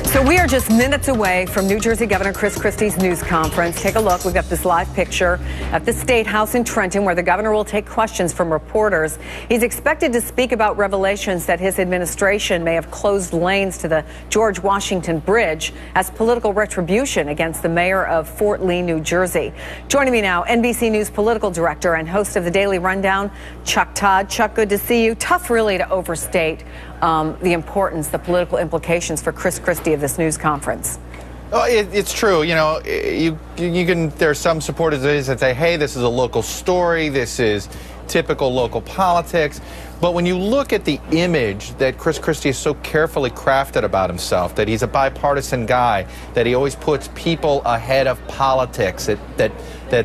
So we are just minutes away from New Jersey Governor Chris Christie's news conference. Take a look. We've got this live picture at the State House in Trenton where the governor will take questions from reporters. He's expected to speak about revelations that his administration may have closed lanes to the George Washington Bridge as political retribution against the mayor of Fort Lee, New Jersey. Joining me now, NBC News political director and host of the Daily Rundown, Chuck Todd. Chuck, good to see you. Tough really to overstate the importance, the political implications for Chris Christie of this news conference. Oh, it's true. You know, you can. There are some supporters that say, "Hey, this is a local story. This is typical local politics." But when you look at the image that Chris Christie is so carefully crafted about himself, that he's a bipartisan guy, that he always puts people ahead of politics, that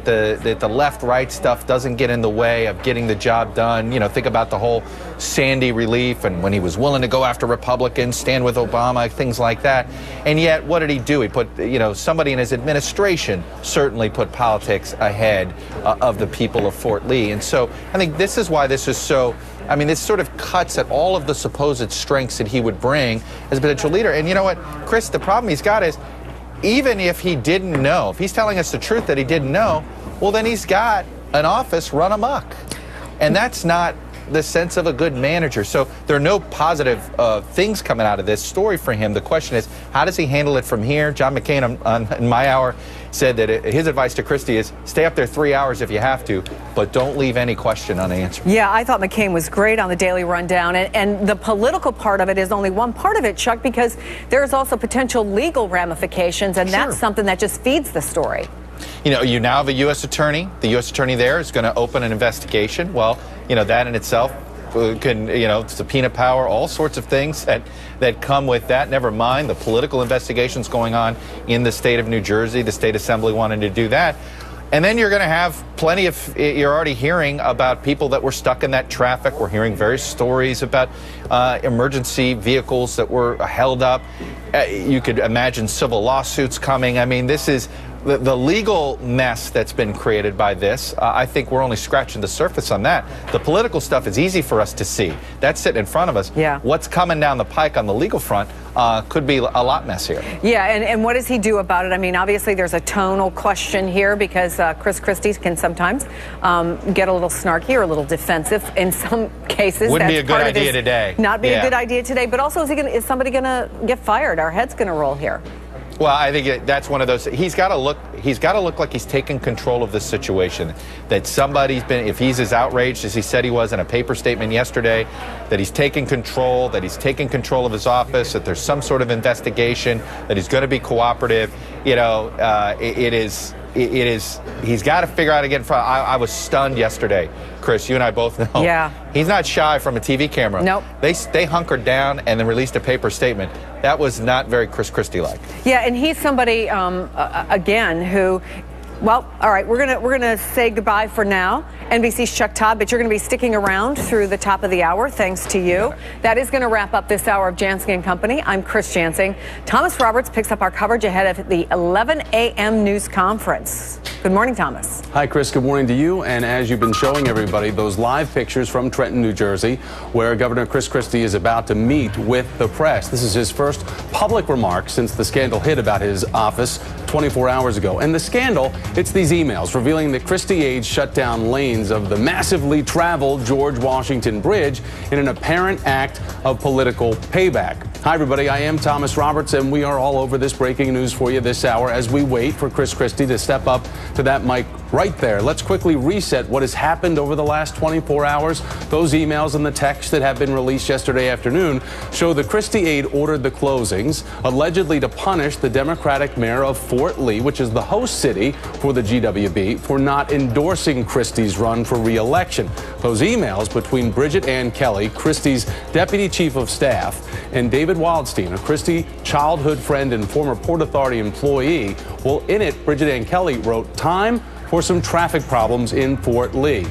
the left-right stuff doesn't get in the way of getting the job done. You know, think about the whole Sandy relief and when he was willing to go after Republicans, stand with Obama, things like that. And yet, what did he do? He put, you know, somebody in his administration certainly put politics ahead of the people of Fort Lee. And so I think this is why this is so, I mean, this sort of cuts at all of the supposed strengths that he would bring as a potential leader. And you know what, Chris, the problem he's got is, even if he didn't know, if he's telling us the truth that he didn't know, well, then he's got an office run amok. And that's not the sense of a good manager. So there are no positive things coming out of this story for him. The question is, how does he handle it from here? John McCain in my hour said that his advice to Christie is stay up there 3 hours if you have to, but don't leave any question unanswered. Yeah, I thought McCain was great on the Daily Rundown. And the political part of it is only one part of it, Chuck, because there's also potential legal ramifications, and that's something that just feeds the story. You know, you now have a U.S. attorney. The U.S. attorney there is going to open an investigation. Well, you know, that in itself can, you know, subpoena power, all sorts of things that come with that. Never mind the political investigations going on in the state of New Jersey, the state assembly wanting to do that. And then you're going to have plenty of, you're already hearing about people that were stuck in that traffic. We're hearing various stories about emergency vehicles that were held up. You could imagine civil lawsuits coming. I mean, this is the legal mess that's been created by this. I think we're only scratching the surface on that. The political stuff is easy for us to see. That's sitting in front of us. Yeah. What's coming down the pike on the legal front could be a lot messier. Yeah, and what does he do about it? I mean, obviously there's a tonal question here because Chris Christie can sometimes get a little snarky or a little defensive in some cases. Wouldn't be a good idea today. Not be a good idea today, but also is somebody going to get fired? Our head's going to roll here. Well, I think that's one of those. He's got to look like he's taking control of this situation. That somebody's been, if he's as outraged as he said he was in a paper statement yesterday, that he's taking control, that he's taking control of his office, that there's some sort of investigation, that he's going to be cooperative. You know, he's got to figure out again. I was stunned yesterday, Chris. You and I both know. Yeah. He's not shy from a TV camera. Nope. They hunkered down and then released a paper statement. That was not very Chris Christie-like. Yeah, and he's somebody again who. Well, all right, we're gonna say goodbye for now. NBC's Chuck Todd, but you're going to be sticking around through the top of the hour, thanks to you. That is going to wrap up this hour of Jansing & Company. I'm Chris Jansing. Thomas Roberts picks up our coverage ahead of the 11 a.m. news conference. Good morning, Thomas. Hi, Chris. Good morning to you. And as you've been showing everybody, those live pictures from Trenton, New Jersey, where Governor Chris Christie is about to meet with the press. This is his first public remark since the scandal hit about his office 24 hours ago. And the scandal, it's these emails revealing that Christie aides shut down lanes of the massively traveled George Washington Bridge in an apparent act of political payback. Hi, everybody. I am Thomas Roberts, and we are all over this breaking news for you this hour as we wait for Chris Christie to step up to that mic right there. Let's quickly reset what has happened over the last 24 hours. Those emails and the texts that have been released yesterday afternoon show the Christie aide ordered the closings, allegedly to punish the Democratic mayor of Fort Lee, which is the host city for the GWB, for not endorsing Christie's run for re-election. Those emails between Bridget Ann Kelly, Christie's deputy chief of staff, and David Wildstein, a Christie childhood friend and former Port Authority employee. Well, in it, Bridget Ann Kelly wrote, "Time for some traffic problems in Fort Lee."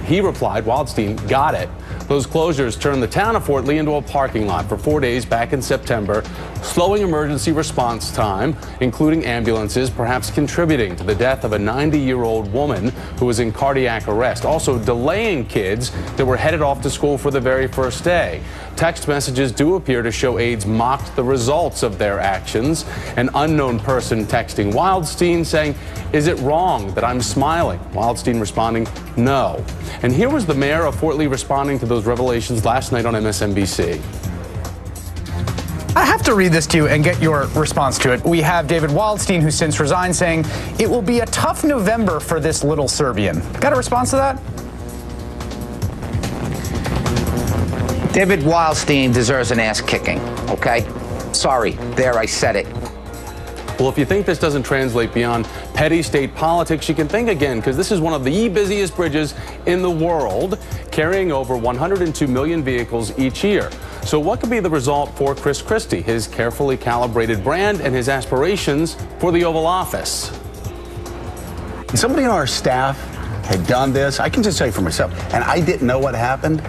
He replied, Wildstein, "Got it." Those closures turned the town of Fort Lee into a parking lot for 4 days back in September, slowing emergency response time, including ambulances, perhaps contributing to the death of a 90-year-old woman who was in cardiac arrest, also delaying kids that were headed off to school for the very first day. text messages do appear to show aides mocked the results of their actions. An unknown person texting Wildstein saying, "Is it wrong that I'm smiling?" Wildstein responding, "No." And here was the mayor of Fort Lee responding to those revelations last night on MSNBC. I have to read this to you and get your response to it. We have David Wildstein, who since resigned, saying, "It will be a tough November for this little Serbian." Got a response to that? David Wildstein deserves an ass kicking, okay? Sorry, there, I said it. Well, if you think this doesn't translate beyond petty state politics, you can think again, because this is one of the busiest bridges in the world, carrying over 102 million vehicles each year. So what could be the result for Chris Christie, his carefully calibrated brand, and his aspirations for the Oval Office? If somebody on our staff had done this, I can just say for myself, and I didn't know what happened,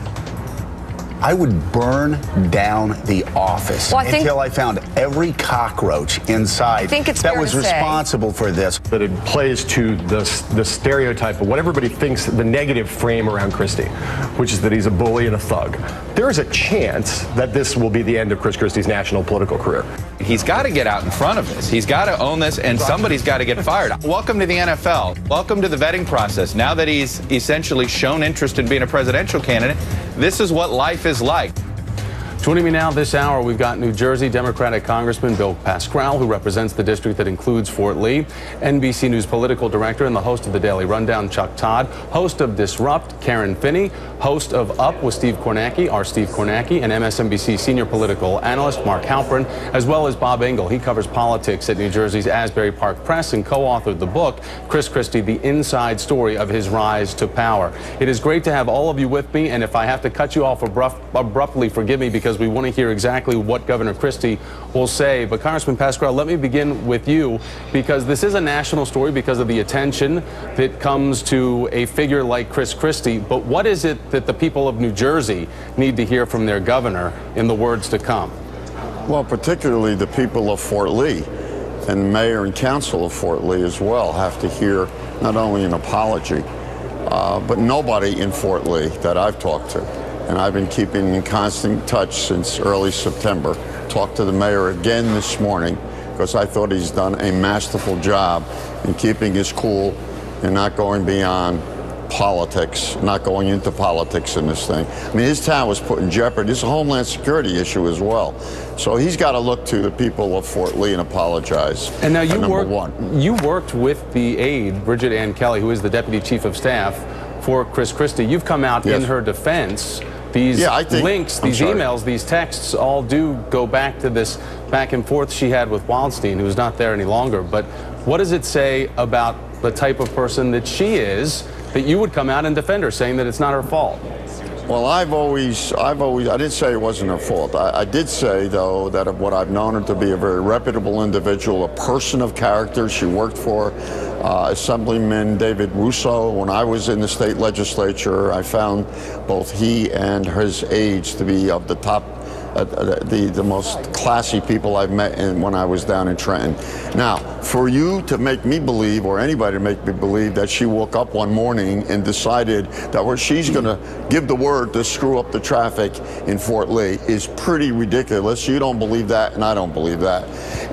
I would burn down the office until I found every cockroach inside that was responsible for this. That it plays to the stereotype of what everybody thinks, the negative frame around Christie, which is that he's a bully and a thug. There is a chance that this will be the end of Chris Christie's national political career. He's got to get out in front of this. He's got to own this, and somebody's got to get fired. Welcome to the NFL. Welcome to the vetting process. Now that he's essentially shown interest in being a presidential candidate, this is what life is like. Joining me now this hour, we've got New Jersey Democratic Congressman Bill Pascrell, who represents the district that includes Fort Lee, NBC News political director and the host of the Daily Rundown, Chuck Todd, host of Disrupt, Karen Finney, host of Up with Steve Kornacki, and MSNBC senior political analyst Mark Halperin, as well as Bob Engel. He covers politics at New Jersey's Asbury Park Press and co-authored the book, Chris Christie, The Inside Story of His Rise to Power. It is great to have all of you with me, and if I have to cut you off abruptly, forgive me, because we want to hear exactly what Governor Christie will say. But Congressman Pascrell, let me begin with you, because this is a national story because of the attention that comes to a figure like Chris Christie. But what is it that the people of New Jersey need to hear from their governor in the words to come? Well, particularly the people of Fort Lee and the mayor and council of Fort Lee as well have to hear not only an apology, but nobody in Fort Lee that I've talked to, and I've been keeping in constant touch since early September. Talked to the mayor again this morning because I thought he's done a masterful job in keeping his cool and not going beyond politics, not going into politics in this thing. I mean, his town was put in jeopardy. It's a Homeland Security issue as well. So he's got to look to the people of Fort Lee and apologize. And now you worked with the aide, Bridget Ann Kelly, who is the Deputy Chief of Staff for Chris Christie. You've come out in her defense. These links, these emails, these texts all do go back to this back and forth she had with Wildstein, who's not there any longer. But what does it say about the type of person that she is that you would come out and defend her, saying that it's not her fault? Well, I didn't say it wasn't her fault. I did say, though, that what I've known her to be a very reputable individual, a person of character. She worked for Assemblyman David Russo. When I was in the state legislature, I found both he and his aides to be of the top, the most classy people I've met when I was down in Trenton. Now, for you to make me believe, or anybody to make me believe, that she woke up one morning and decided that she's going to give the word to screw up the traffic in Fort Lee is pretty ridiculous. You don't believe that, and I don't believe that.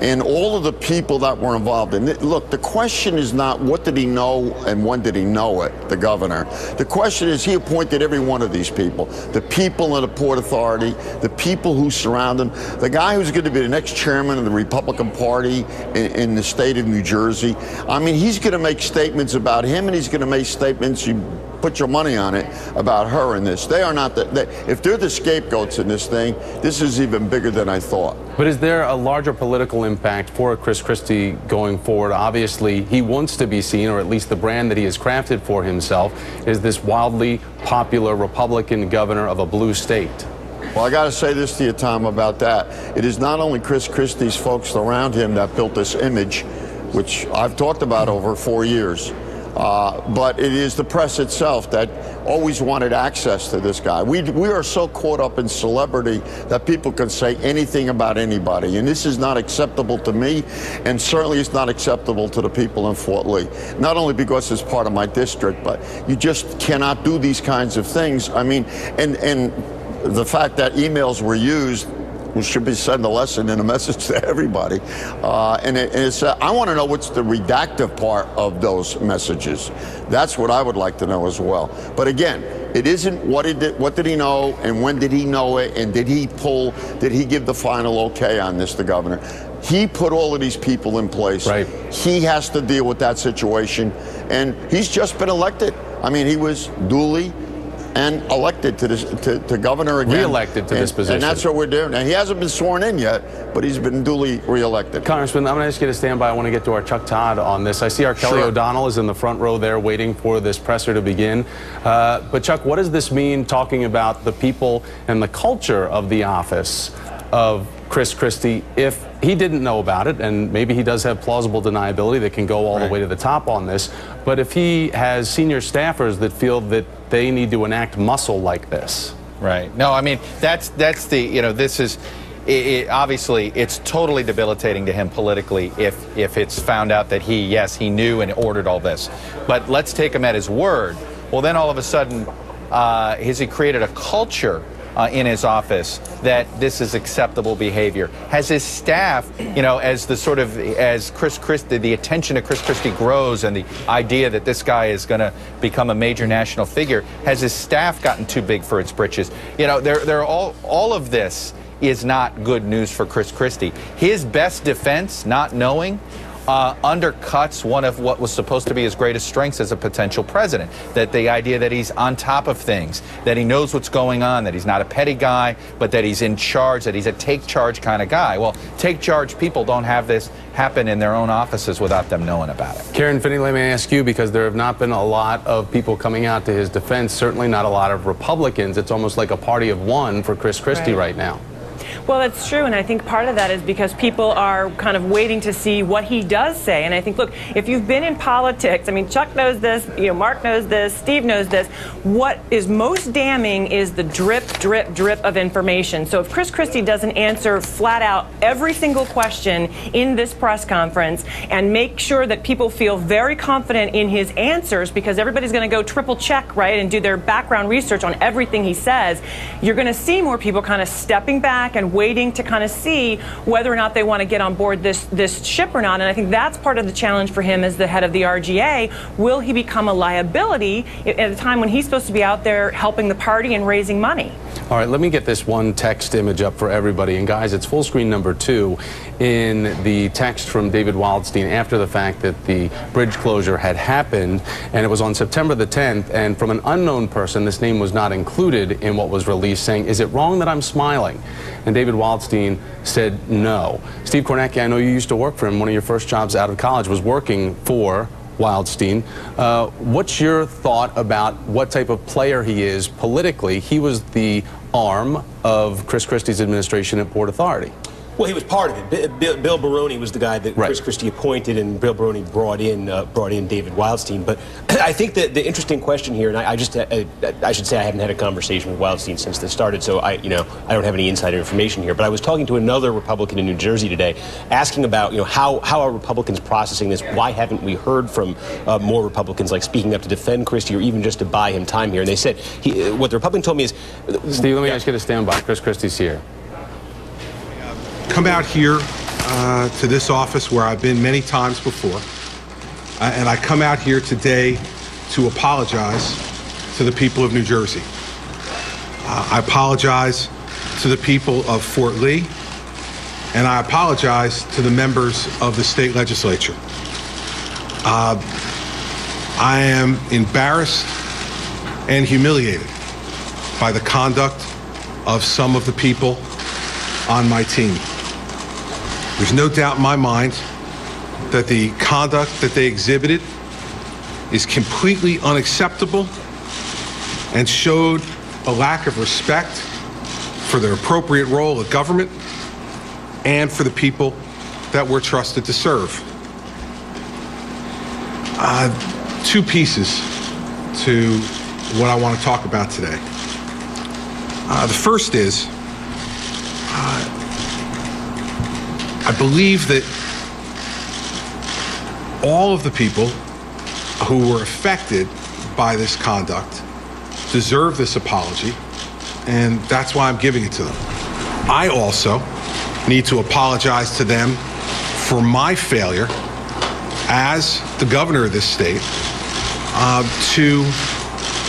And all of the people that were involved in it, look, the question is not what did he know and when did he know it, the governor. The question is, he appointed every one of these people, the people in the Port Authority, the people who surround him, the guy who's going to be the next chairman of the Republican Party in the state of New Jersey. I mean, he's going to make statements about him, and he's going to make statements, you put your money on it, about her in this. They are not if they're the scapegoats in this thing, this is even bigger than I thought. But is there a larger political impact for Chris Christie going forward? Obviously, he wants to be seen, or at least the brand that he has crafted for himself is this wildly popular Republican governor of a blue state. Well, I got to say this to you, Tom, about that. It is not only Chris Christie's folks around him that built this image, which I've talked about over 4 years, but it is the press itself that always wanted access to this guy. We are so caught up in celebrity that people can say anything about anybody, and this is not acceptable to me, and certainly it's not acceptable to the people in Fort Lee. Not only because it's part of my district, but you just cannot do these kinds of things. I mean, and the fact that emails were used, we should be sending a lesson and a message to everybody. I want to know what's the redactive part of those messages. That's what I would like to know as well. But again, it isn't what did he know and when did he know it, and did he give the final okay on this, the governor? He put all of these people in place. Right. He has to deal with that situation, and he's just been elected. I mean, he was duly and elected to governor again. Re-elected to this position. And that's what we're doing. Now, he hasn't been sworn in yet, but he's been duly re-elected. Congressman, I'm going to ask you to stand by. I want to get to our Chuck Todd on this. I see our Kelly O'Donnell is in the front row there waiting for this presser to begin. But Chuck, what does this mean talking about the people and the culture of the office of Chris Christie if he didn't know about it, and maybe he does have plausible deniability that can go all the way to the top on this, but if he has senior staffers that feel that they need to enact muscle like this? Right. No, I mean, that's the, you know, this is, obviously, it's totally debilitating to him politically if it's found out that he knew and ordered all this. But let's take him at his word. Well, then all of a sudden, has he created a culture in his office that this is acceptable behavior? Has his staff, you know, as Chris Christie, the attention to Chris Christie grows and the idea that this guy is going to become a major national figure, has his staff gotten too big for its britches? You know, they're all of this is not good news for Chris Christie. His best defense, not knowing, undercuts one of what was supposed to be his greatest strengths as a potential president. That the idea that he's on top of things, that he knows what's going on, that he's not a petty guy, but that he's in charge, that he's a take charge kind of guy. Well, take charge people don't have this happen in their own offices without them knowing about it. Karen Finney, let me ask you, because there have not been a lot of people coming out to his defense, certainly not a lot of Republicans. It's almost like a party of one for Chris Christie right now. Well, that's true, and I think part of that is because people are kind of waiting to see what he does say. And I think, look, if you've been in politics, I mean, Chuck knows this, you know, Mark knows this, Steve knows this. What is most damning is the drip, drip, drip of information. So if Chris Christie doesn't answer flat out every single question in this press conference and make sure that people feel very confident in his answers, because everybody's going to go triple check, right, and do their background research on everything he says, you're going to see more people kind of stepping back and waiting to kind of see whether or not they want to get on board this ship or not. And I think that's part of the challenge for him as the head of the RGA. Will he become a liability at a time when he's supposed to be out there helping the party and raising money? All right, let me get this one text image up for everybody. And guys, it's full screen number 2 in the text from David Wildstein after the fact that the bridge closure had happened. And it was on September the 10th. And from an unknown person, this name was not included in what was released, saying, "Is it wrong that I'm smiling?" And David Wildstein said no. Steve Kornacki, I know you used to work for him. One of your first jobs out of college was working for Wildstein. What's your thought about what type of player he is politically? He was the arm of Chris Christie's administration at Port Authority. Well, he was part of it. Bill Baroni was the guy that Chris Christie appointed, and Bill Baroni brought in David Wildstein. But I think that the interesting question here, and I should say I haven't had a conversation with Wildstein since this started, so I don't have any insider information here. But I was talking to another Republican in New Jersey today, asking about how are Republicans processing this? Why haven't we heard from more Republicans like speaking up to defend Christie or even just to buy him time here? And they said what the Republican told me is, Steve, let me ask you to stand by. Chris Christie's here. Come out here to this office where I've been many times before, and I come out here today to apologize to the people of New Jersey. I apologize to the people of Fort Lee, and I apologize to the members of the state legislature. I am embarrassed and humiliated by the conduct of some of the people on my team. There's no doubt in my mind that the conduct that they exhibited is completely unacceptable and showed a lack of respect for their appropriate role of government and for the people that we're trusted to serve. Two pieces to what I want to talk about today. The first is, I believe that all of the people who were affected by this conduct deserve this apology and that's why I'm giving it to them. I also need to apologize to them for my failure as the governor of this state to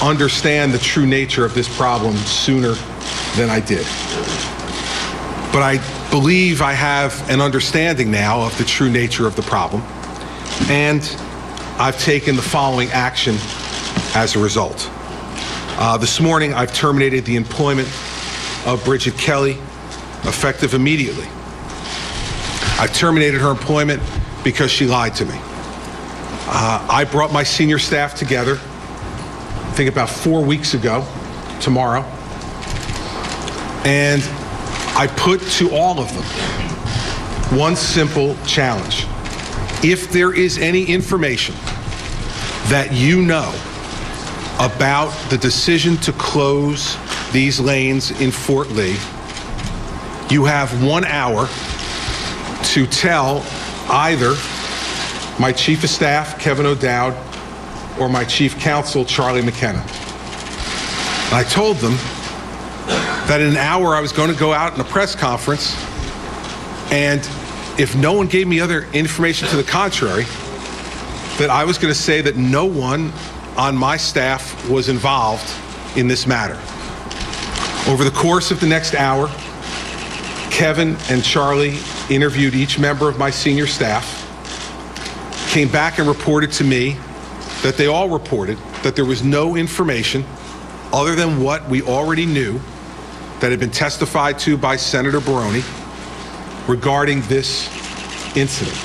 understand the true nature of this problem sooner than I did. But I believe I have an understanding now of the true nature of the problem, and I've taken the following action as a result. This morning, I've terminated the employment of Bridget Kelly, effective immediately. I've terminated her employment because she lied to me. I brought my senior staff together, I think about 4 weeks ago, tomorrow, and I put to all of them one simple challenge. If there is any information that you know about the decision to close these lanes in Fort Lee, you have 1 hour to tell either my Chief of Staff, Kevin O'Dowd, or my Chief Counsel, Charlie McKenna. And I told them that in an hour I was going to go out in a press conference, and if no one gave me other information to the contrary, that I was going to say that no one on my staff was involved in this matter. Over the course of the next hour, Kevin and Charlie interviewed each member of my senior staff, came back and reported to me that they all reported that there was no information other than what we already knew that had been testified to by Senator Buono regarding this incident.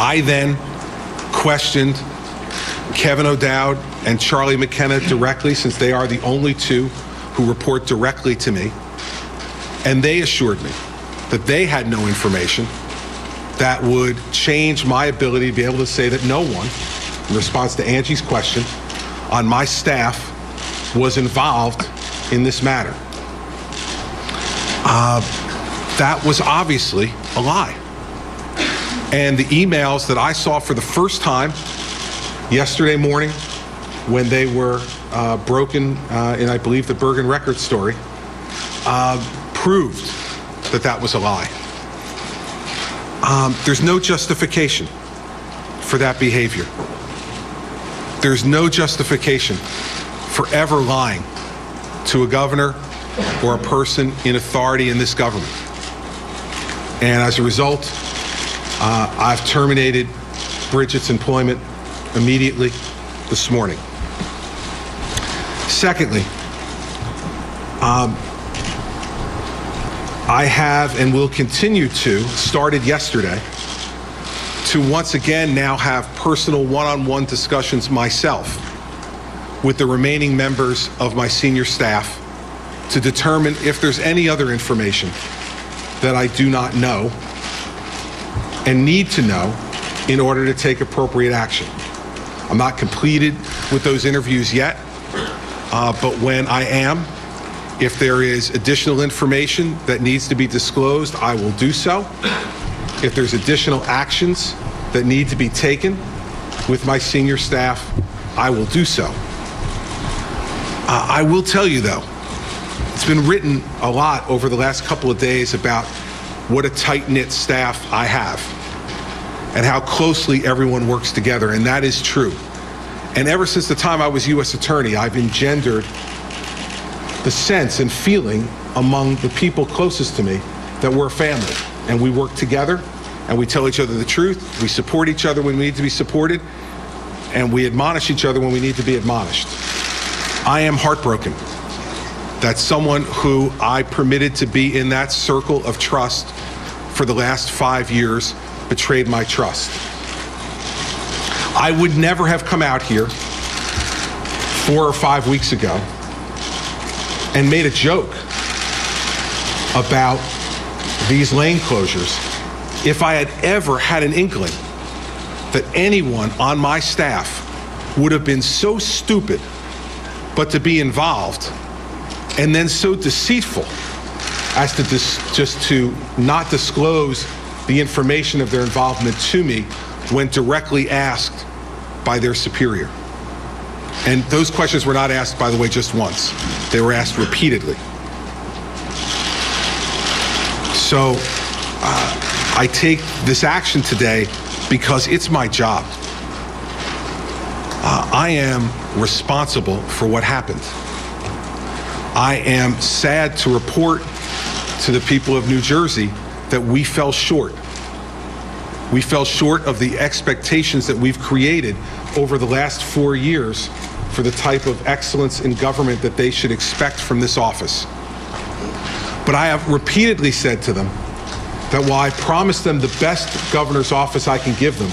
I then questioned Kevin O'Dowd and Charlie McKenna directly, since they are the only two who report directly to me, and they assured me that they had no information that would change my ability to be able to say that no one, in response to Angie's question, on my staff was involved in this matter. That was obviously a lie. And the emails that I saw for the first time yesterday morning, when they were broken in, I believe, the Bergen Record story, proved that that was a lie. There's no justification for that behavior. There's no justification for ever lying to a governor or a person in authority in this government. And as a result, I've terminated Bridget's employment immediately this morning. Secondly, I have and will continue to, started yesterday, to once again now have personal one-on-one discussions myself with the remaining members of my senior staff to determine if there's any other information that I do not know and need to know in order to take appropriate action. I'm not completed with those interviews yet, but when I am, if there is additional information that needs to be disclosed, I will do so. If there's additional actions that need to be taken with my senior staff, I will do so. I will tell you, though, it's been written a lot over the last couple of days about what a tight-knit staff I have and how closely everyone works together, and that is true. And ever since the time I was U.S. Attorney, I've engendered the sense and feeling among the people closest to me that we're a family, and we work together, and we tell each other the truth, we support each other when we need to be supported, and we admonish each other when we need to be admonished. I am heartbroken that someone who I permitted to be in that circle of trust for the last 5 years betrayed my trust. I would never have come out here 4 or 5 weeks ago and made a joke about these lane closures if I had ever had an inkling that anyone on my staff would have been so stupid but to be involved, and then so deceitful as to just to not disclose the information of their involvement to me when directly asked by their superior. And those questions were not asked, by the way, just once. They were asked repeatedly. So I take this action today because it's my job. I am responsible for what happened. I am sad to report to the people of New Jersey that we fell short. We fell short of the expectations that we've created over the last 4 years for the type of excellence in government that they should expect from this office. But I have repeatedly said to them that while I promised them the best governor's office I can give them,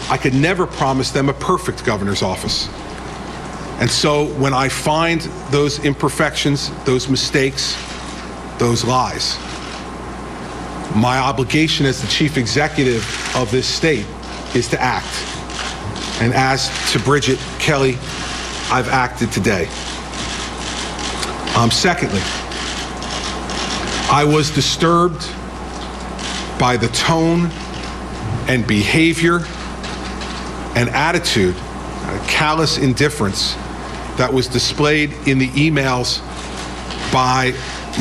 I could never promise them a perfect governor's office. And so when I find those imperfections, those mistakes, those lies, my obligation as the chief executive of this state is to act. And as to Bridget Kelly, I've acted today. Secondly, I was disturbed by the tone and behavior and attitude, callous indifference that was displayed in the emails by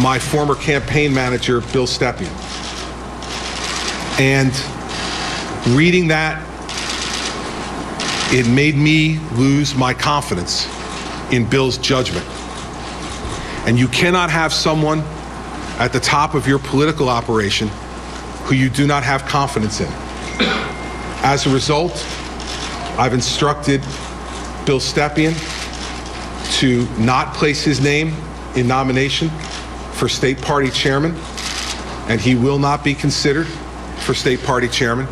my former campaign manager, Bill Stepien. And reading that, it made me lose my confidence in Bill's judgment. And you cannot have someone at the top of your political operation who you do not have confidence in. As a result, I've instructed Bill Stepien to not place his name in nomination for state party chairman, and he will not be considered for state party chairman.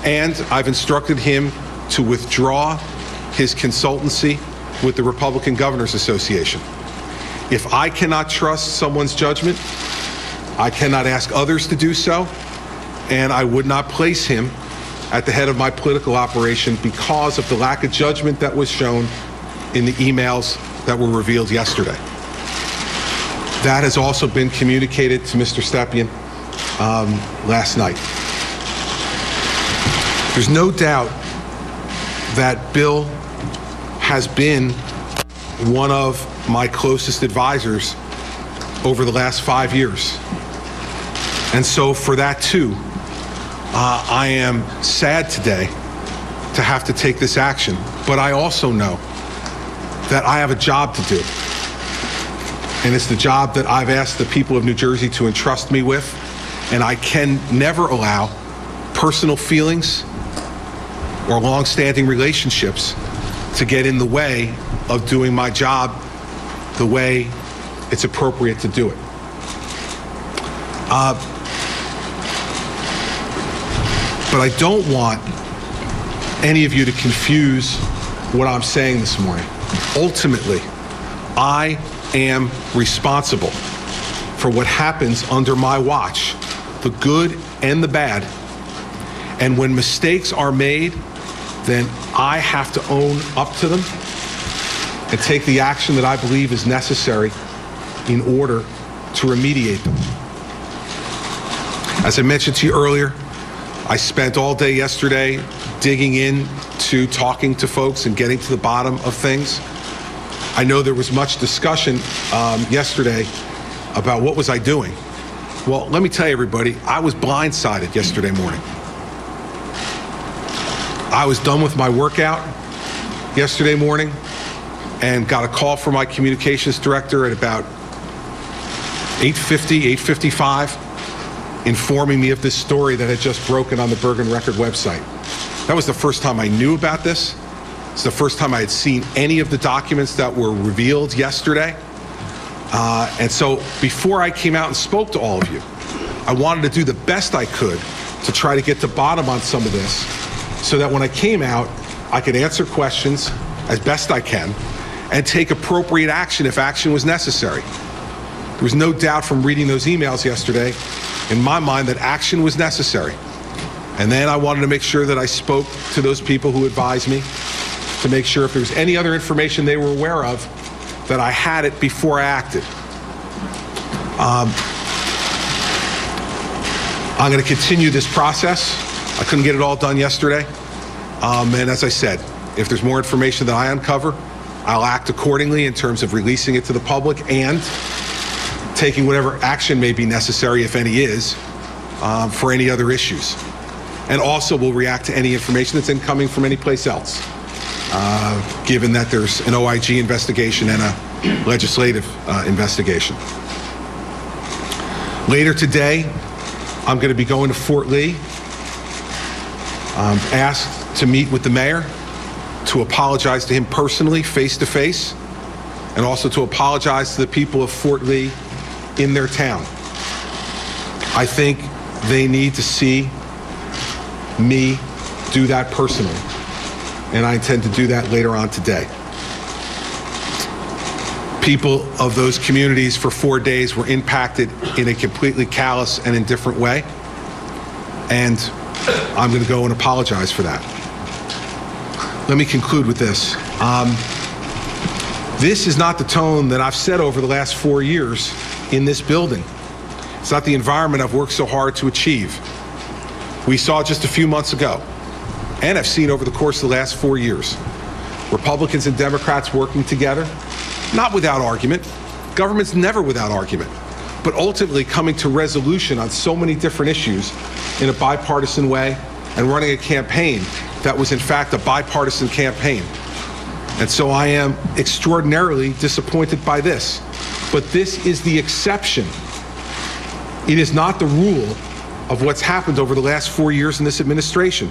And I've instructed him to withdraw his consultancy with the Republican Governors Association. If I cannot trust someone's judgment, I cannot ask others to do so, and I would not place him at the head of my political operation because of the lack of judgment that was shown in the emails that were revealed yesterday. That has also been communicated to Mr. Stepien last night. There's no doubt that Bill has been one of my closest advisors over the last 5 years. And so for that too, I am sad today to have to take this action, but I also know that I have a job to do. And it's the job that I've asked the people of New Jersey to entrust me with, and I can never allow personal feelings or long-standing relationships to get in the way of doing my job the way it's appropriate to do it. But I don't want any of you to confuse what I'm saying this morning. Ultimately, I am responsible for what happens under my watch, the good and the bad. And when mistakes are made, then I have to own up to them and take the action that I believe is necessary in order to remediate them. As I mentioned to you earlier, I spent all day yesterday digging into talking to folks and getting to the bottom of things. I know there was much discussion yesterday about what was I doing. Well, let me tell you, everybody, I was blindsided yesterday morning. I was done with my workout yesterday morning and got a call from my communications director at about 8:50, 8:55, informing me of this story that had just broken on the Bergen Record website. That was the first time I knew about this. It's the first time I had seen any of the documents that were revealed yesterday. And so before I came out and spoke to all of you, I wanted to do the best I could to try to get to bottom on some of this so that when I came out, I could answer questions as best I can and take appropriate action if action was necessary. There was no doubt from reading those emails yesterday in my mind that action was necessary. And then I wanted to make sure that I spoke to those people who advised me to make sure if there was any other information they were aware of, that I had it before I acted. I'm going to continue this process. I couldn't get it all done yesterday. And as I said, if there's more information that I uncover, I'll act accordingly in terms of releasing it to the public and taking whatever action may be necessary, if any is, for any other issues. And also will react to any information that's incoming from any place else, given that there's an OIG investigation and a legislative investigation. Later today, I'm going to be going to Fort Lee. I'm asked to meet with the mayor, to apologize to him personally, face to face, and also to apologize to the people of Fort Lee in their town. I think they need to see me do that personally, and I intend to do that later on today. People of those communities for 4 days were impacted in a completely callous and indifferent way, and I'm going to go and apologize for that. Let me conclude with this. This is not the tone that I've set over the last 4 years in this building. It's not the environment I've worked so hard to achieve. We saw just a few months ago, and I've seen over the course of the last 4 years, Republicans and Democrats working together, not without argument. Government's never without argument, but ultimately coming to resolution on so many different issues in a bipartisan way and running a campaign that was in fact a bipartisan campaign. And so I am extraordinarily disappointed by this. But this is the exception. It is not the rule of what's happened over the last 4 years in this administration.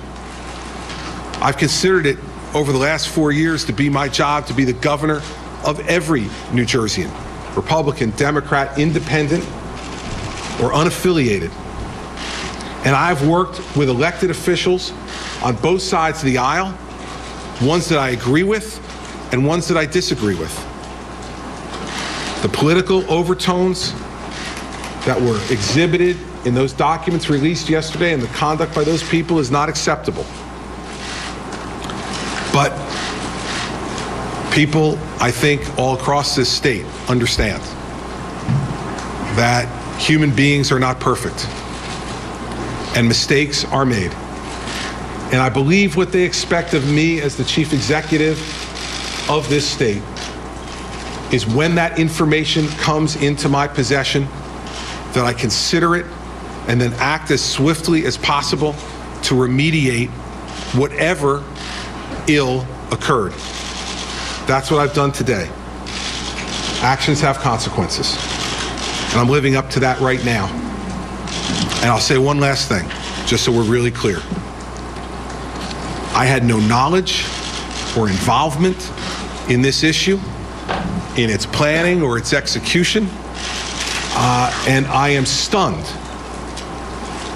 I've considered it over the last 4 years to be my job to be the governor of every New Jerseyan, Republican, Democrat, independent, or unaffiliated. And I've worked with elected officials on both sides of the aisle, ones that I agree with and ones that I disagree with. The political overtones that were exhibited in those documents released yesterday and the conduct by those people is not acceptable. But people, I think, all across this state understand that human beings are not perfect and mistakes are made. And I believe what they expect of me as the chief executive of this state is when that information comes into my possession, that I consider it and then act as swiftly as possible to remediate whatever ill occurred. That's what I've done today. Actions have consequences. And I'm living up to that right now. And I'll say one last thing, just so we're really clear. I had no knowledge or involvement in this issue, in its planning or its execution. And I am stunned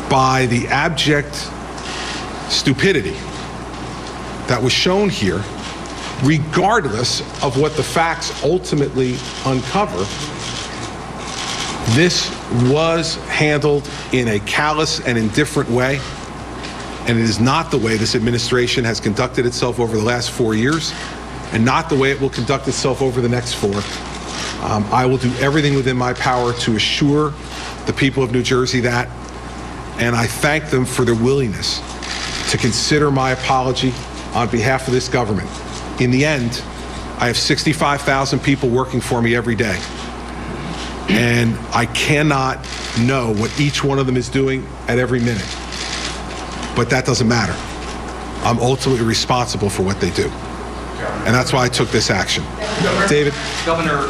by the abject stupidity that was shown here, regardless of what the facts ultimately uncover. This was handled in a callous and indifferent way, and it is not the way this administration has conducted itself over the last 4 years, and not the way it will conduct itself over the next 4. I will do everything within my power to assure the people of New Jersey that, and I thank them for their willingness to consider my apology on behalf of this government. In the end, I have 65,000 people working for me every day. And I cannot know what each one of them is doing at every minute. But that doesn't matter. I'm ultimately responsible for what they do. And that's why I took this action. David? Governor,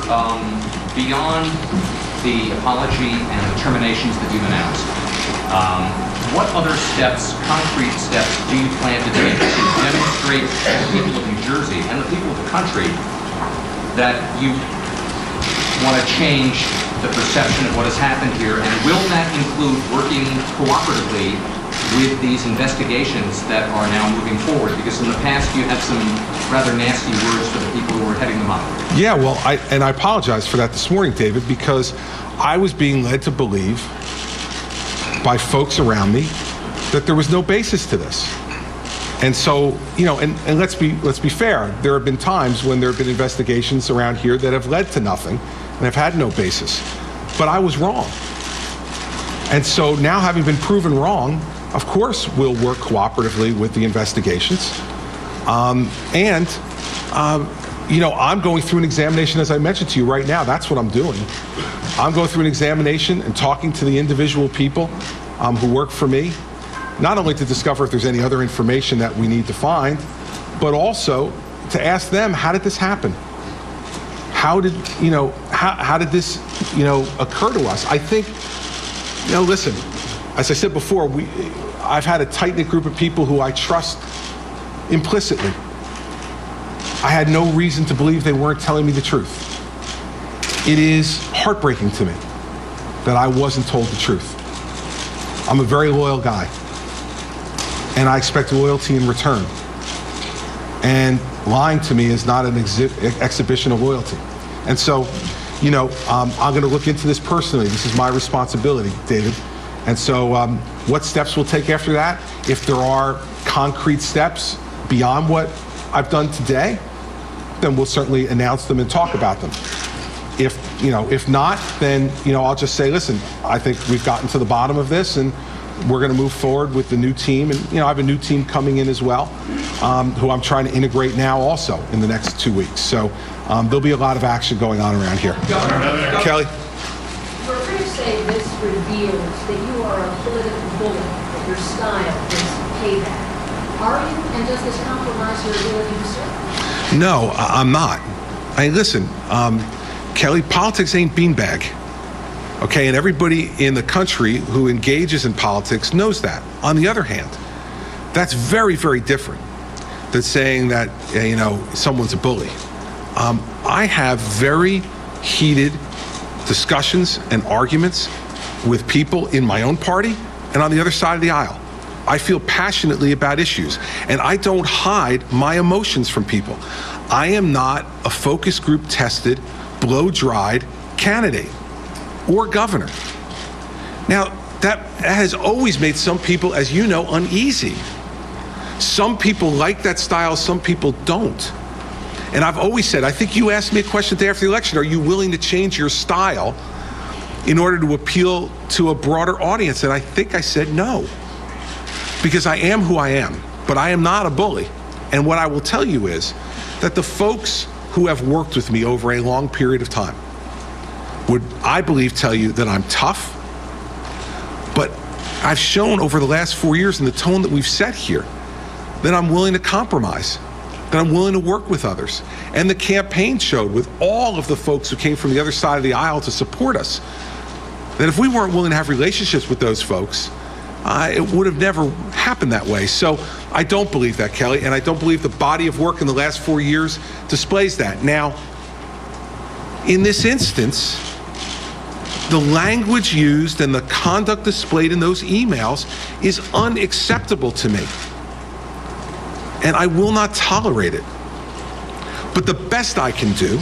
beyond the apology and the terminations that you've announced, what other steps, concrete steps, do you plan to take to demonstrate to the people of New Jersey and the people of the country that you want to change the perception of what has happened here? And will that include working cooperatively with these investigations that are now moving forward? Because in the past you had some rather nasty words for the people who were heading them up. Yeah, well, I apologize for that this morning, David, because I was being led to believe by folks around me that there was no basis to this. And so, you know, and let's be fair. There have been times when there have been investigations around here that have led to nothing and have had no basis. But I was wrong. And so now, having been proven wrong, of course we'll work cooperatively with the investigations. you know, I'm going through an examination, as I mentioned to you right now. That's what I'm doing. I'm going through an examination and talking to the individual people who work for me, not only to discover if there's any other information that we need to find, but also to ask them, how did this happen? How did, you know, how did this, you know, occur to us? I think, you know, listen, as I said before, I've had a tight-knit group of people who I trust implicitly. I had no reason to believe they weren't telling me the truth. It is heartbreaking to me that I wasn't told the truth. I'm a very loyal guy, and I expect loyalty in return. And lying to me is not an exhibition of loyalty. And so, you know, I'm going to look into this personally. This is my responsibility, David. And so what steps we'll take after that, if there are concrete steps beyond what I've done today, then we'll certainly announce them and talk about them. If not, then, you know, I'll just say, listen, I think we've gotten to the bottom of this, and we're going to move forward with the new team. And, you know, I have a new team coming in as well, who I'm trying to integrate now also in the next 2 weeks. So there'll be a lot of action going on around here. Kelly? Your critics say this reveals that you are a political bully, that your style is payback. Are you, and does this compromise your ability to serve? No, I'm not. I mean, listen, Kelly, politics ain't beanbag. Okay, and everybody in the country who engages in politics knows that. On the other hand, that's very, very different than saying that, you know, someone's a bully. I have very heated discussions and arguments with people in my own party and on the other side of the aisle. I feel passionately about issues, and I don't hide my emotions from people. I am not a focus group tested, blow-dried candidate or governor. Now, that has always made some people, as you know, uneasy. Some people like that style, some people don't. And I've always said, I think you asked me a question today after the election, are you willing to change your style in order to appeal to a broader audience? And I think I said no, because I am who I am, but I am not a bully. And what I will tell you is that the folks who have worked with me over a long period of time would, I believe, tell you that I'm tough, but I've shown over the last 4 years in the tone that we've set here that I'm willing to compromise, that I'm willing to work with others. And the campaign showed, with all of the folks who came from the other side of the aisle to support us, that if we weren't willing to have relationships with those folks, it would have never happened that way. So I don't believe that, Kelly, and I don't believe the body of work in the last 4 years displays that. Now, in this instance, the language used and the conduct displayed in those emails is unacceptable to me. And I will not tolerate it. But the best I can do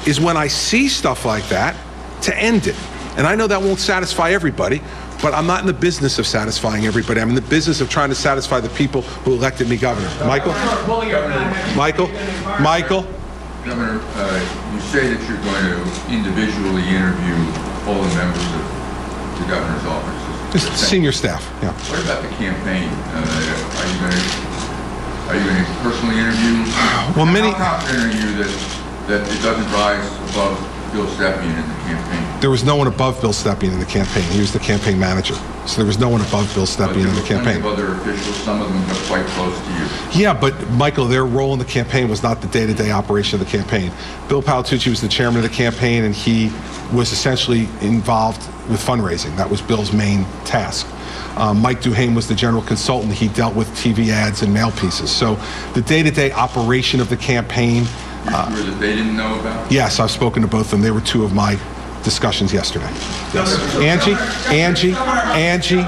is, when I see stuff like that, to end it. And I know that won't satisfy everybody, but I'm not in the business of satisfying everybody. I'm in the business of trying to satisfy the people who elected me governor. Michael? Michael? Governor, you say that you're going to individually interview all the members of the governor's office. Just senior staff, yeah. What about the campaign? Are you going to personally interview? Well, How confident are you that it doesn't rise above Bill Stepien in the campaign? There was no one above Bill Stepien in the campaign. He was the campaign manager. So there was no one above Bill Stepien in the campaign. But there were plenty of other officials, some of them got quite close to you. Yeah, but Michael, their role in the campaign was not the day-to-day operation of the campaign. Bill Palatucci was the chairman of the campaign, and he was essentially involved with fundraising. That was Bill's main task. Mike Duhane was the general consultant. He dealt with TV ads and mail pieces. So the day-to-day operation of the campaign. You're sure that they didn't know about? Yes, I've spoken to both of them. They were two of my discussions yesterday. Yes. Angie,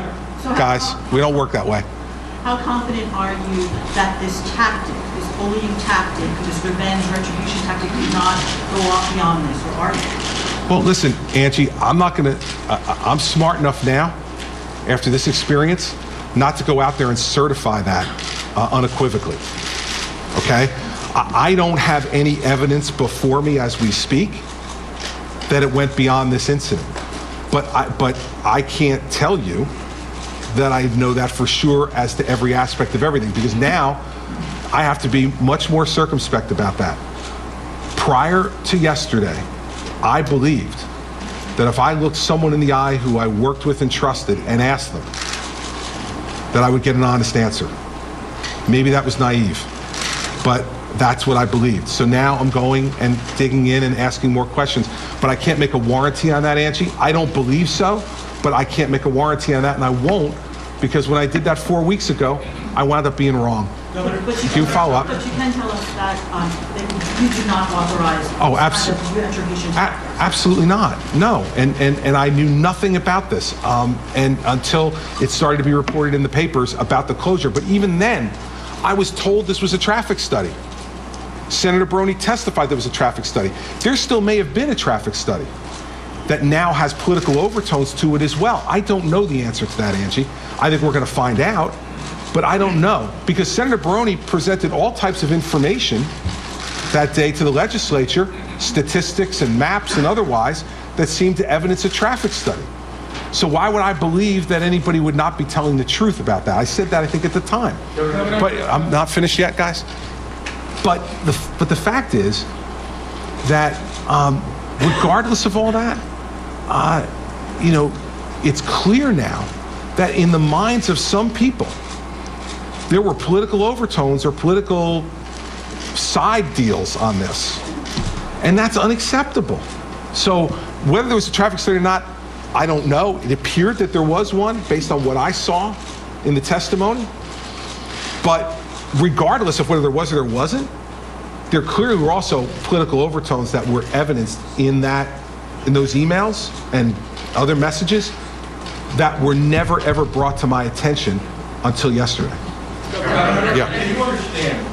guys, we don't work that way. How confident are you that this tactic, this bullying tactic, this revenge retribution tactic did not go off beyond this, or are you? Well, listen, Angie, I'm smart enough now, after this experience, not to go out there and certify that unequivocally, okay? I don't have any evidence before me as we speak that it went beyond this incident. But I can't tell you that I know that for sure as to every aspect of everything, because now I have to be much more circumspect about that. prior to yesterday, I believed that if I looked someone in the eye who I worked with and trusted and asked them, that I would get an honest answer. Maybe that was naive, but that's what I believed. So now I'm going and digging in and asking more questions. But I can't make a warranty on that, Angie. I don't believe so, but I can't make a warranty on that, and I won't, because when I did that 4 weeks ago, I wound up being wrong. If you follow up. But you can tell us that you do not authorize retribution. Absolutely not. No. And I knew nothing about this and until it started to be reported in the papers about the closure. But even then, I was told this was a traffic study. Senator Buono testified there was a traffic study. There still may have been a traffic study that now has political overtones to it as well. I don't know the answer to that, Angie. I think we're going to find out. But I don't know, because Senator Buono presented all types of information that day to the legislature, statistics and maps and otherwise, that seemed to evidence a traffic study. So why would I believe that anybody would not be telling the truth about that? I said that, I think, at the time. But I'm not finished yet, guys. But the fact is that regardless of all that, you know, it's clear now that in the minds of some people, there were political overtones or political side deals on this. And that's unacceptable. So whether there was a traffic study or not, I don't know. It appeared that there was one based on what I saw in the testimony. But regardless of whether there was or there wasn't, there clearly were also political overtones that were evidenced in those emails and other messages that were never ever brought to my attention until yesterday. Yeah. Can you understand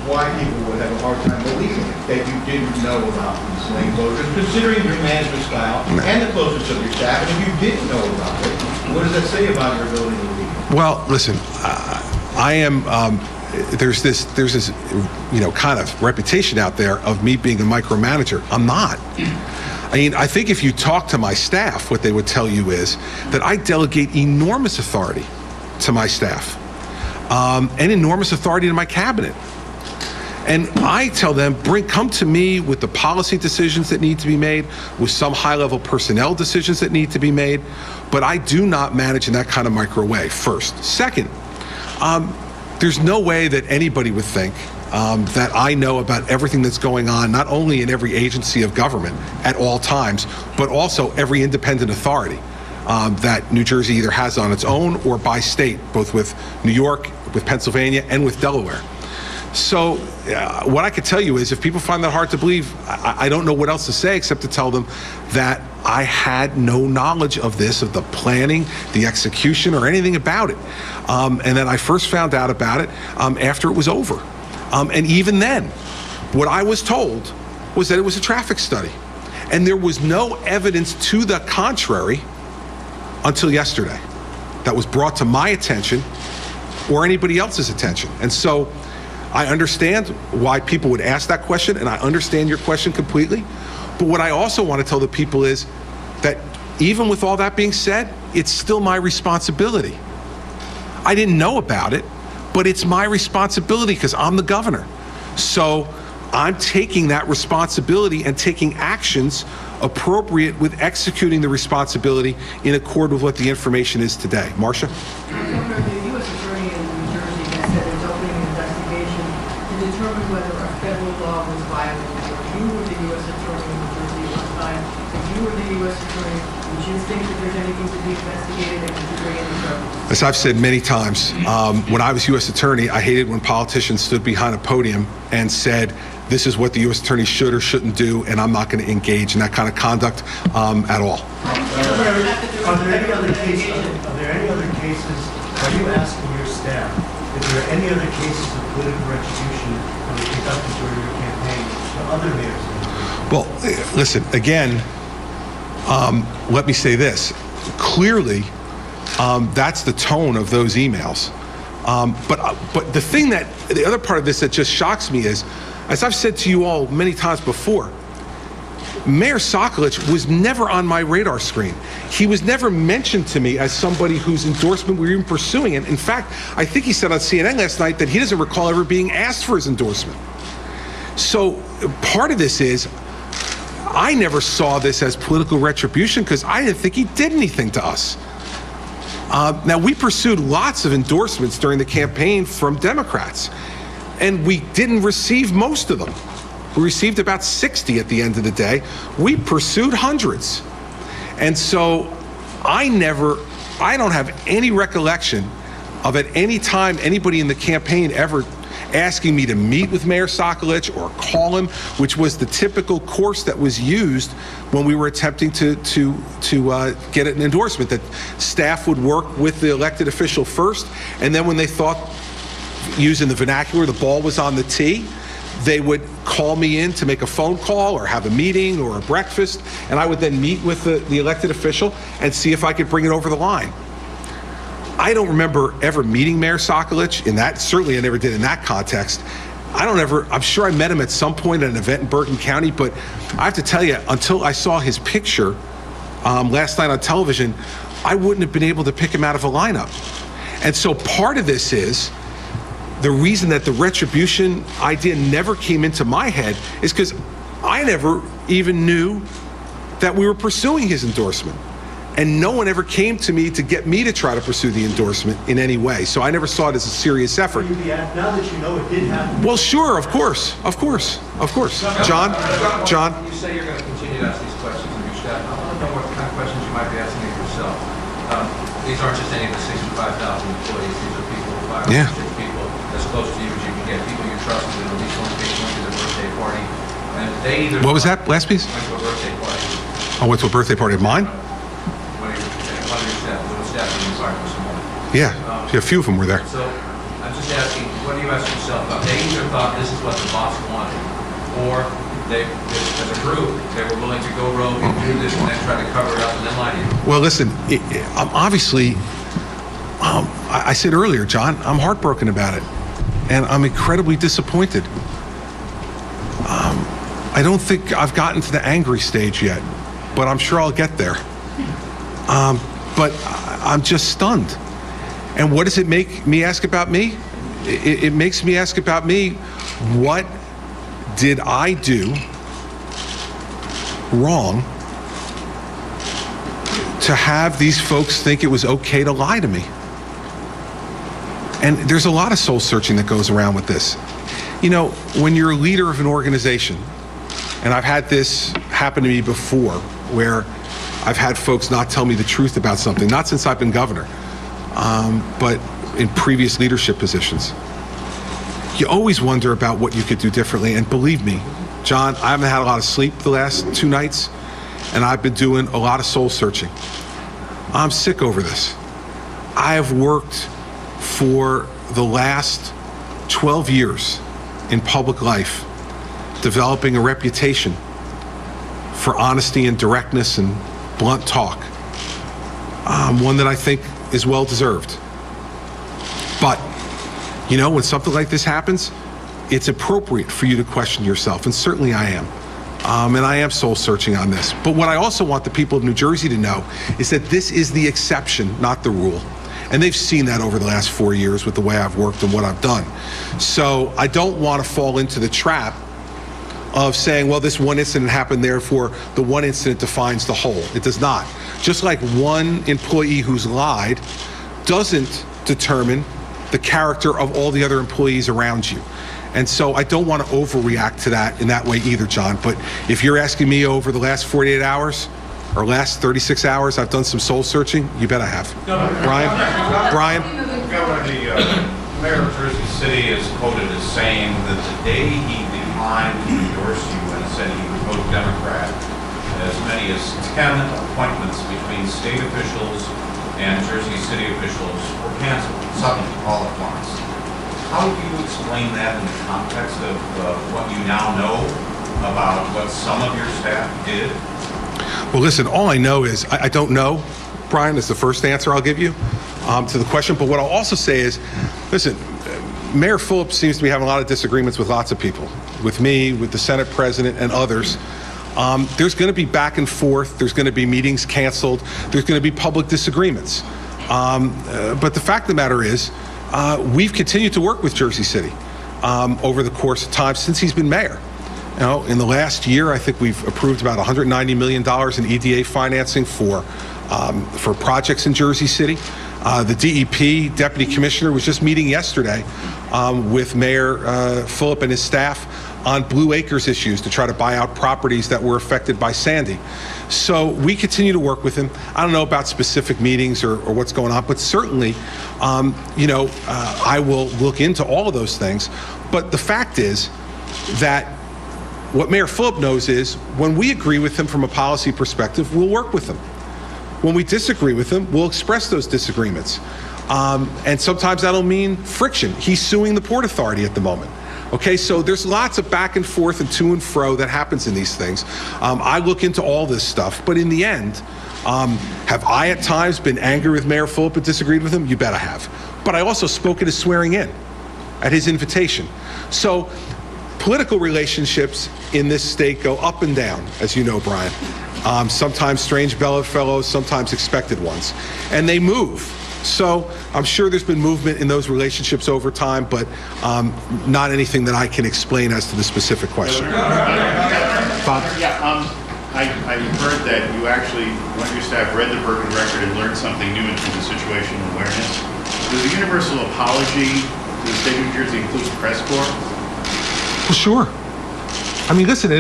why people would have a hard time believing that you didn't know about these lane closures, considering your management style and the closeness of your staff? And if you didn't know about it, what does that say about your ability to lead? Well, listen, I am. There's this kind of reputation out there of me being a micromanager. I'm not. I mean, I think if you talk to my staff, what they would tell you is that I delegate enormous authority to my staff. And enormous authority to my cabinet. And I tell them, come to me with the policy decisions that need to be made, with some high-level personnel decisions that need to be made, but I do not manage in that kind of micro way, first. Second, there's no way that anybody would think that I know about everything that's going on, not only in every agency of government at all times, but also every independent authority that New Jersey either has on its own or by state, both with New York, with Pennsylvania, and with Delaware. So what I could tell you is if people find that hard to believe, I don't know what else to say except to tell them that I had no knowledge of this, of the planning, the execution, or anything about it. And then I first found out about it after it was over. And even then, what I was told was that it was a traffic study. And there was no evidence to the contrary until yesterday that was brought to my attention or anybody else's attention. And so I understand why people would ask that question, and I understand your question completely. But what I also want to tell the people is that even with all that being said, it's still my responsibility. I didn't know about it, but it's my responsibility because I'm the governor. So I'm taking that responsibility and taking actions appropriate with executing the responsibility in accord with what the information is today. Marcia? Governor, the U.S. Attorney in New Jersey has said it's opening an investigation to determine whether a federal law was violated. If you were the U.S. Attorney in New Jersey at one time, if you were the U.S. Attorney, would you think that there's anything to be investigated and could you bring any charges? As I've said many times, when I was U.S. Attorney, I hated when politicians stood behind a podium and said, this is what the U.S. Attorney should or shouldn't do, and I'm not going to engage in that kind of conduct at all. Are there any other cases, are you asking your staff, if there are any other cases of political retribution that were conducted during your campaign to other mayors? Well, listen, again, let me say this. Clearly, that's the tone of those emails. But the other part of this that just shocks me is, as I've said to you all many times before, Mayor Sokolich was never on my radar screen. He was never mentioned to me as somebody whose endorsement we were even pursuing. And in fact, I think he said on CNN last night that he doesn't recall ever being asked for his endorsement. So part of this is I never saw this as political retribution because I didn't think he did anything to us. Now, we pursued lots of endorsements during the campaign from Democrats, and we didn't receive most of them. We received about 60 at the end of the day. We pursued hundreds. And so I don't have any recollection of at any time anybody in the campaign ever asking me to meet with Mayor Sokolich or call him, which was the typical course that was used when we were attempting to get an endorsement, that staff would work with the elected official first, and then when they thought, using the vernacular, the ball was on the tee, they would call me in to make a phone call or have a meeting or a breakfast, and I would then meet with the elected official and see if I could bring it over the line. I don't remember ever meeting Mayor Sokolich in that. Certainly I never did in that context. I'm sure I met him at some point at an event in Bergen County, but I have to tell you, until I saw his picture last night on television, I wouldn't have been able to pick him out of a lineup. And so part of this is, the reason that the retribution idea never came into my head is because I never even knew that we were pursuing his endorsement. And no one ever came to me to get me to try to pursue the endorsement in any way. So I never saw it as a serious effort. Now that you know it did happen. Well, sure, of course. John? You say you're going to continue to ask these questions of your staff. I want to know what kind of questions you might be asking of yourself. These aren't just any of the 65,000 employees. These are people, 5 or 6 people, as close to you as you can get. People you trust that at least one case went to their birthday party. And they either... What was that last piece? Went to a birthday party. I went to a birthday party of mine? Yeah, a few of them were there. So I'm just asking, what do you ask yourself about? They either thought this is what the boss wanted, or they, as a group, they were willing to go rogue and do this and then try to cover it up and then lie to you. Well, listen, obviously, I said earlier, John, I'm heartbroken about it, and I'm incredibly disappointed. I don't think I've gotten to the angry stage yet, but I'm sure I'll get there. But I'm just stunned. And what does it make me ask about me? It makes me ask about me, what did I do wrong to have these folks think it was okay to lie to me? And there's a lot of soul searching that goes around with this. You know, when you're a leader of an organization, and I've had this happen to me before, where I've had folks not tell me the truth about something, not since I've been governor, but in previous leadership positions. You always wonder about what you could do differently, and believe me, John, I haven't had a lot of sleep the last 2 nights, and I've been doing a lot of soul searching. I'm sick over this. I have worked for the last 12 years in public life, developing a reputation for honesty and directness and blunt talk, one that I think is well deserved. But, you know, when something like this happens, it's appropriate for you to question yourself, and certainly I am. And I am soul searching on this. But what I also want the people of New Jersey to know is that this is the exception, not the rule. And they've seen that over the last 4 years with the way I've worked and what I've done. So I don't want to fall into the trap of saying, well, this one incident happened, therefore the one incident defines the whole. It does not. Just like one employee who's lied doesn't determine the character of all the other employees around you. And so I don't want to overreact to that in that way either, John. But if you're asking me over the last 48 hours or last 36 hours, I've done some soul searching, you bet I have. Brian? Governor, the mayor of Jersey City is quoted as saying that the day he declined to endorse you and said he would vote Democrat, as many as 10 appointments between state officials and Jersey City officials were canceled, suddenly, all at once. How do you explain that in the context of what you now know about what some of your staff did? Well, listen, all I know is I don't know, Brian, is the first answer I'll give you to the question. But what I'll also say is, listen, Mayor Phillips seems to be having a lot of disagreements with lots of people, with me, with the Senate president, and others. There's going to be back and forth. There's going to be meetings canceled. There's going to be public disagreements. But the fact of the matter is, we've continued to work with Jersey City over the course of time since he's been mayor. You know, in the last year, I think we've approved about $190 million in EDA financing for projects in Jersey City. The DEP Deputy Commissioner was just meeting yesterday with Mayor Phillip and his staff on Blue Acres issues to try to buy out properties that were affected by Sandy. So we continue to work with him. I don't know about specific meetings or what's going on, but certainly, I will look into all of those things. But the fact is that what Mayor Phillip knows is when we agree with him from a policy perspective, we'll work with him. When we disagree with him, we'll express those disagreements. And sometimes that'll mean friction. He's suing the Port Authority at the moment. Okay, so there's lots of back and forth and to and fro that happens in these things. I look into all this stuff, but in the end, have I at times been angry with Mayor Phillip and disagreed with him? You bet I have. But I also spoke at his swearing in, at his invitation. So political relationships in this state go up and down, as you know, Brian. Sometimes strange bedfellows, sometimes expected ones. And they move. So I'm sure there's been movement in those relationships over time, but not anything that I can explain as to the specific question. Bob? Yeah, I heard that you actually, one of your staff read the Bergen record and learned something new in terms of situational awareness. Does the universal apology to the state of New Jersey include the press corps? Well, sure. I mean, listen,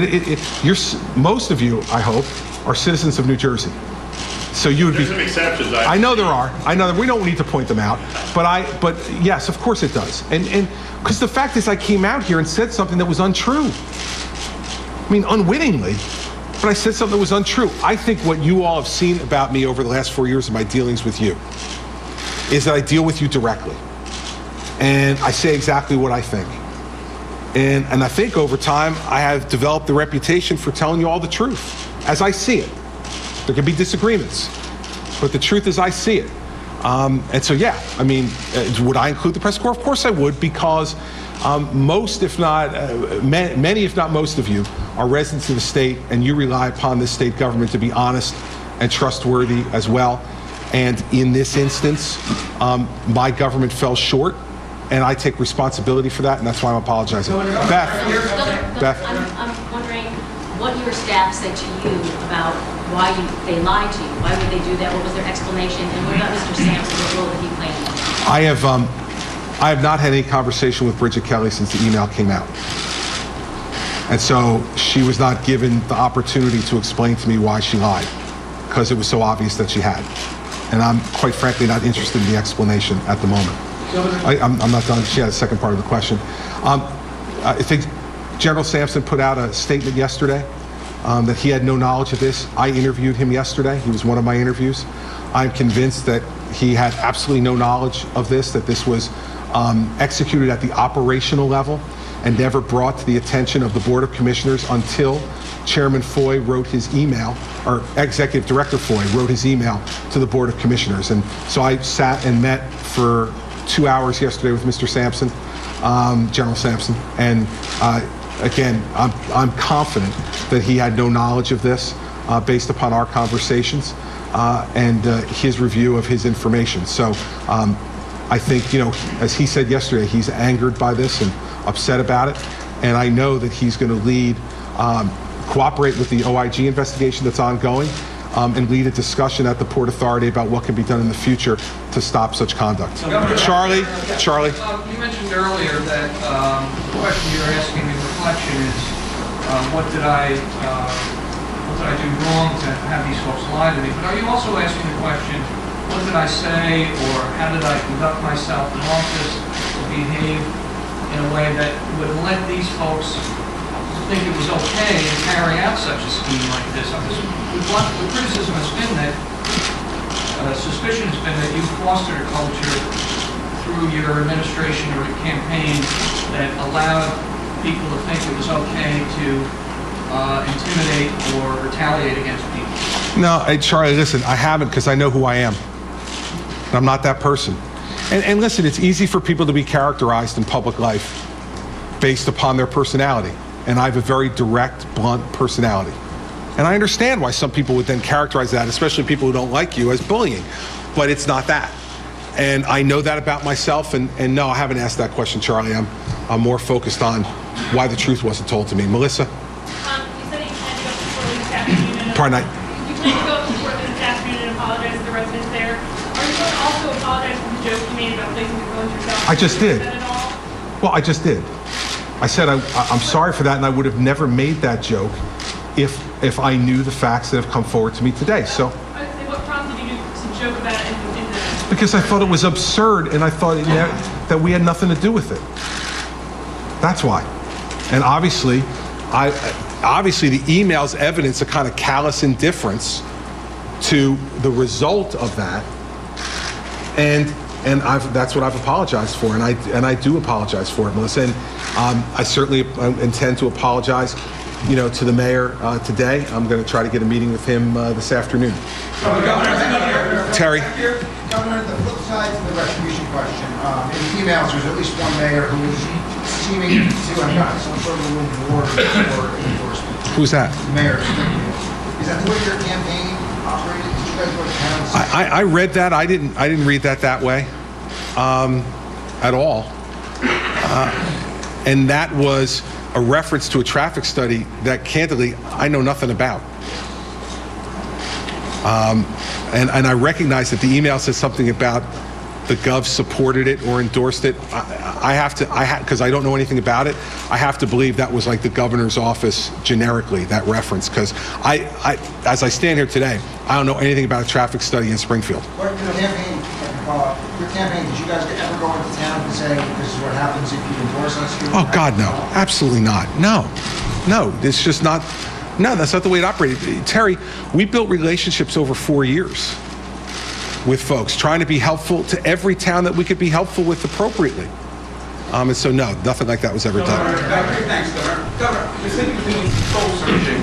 most of you, I hope, are citizens of New Jersey. So you would There's some exceptions. I know there are. I know that we don't need to point them out. But yes, of course it does. And because the fact is I came out here and said something that was untrue. I mean, unwittingly, but I said something that was untrue. I think what you all have seen about me over the last 4 years of my dealings with you is that I deal with you directly. And I say exactly what I think. And I think over time, I have developed the reputation for telling you all the truth, as I see it. There can be disagreements, but the truth is I see it. And so, yeah, I mean, would I include the press corps? Of course I would, because most, if not, many, if not most of you are residents of the state, and you rely upon this state government to be honest and trustworthy as well. And in this instance, my government fell short, and I take responsibility for that, and that's why I'm apologizing. Beth? I'm wondering what your staff said to you about why they lied to you. Why would they do that? What was their explanation? And what about Mr. Sampson? What role did he play in that? I have not had any conversation with Bridget Kelly since the email came out. And so she was not given the opportunity to explain to me why she lied, because it was so obvious that she had. And I'm quite frankly not interested in the explanation at the moment. I'm not done. She had a second part of the question. I think General Sampson put out a statement yesterday that he had no knowledge of this. I interviewed him yesterday. He was one of my interviews. I'm convinced that he had absolutely no knowledge of this, that this was executed at the operational level and never brought to the attention of the Board of Commissioners until Chairman Foy wrote his email, or Executive Director Foy wrote his email to the Board of Commissioners. And so I sat and met for 2 hours yesterday with Mr. Sampson, General Sampson, and again, I'm confident that he had no knowledge of this based upon our conversations and his review of his information. So I think, as he said yesterday, he's angered by this and upset about it. And I know that he's going to lead, cooperate with the OIG investigation that's ongoing, and lead a discussion at the Port Authority about what can be done in the future to stop such conduct. Charlie? You mentioned earlier that the question you're asking in reflection is, what did I do wrong to have these folks lie to me? But are you also asking the question, what did I say, or how did I conduct myself in office or behave in a way that would let these folks think it was okay to carry out such a scheme like this? The criticism has been that, suspicion has been that you fostered a culture through your administration or campaign that allowed people to think it was okay to intimidate or retaliate against people. No, Charlie, listen, I haven't, because I know who I am. And I'm not that person. And listen, it's easy for people to be characterized in public life based upon their personality. And I have a very direct, blunt personality. And I understand why some people would then characterize that, especially people who don't like you, as bullying. But it's not that. And I know that about myself. And no, I haven't asked that question, Charlie. I'm more focused on why the truth wasn't told to me. Melissa? said you plan to go to Portland this afternoon. Pardon? You plan to go to Portland this afternoon and apologize to the residents there. Are you going to also apologize for the joke you made about placing the phones yourself? I just did. That at all? Well, I just did. I said I'm sorry for that, and I would have never made that joke if I knew the facts that have come forward to me today. So. I would say, what prompted you to joke about it in the... Because I thought it was absurd, and I thought that we had nothing to do with it. That's why. And obviously the email's evidence a kind of callous indifference to the result of that, and that's what I've apologized for, and I do apologize for it, Melissa. And I certainly intend to apologize, to the mayor today. I'm going to try to get a meeting with him this afternoon. Terry. Governor, the flip side to the retribution question, in the emails, there's at least one mayor who is seeming to have gotten some sort of reward for endorsement. Who's that? The mayor. Is that the way your campaign operated? Did you guys go to town? I read that. I didn't read that way at all. And that was a reference to a traffic study that, candidly, I know nothing about. And I recognize that the email says something about the Gov supported it or endorsed it. Because I don't know anything about it, I have to believe that was like the governor's office generically, that reference. Because as I stand here today, I don't know anything about a traffic study in Springfield. Your campaign, did you guys ever go into town and say, this is what happens if you endorse us? Oh, God, no. Absolutely not. No, it's just not. No, that's not the way it operated. Terry, we built relationships over 4 years with folks, trying to be helpful to every town that we could be helpful with appropriately. And so, no, nothing like that was ever done. Thanks, Governor. Governor, you said you're doing soul searching.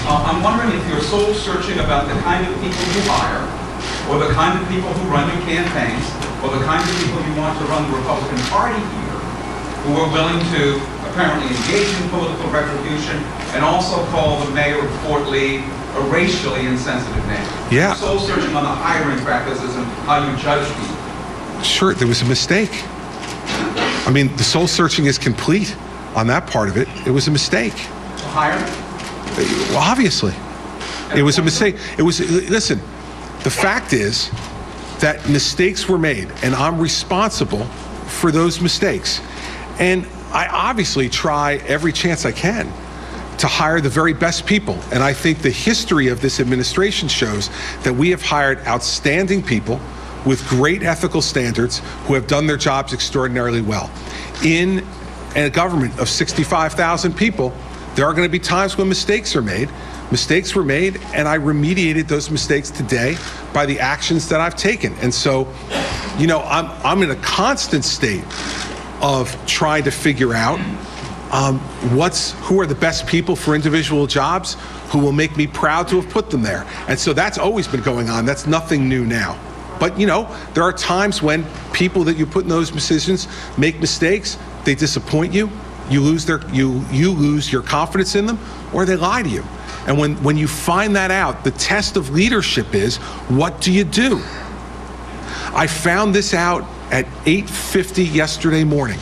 I'm wondering if you're soul searching about the kind of people you hire, or the kind of people who run your campaigns, or the kind of people you want to run the Republican Party here, who are willing to apparently engage in political retribution and also call the mayor of Fort Lee a racially insensitive name. Yeah. Soul searching on the hiring practices and how you judge people. Sure, there was a mistake. I mean, the soul searching is complete on that part of it. It was a mistake. Hiring? Well, obviously. It was a mistake. Listen, the fact is that mistakes were made, and I'm responsible for those mistakes. And I obviously try every chance I can to hire the very best people. And I think the history of this administration shows that we have hired outstanding people with great ethical standards who have done their jobs extraordinarily well. In a government of 65,000 people, there are going to be times when mistakes are made. Mistakes were made, and I remediated those mistakes today by the actions that I've taken. And so, I'm in a constant state of trying to figure out who are the best people for individual jobs, who will make me proud to have put them there. And so that's always been going on. That's nothing new now. But there are times when people that you put in those positions make mistakes, they disappoint you, you lose your confidence in them, or they lie to you. And when you find that out, the test of leadership is, what do you do? I found this out at 8:50 yesterday morning.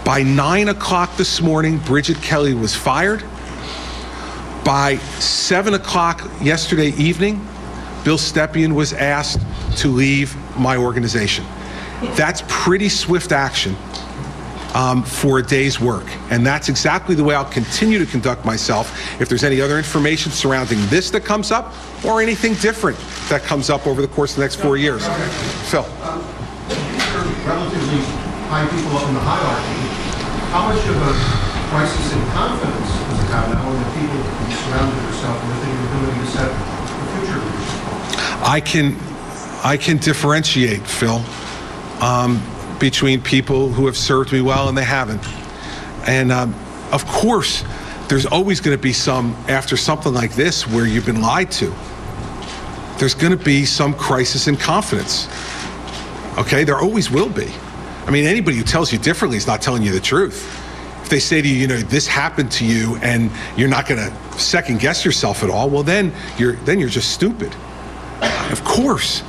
By 9 o'clock this morning, Bridget Kelly was fired. By 7 o'clock yesterday evening, Bill Stepien was asked to leave my organization. That's pretty swift action for a day's work. And that's exactly the way I'll continue to conduct myself if there's any other information surrounding this that comes up or anything different that comes up over the course of the next 4 years. Phil. Relatively high people up in the hierarchy. How much of a crisis in confidence does it have now when the people you surrounded yourself with and you're doing to set the future leadership? I can differentiate, Phil, between people who have served me well and they haven't. And of course, there's always going to be some, after something like this where you've been lied to, there's going to be some crisis in confidence. Okay, there always will be. I mean, anybody who tells you differently is not telling you the truth. If they say to you, this happened to you and you're not going to second guess yourself at all, well, then you're just stupid. Of course,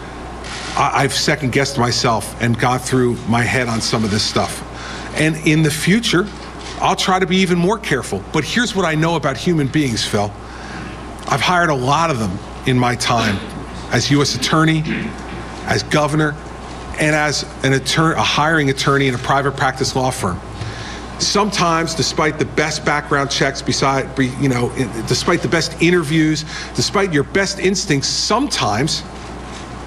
I've second guessed myself and got through my head on some of this stuff. And in the future, I'll try to be even more careful. But here's what I know about human beings, Phil. I've hired a lot of them in my time as U.S. attorney, as governor, and as a hiring attorney in a private practice law firm. Sometimes, despite the best background checks, despite the best interviews, despite your best instincts, sometimes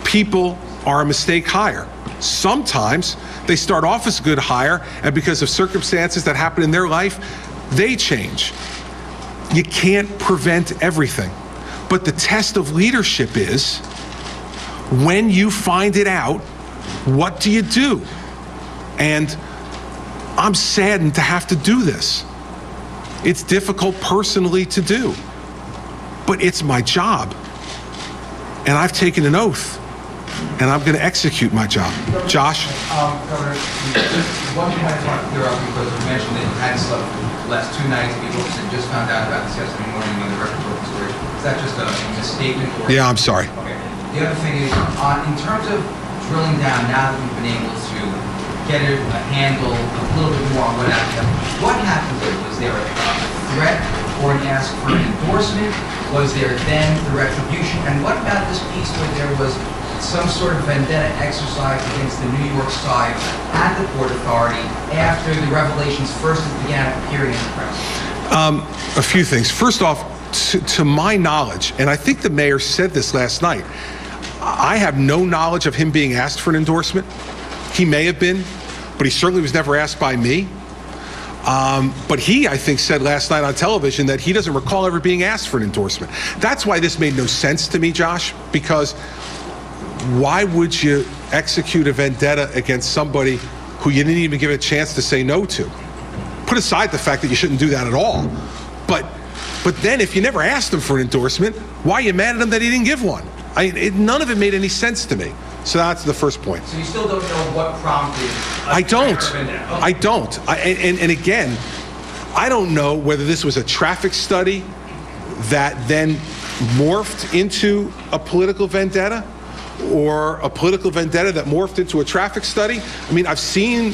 people are a mistake hire. Sometimes they start off as a good hire, and because of circumstances that happen in their life, they change. You can't prevent everything. But the test of leadership is, when you find it out, what do you do? And I'm saddened to have to do this. It's difficult personally to do, but it's my job. And I've taken an oath, and I'm going to execute my job. Josh? Governor, one thing I want to clear up, because you mentioned that you hadn't slept the last 2 nights. People had just found out about this yesterday morning when the record broke the story. Is that just a misstatement? Yeah, I'm sorry. Okay. The other thing is, in terms of drilling down, now that we've been able to get a handle a little bit more on what happened there? Was there a threat or an ask for an endorsement? Was there then the retribution? And what about this piece where there was some sort of vendetta exercise against the New York side at the Port Authority after the revelations first began appearing in the press? A few things. First off, to my knowledge, and I think the mayor said this last night, I have no knowledge of him being asked for an endorsement. He may have been, but he certainly was never asked by me. But he, I think, said last night on television that he doesn't recall ever being asked for an endorsement. That's why this made no sense to me, Josh, because why would you execute a vendetta against somebody who you didn't even give a chance to say no to? Put aside the fact that you shouldn't do that at all. But then if you never asked him for an endorsement, why are you mad at him that he didn't give one? None of it made any sense to me. So that's the first point. So you still don't know what prompted? I don't. And again, I don't know whether this was a traffic study that then morphed into a political vendetta, or a political vendetta that morphed into a traffic study. I mean, I've seen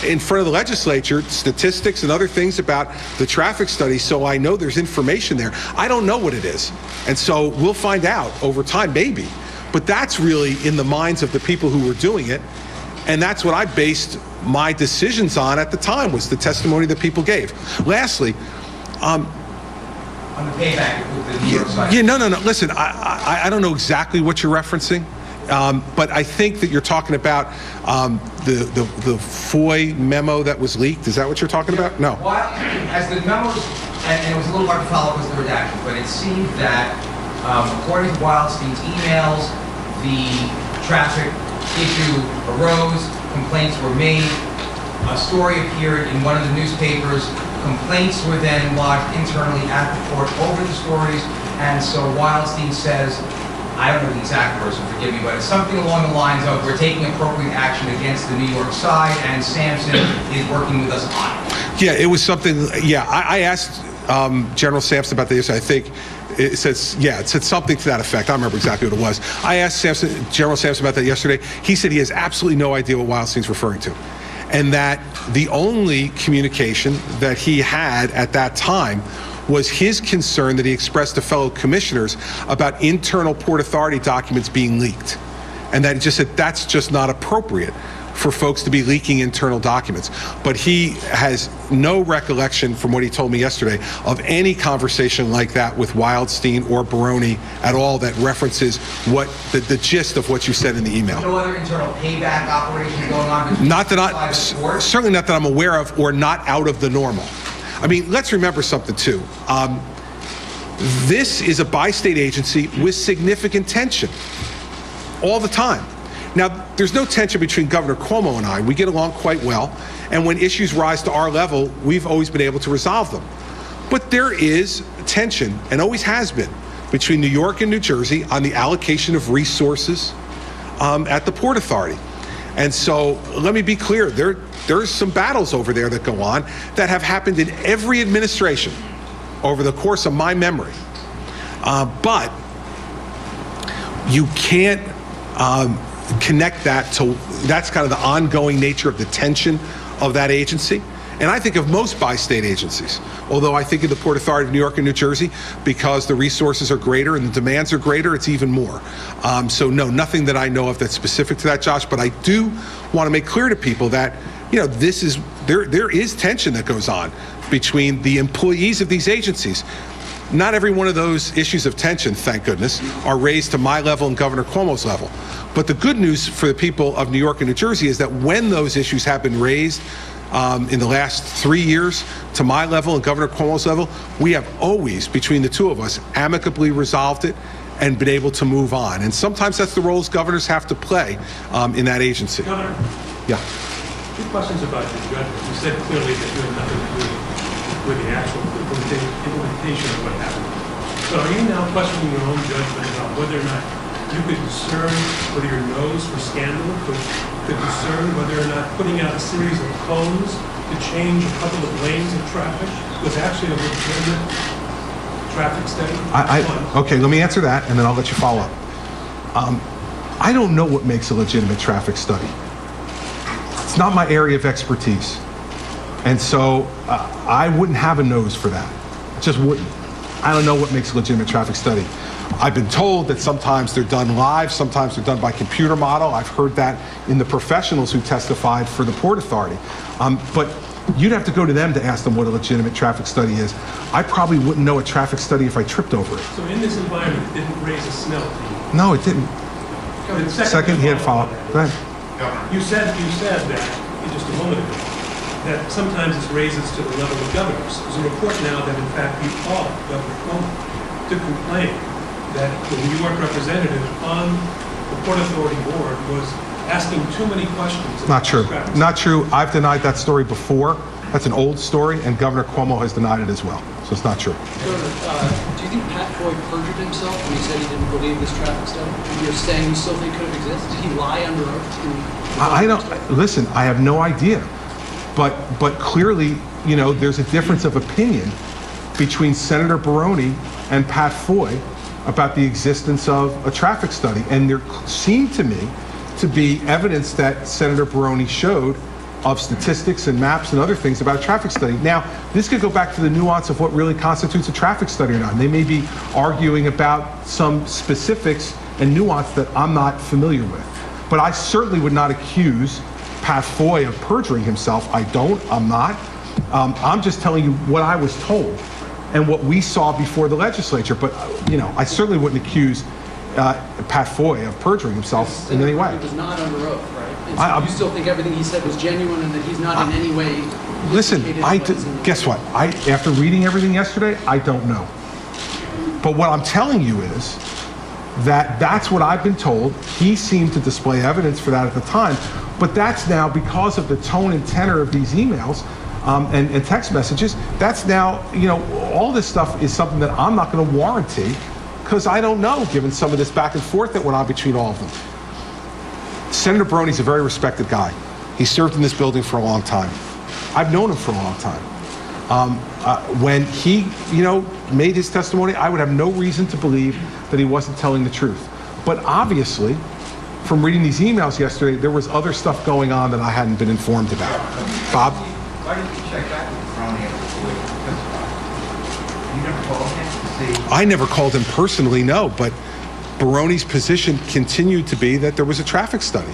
in front of the legislature statistics and other things about the traffic study, so I know there's information there. I don't know what it is. And so we'll find out over time, maybe. But that's really in the minds of the people who were doing it. And that's what I based my decisions on at the time, was the testimony that people gave. Lastly, on the payback with the New York side. Yeah, no. Listen, I don't know exactly what you're referencing. But I think that you're talking about the FOI memo that was leaked. Is that what you're talking about? No. Well, as the memos, and it was a little hard to follow because of the redaction, but it seemed that according to Wildstein's emails, the traffic issue arose, complaints were made, a story appeared in one of the newspapers, complaints were then lodged internally at the court over the stories, and so Wildstein says, I don't know the exact words, so forgive me, but it's something along the lines of, we're taking appropriate action against the New York side, and Sampson is working with us on it. Yeah, it was something, yeah, I asked General Sampson about this. I think it said something to that effect. I don't remember exactly what it was. I asked General Sampson about that yesterday. He said he has absolutely no idea what Wildstein's referring to, and that the only communication that he had at that time was his concern that he expressed to fellow commissioners about internal Port Authority documents being leaked. And that he just said that's just not appropriate for folks to be leaking internal documents. But he has no recollection, from what he told me yesterday, of any conversation like that with Wildstein or Buono at all that references what the gist of what you said in the email. No other internal payback operation going on? Certainly not that I'm aware of, or not out of the normal. I mean, let's remember something too. This is a bi-state agency with significant tension all the time. Now, there's no tension between Governor Cuomo and I. We get along quite well, and when issues rise to our level, we've always been able to resolve them. But there is tension, and always has been, between New York and New Jersey on the allocation of resources at the Port Authority. And so let me be clear, there's some battles over there that go on that have happened in every administration over the course of my memory. But you can't connect that to, that's kind of the ongoing nature of the tension of that agency. And I think of most bi-state agencies, although I think of the Port Authority of New York and New Jersey, because the resources are greater and the demands are greater, it's even more. So no, nothing that I know of that's specific to that, Josh, but I do want to make clear to people that, you know, there is tension that goes on between the employees of these agencies. Not every one of those issues of tension, thank goodness, are raised to my level and Governor Cuomo's level. But the good news for the people of New York and New Jersey is that when those issues have been raised in the last 3 years to my level and Governor Cuomo's level, we have always, between the two of us, amicably resolved it and been able to move on. And sometimes that's the roles governors have to play in that agency. Governor, yeah. 2 questions about your judgment. You said clearly that you had nothing to do with the actual implementation of what happened. So are you now questioning your own judgment about whether or not you could discern whether your nose for scandal could discern whether or not putting out a series of cones to change a couple of lanes of traffic was actually a legitimate traffic study? Okay, let me answer that and then I'll let you follow up. I don't know what makes a legitimate traffic study. It's not my area of expertise. And so I wouldn't have a nose for that. Just wouldn't. I don't know what makes a legitimate traffic study. I've been told that sometimes they're done live, sometimes they're done by computer model. I've heard that in the professionals who testified for the Port Authority. But you'd have to go to them to ask them what a legitimate traffic study is. I probably wouldn't know a traffic study if I tripped over it. So in this environment, it didn't raise a smell to you? No, it didn't. Second, he had follow-up. Go ahead. You said that just a moment ago, that sometimes this raises to the level of governors. There's a report now that in fact you called Governor Cuomo to complain that the New York representative on the Port Authority board was asking too many questions. Not true. Not true. I've denied that story before. That's an old story, and Governor Cuomo has denied it as well. So it's not true. Governor, do you think Pat Foy perjured himself when he said he didn't believe this traffic study? You're saying you still think it could have existed? Did he lie under oath? I don't. Listen, I have no idea. But clearly, you know, there's a difference of opinion between Senator Buono and Pat Foy about the existence of a traffic study. And there seemed to me to be evidence that Senator Buono showed of statistics and maps and other things about a traffic study. Now, this could go back to the nuance of what really constitutes a traffic study or not. And they may be arguing about some specifics and nuance that I'm not familiar with. But I certainly would not accuse Pat Foy of perjuring himself. I'm not. I'm just telling you what I was told and what we saw before the legislature. But, you know, I certainly wouldn't accuse Pat Foy of perjuring himself in any way. He was not under oath, right? And so you still think everything he said was genuine and that he's not in any way... Listen, guess what? After reading everything yesterday, I don't know. But what I'm telling you is that that's what I've been told. He seemed to display evidence for that at the time. But that's now, because of the tone and tenor of these emails and text messages, that's now, you know, all this stuff is something that I'm not going to warranty because I don't know, given some of this back and forth that went on between all of them. Senator Buono's a very respected guy. He served in this building for a long time. I've known him for a long time. When he, you know, made his testimony, I would have no reason to believe that he wasn't telling the truth. But obviously, from reading these emails yesterday, there was other stuff going on that I hadn't been informed about. Bob? Why didn't you check back with Buono after the You never called him to see? I never called him personally, no, but Buono's position continued to be that there was a traffic study.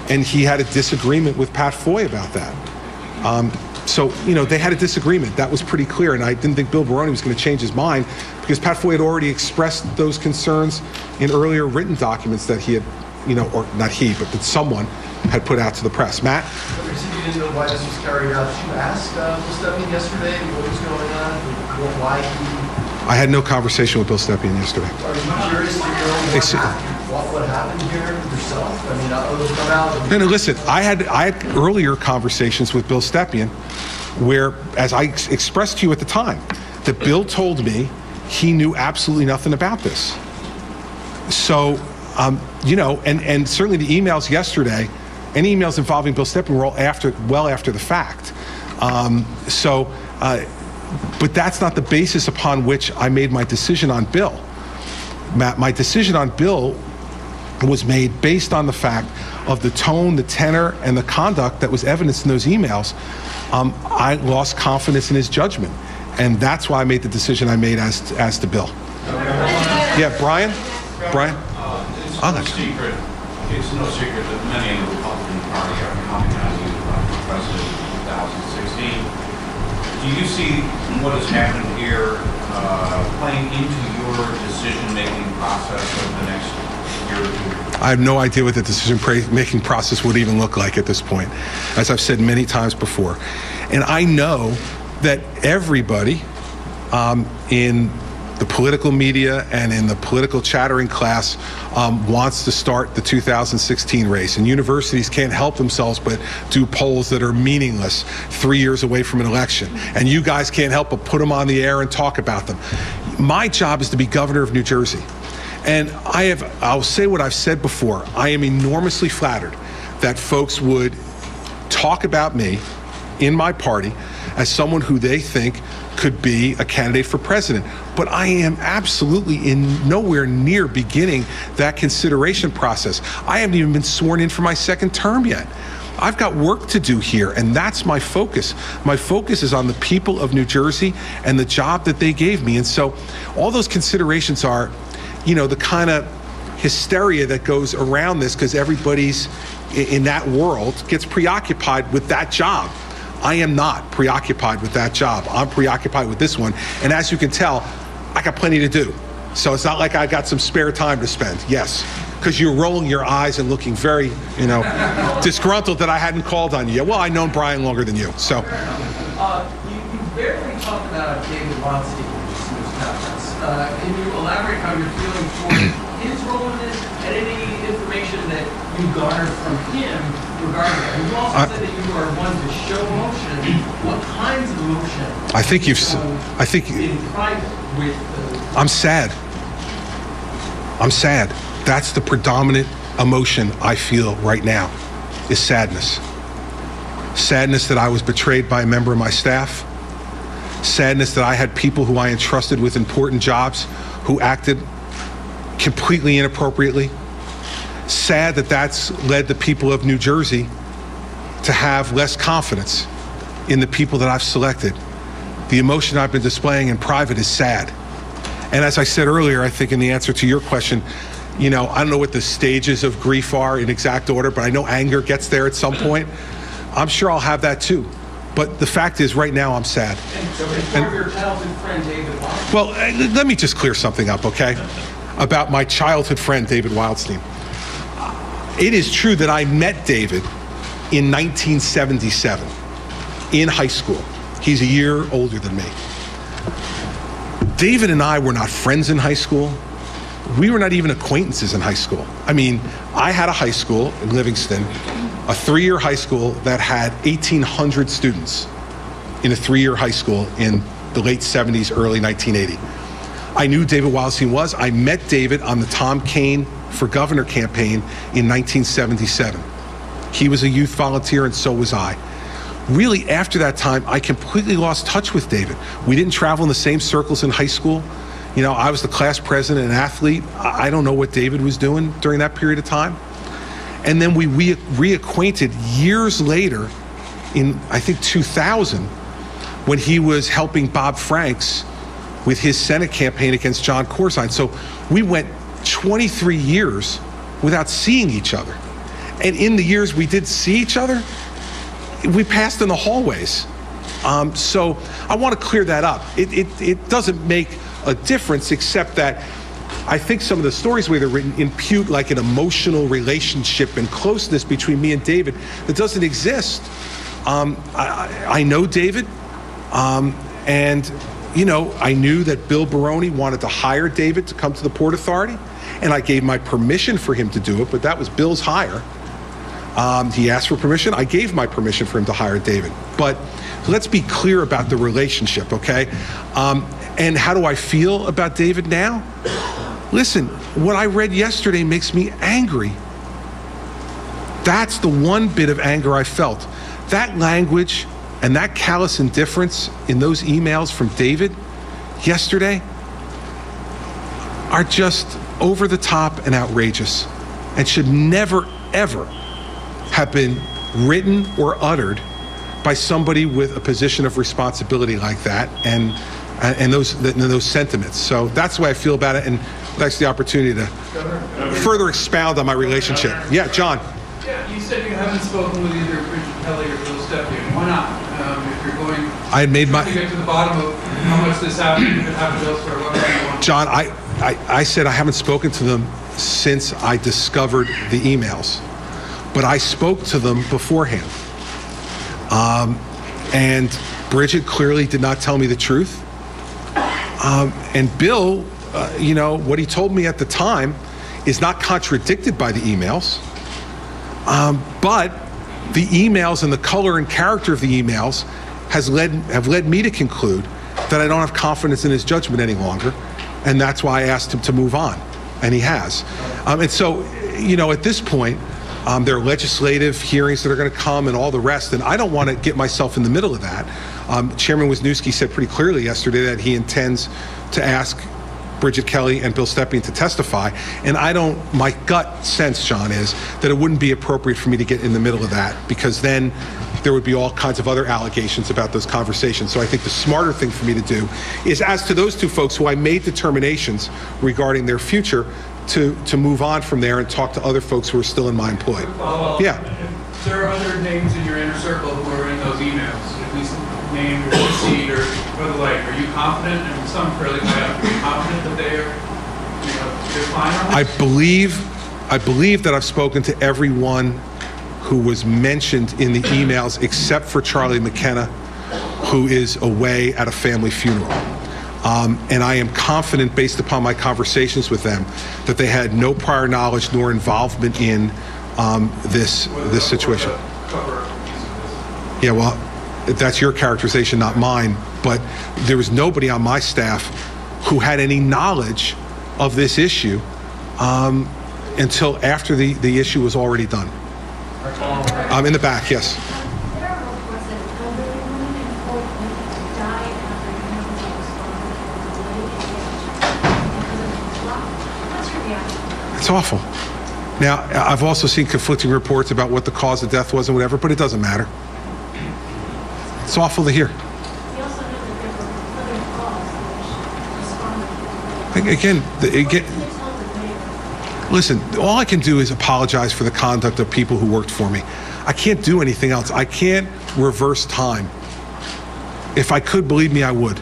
And he had a disagreement with Pat Foy about that. So, you know, they had a disagreement. That was pretty clear, and I didn't think Bill Buono was going to change his mind because Pat Foy had already expressed those concerns in earlier written documents that he had, you know, or not he, but that someone had put out to the press. Matt? You said you didn't know why this was carried out. Did you ask Bill Stepien yesterday what was going on, why he... I had no conversation with Bill Stepien yesterday. Are you curious to know what happened here yourself? I mean, others come out... No, listen, I had earlier conversations with Bill Stepien where, as I expressed to you at the time, that Bill told me he knew absolutely nothing about this. So, you know, and certainly the emails yesterday, any emails involving Bill Stepien were all well after the fact. But that's not the basis upon which I made my decision on Bill. Matt, my decision on Bill was made based on the fact of the tone, the tenor, and the conduct that was evidenced in those emails, I lost confidence in his judgment. And that's why I made the decision I made as to Bill. Yeah, Brian? Brian? It's no secret that many in the Republican Party are counting on you for president in 2016. Do you see what has happened here playing into your decision-making process over the next year or two? I have no idea what the decision-making process would even look like at this point, as I've said many times before. And I know that everybody in the political media and in the political chattering class wants to start the 2016 race. And universities can't help themselves but do polls that are meaningless 3 years away from an election. And you guys can't help but put them on the air and talk about them. My job is to be governor of New Jersey. And I'll say what I've said before. I am enormously flattered that folks would talk about me in my party as someone who they think could be a candidate for president. But I am absolutely nowhere near beginning that consideration process. I haven't even been sworn in for my second term yet. I've got work to do here, and that's my focus. My focus is on the people of New Jersey and the job that they gave me. And so all those considerations are, the kind of hysteria that goes around this because everybody's in that world gets preoccupied with that job. I am not preoccupied with that job. I'm preoccupied with this one. And as you can tell, I got plenty to do. So it's not like I got some spare time to spend. Yes, because you're rolling your eyes and looking very, disgruntled that I hadn't called on you yet. Well, I've known Brian longer than you, so. You barely talked about David Wildstein in this news conference. Can you elaborate how you're feeling for his role in this and any information that you garnered from him regarding it? And you also said that you are one to show emotion. What kinds of emotion? I think in private with I'm sad. I'm sad. That's the predominant emotion I feel right now, is sadness. Sadness that I was betrayed by a member of my staff. Sadness that I had people who I entrusted with important jobs who acted completely inappropriately. Sad that that's led the people of New Jersey to have less confidence in the people that I've selected. The emotion I've been displaying in private is sad. And as I said earlier, I think in the answer to your question, I don't know what the stages of grief are in exact order, but I know anger gets there at some point. I'm sure I'll have that too. But the fact is, right now, I'm sad. And for your childhood friend, David Wildstein. Well, let me just clear something up, okay? About my childhood friend, David Wildstein. It is true that I met David in 1977 in high school. He's a year older than me. David and I were not friends in high school. We were not even acquaintances in high school. I mean, I had a high school in Livingston, a 3-year high school that had 1,800 students in a 3-year high school in the late 70s, early 1980. I knew David Wildstein was. I met David on the Tom Kean for Governor campaign in 1977. He was a youth volunteer and so was I. Really, after that time, I completely lost touch with David. We didn't travel in the same circles in high school. I was the class president and athlete. I don't know what David was doing during that period of time. And then we reacquainted years later in, I think, 2000, when he was helping Bob Franks with his Senate campaign against John Corzine. So we went 23 years without seeing each other. And in the years we did see each other, we passed in the hallways. So I want to clear that up. It doesn't make a difference, except that I think some of the stories where they're written impute like an emotional relationship and closeness between me and David that doesn't exist. I know David, and I knew that Bill Baroni wanted to hire David to come to the Port Authority, and I gave my permission for him to do it, but that was Bill's hire. He asked for permission. I gave my permission for him to hire David. But let's be clear about the relationship, okay? And how do I feel about David now? Listen, what I read yesterday makes me angry. That's the one bit of anger I felt. That language and that callous indifference in those emails from David yesterday are just over the top and outrageous and should never, ever have been written or uttered by somebody with a position of responsibility like that, and those sentiments. So that's the way I feel about it, and that's the opportunity to further expound on my relationship. Yeah, John. Yeah, you said you haven't spoken with either Bridget Kelly or Bill Stepien. Why not? If you're going I had made to get to the bottom of how much this happened, you could have it elsewhere. What do you want? John, I said I haven't spoken to them since I discovered the emails, but I spoke to them beforehand. And Bridget clearly did not tell me the truth. And Bill, what he told me at the time is not contradicted by the emails. But the emails and the color and character of the emails have led me to conclude that I don't have confidence in his judgment any longer. And that's why I asked him to move on. And he has. And so, at this point, there are legislative hearings that are going to come and all the rest, and I don't want to get myself in the middle of that. Chairman Wisniewski said pretty clearly yesterday that he intends to ask Bridget Kelly and Bill Stepien to testify, and my gut sense, John, is that it wouldn't be appropriate for me to get in the middle of that, because then there would be all kinds of other allegations about those conversations. So I think the smarter thing for me to do is, as to those two folks who I made determinations regarding their future, to move on from there and talk to other folks who are still in my employ. Yeah. There are other names in your inner circle who are in those emails, at least named or seed or the like. Are you confident, and some fairly high up, are you confident that they're fine on this? I believe that I've spoken to everyone who was mentioned in the emails except for Charlie McKenna, who is away at a family funeral. And I am confident, based upon my conversations with them, that they had no prior knowledge nor involvement in this situation. Yeah, well, that's your characterization, not mine. But there was nobody on my staff who had any knowledge of this issue until after the issue was already done. In the back, yes. It's awful. Now, I've also seen conflicting reports about what the cause of death was and whatever, but it doesn't matter. It's awful to hear. Again, listen, all I can do is apologize for the conduct of people who worked for me. I can't do anything else. I can't reverse time. If I could, believe me, I would.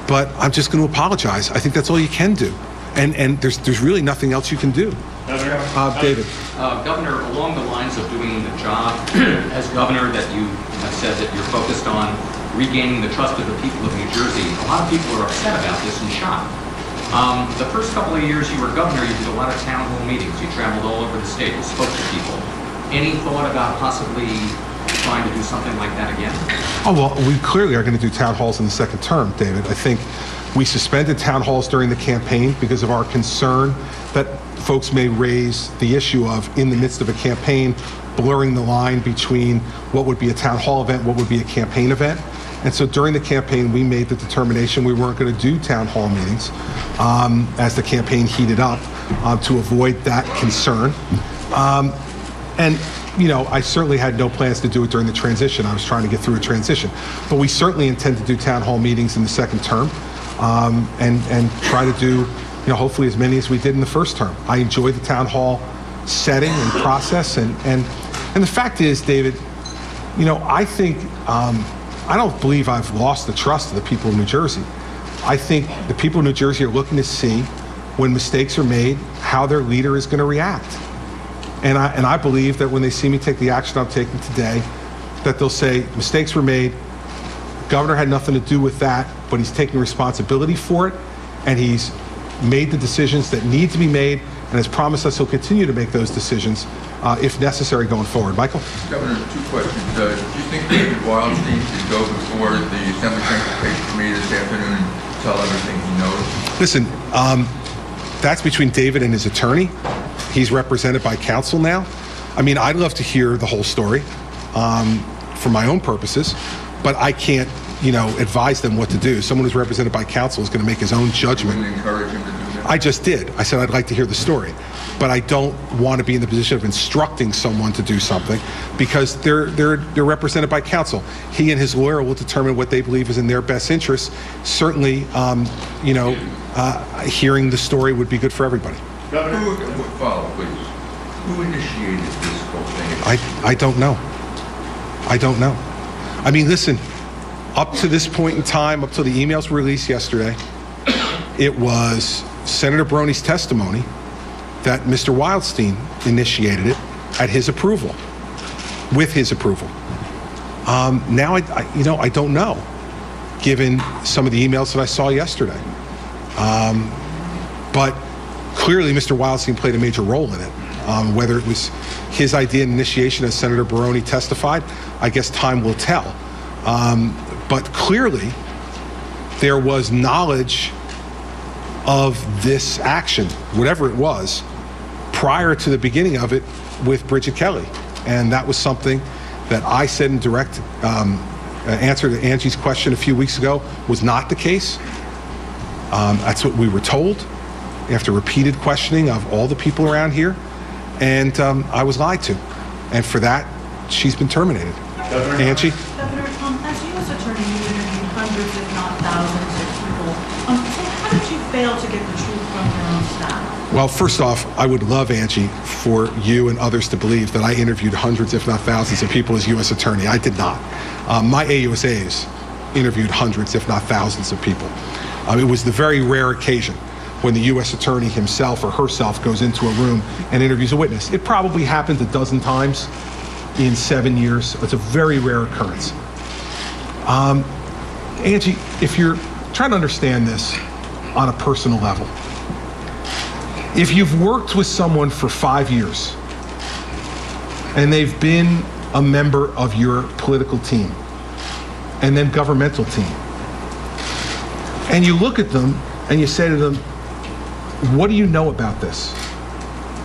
But I'm just going to apologize. I think that's all you can do. And there's really nothing else you can do. David. Governor, along the lines of doing the job as governor that you have said that you're focused on regaining the trust of the people of New Jersey, a lot of people are upset about this and shocked. The first couple of years you were governor, you did a lot of town hall meetings. You traveled all over the state. You spoke to people. Any thought about possibly trying to do something like that again? Oh, well, we clearly are going to do town halls in the second term, David. I think we suspended town halls during the campaign because of our concern that folks may raise the issue of, in the midst of a campaign, blurring the line between what would be a town hall event, what would be a campaign event. And so during the campaign, we made the determination we weren't going to do town hall meetings as the campaign heated up to avoid that concern. And I certainly had no plans to do it during the transition. I was trying to get through a transition. But we certainly intend to do town hall meetings in the second term and try to do, hopefully as many as we did in the first term. I enjoyed the town hall setting and process. And the fact is, David, I think, I don't believe I've lost the trust of the people of New Jersey. I think the people of New Jersey are looking to see, when mistakes are made, how their leader is going to react. And I believe that when they see me take the action I'm taking today, that they'll say, mistakes were made, governor had nothing to do with that, but he's taking responsibility for it, and he's made the decisions that need to be made, and has promised us he'll continue to make those decisions if necessary going forward. Michael? Governor, two questions. Do you think David Wildstein should go before the Assembly Transportation Committee this afternoon and tell everything he knows? Listen, that's between David and his attorney. He's represented by counsel now. I mean, I'd love to hear the whole story for my own purposes, but I can't, advise them what to do. Someone who's represented by counsel is going to make his own judgment. You wouldn't encourage him to do that? I just did. I said I'd like to hear the story. but I don't want to be in the position of instructing someone to do something because they're represented by counsel. He and his lawyer will determine what they believe is in their best interest. Certainly, hearing the story would be good for everybody. Follow, please. Who initiated this whole thing? I don't know. I don't know. I mean, listen, up to this point in time, up till the emails were released yesterday, it was Senator Buono's testimony that Mr. Wildstein initiated it at his approval, with his approval. Now, I don't know, given some of the emails that I saw yesterday. But clearly, Mr. Wildstein played a major role in it. Whether it was his idea and initiation, as Senator Buono testified, I guess time will tell. But clearly, there was knowledge of this action, whatever it was, prior to the beginning of it with Bridget Kelly. And that was something that I said in direct answer to Angie's question a few weeks ago was not the case. That's what we were told after repeated questioning of all the people around here. And I was lied to. And for that, she's been terminated. Angie? Governor, as U.S. Attorney, you interviewed hundreds, if not thousands of people. So how did you fail to get the truth from your own staff? Well, first off, I would love, Angie, for you and others to believe that I interviewed hundreds, if not thousands, of people as U.S. Attorney. I did not. My AUSAs interviewed hundreds, if not thousands of people. It was the very rare occasion when the U.S. Attorney himself or herself goes into a room and interviews a witness. It probably happened a dozen times in 7 years. It's a very rare occurrence. Angie, if you're trying to understand this on a personal level, if you've worked with someone for 5 years and they've been a member of your political team and then governmental team, and you look at them and you say to them, what do you know about this?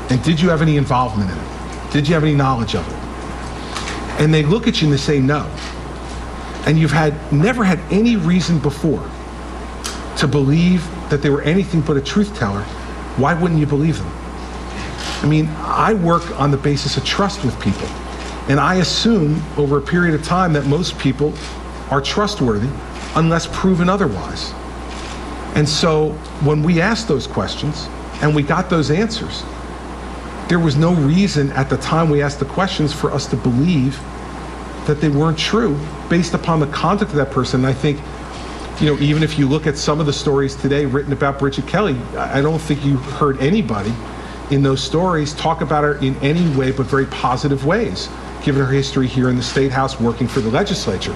And did you have any involvement in it? Did you have any knowledge of it? And they look at you and they say no. And you've never had any reason before to believe that they were anything but a truth teller. Why wouldn't you believe them? I mean, I work on the basis of trust with people. And I assume over a period of time that most people are trustworthy unless proven otherwise. And so when we asked those questions and we got those answers, there was no reason at the time we asked the questions for us to believe that they weren't true based upon the conduct of that person. And I think, even if you look at some of the stories today written about Bridget Kelly, I don't think you heard anybody in those stories talk about her in any way but very positive ways, given her history here in the State House working for the legislature.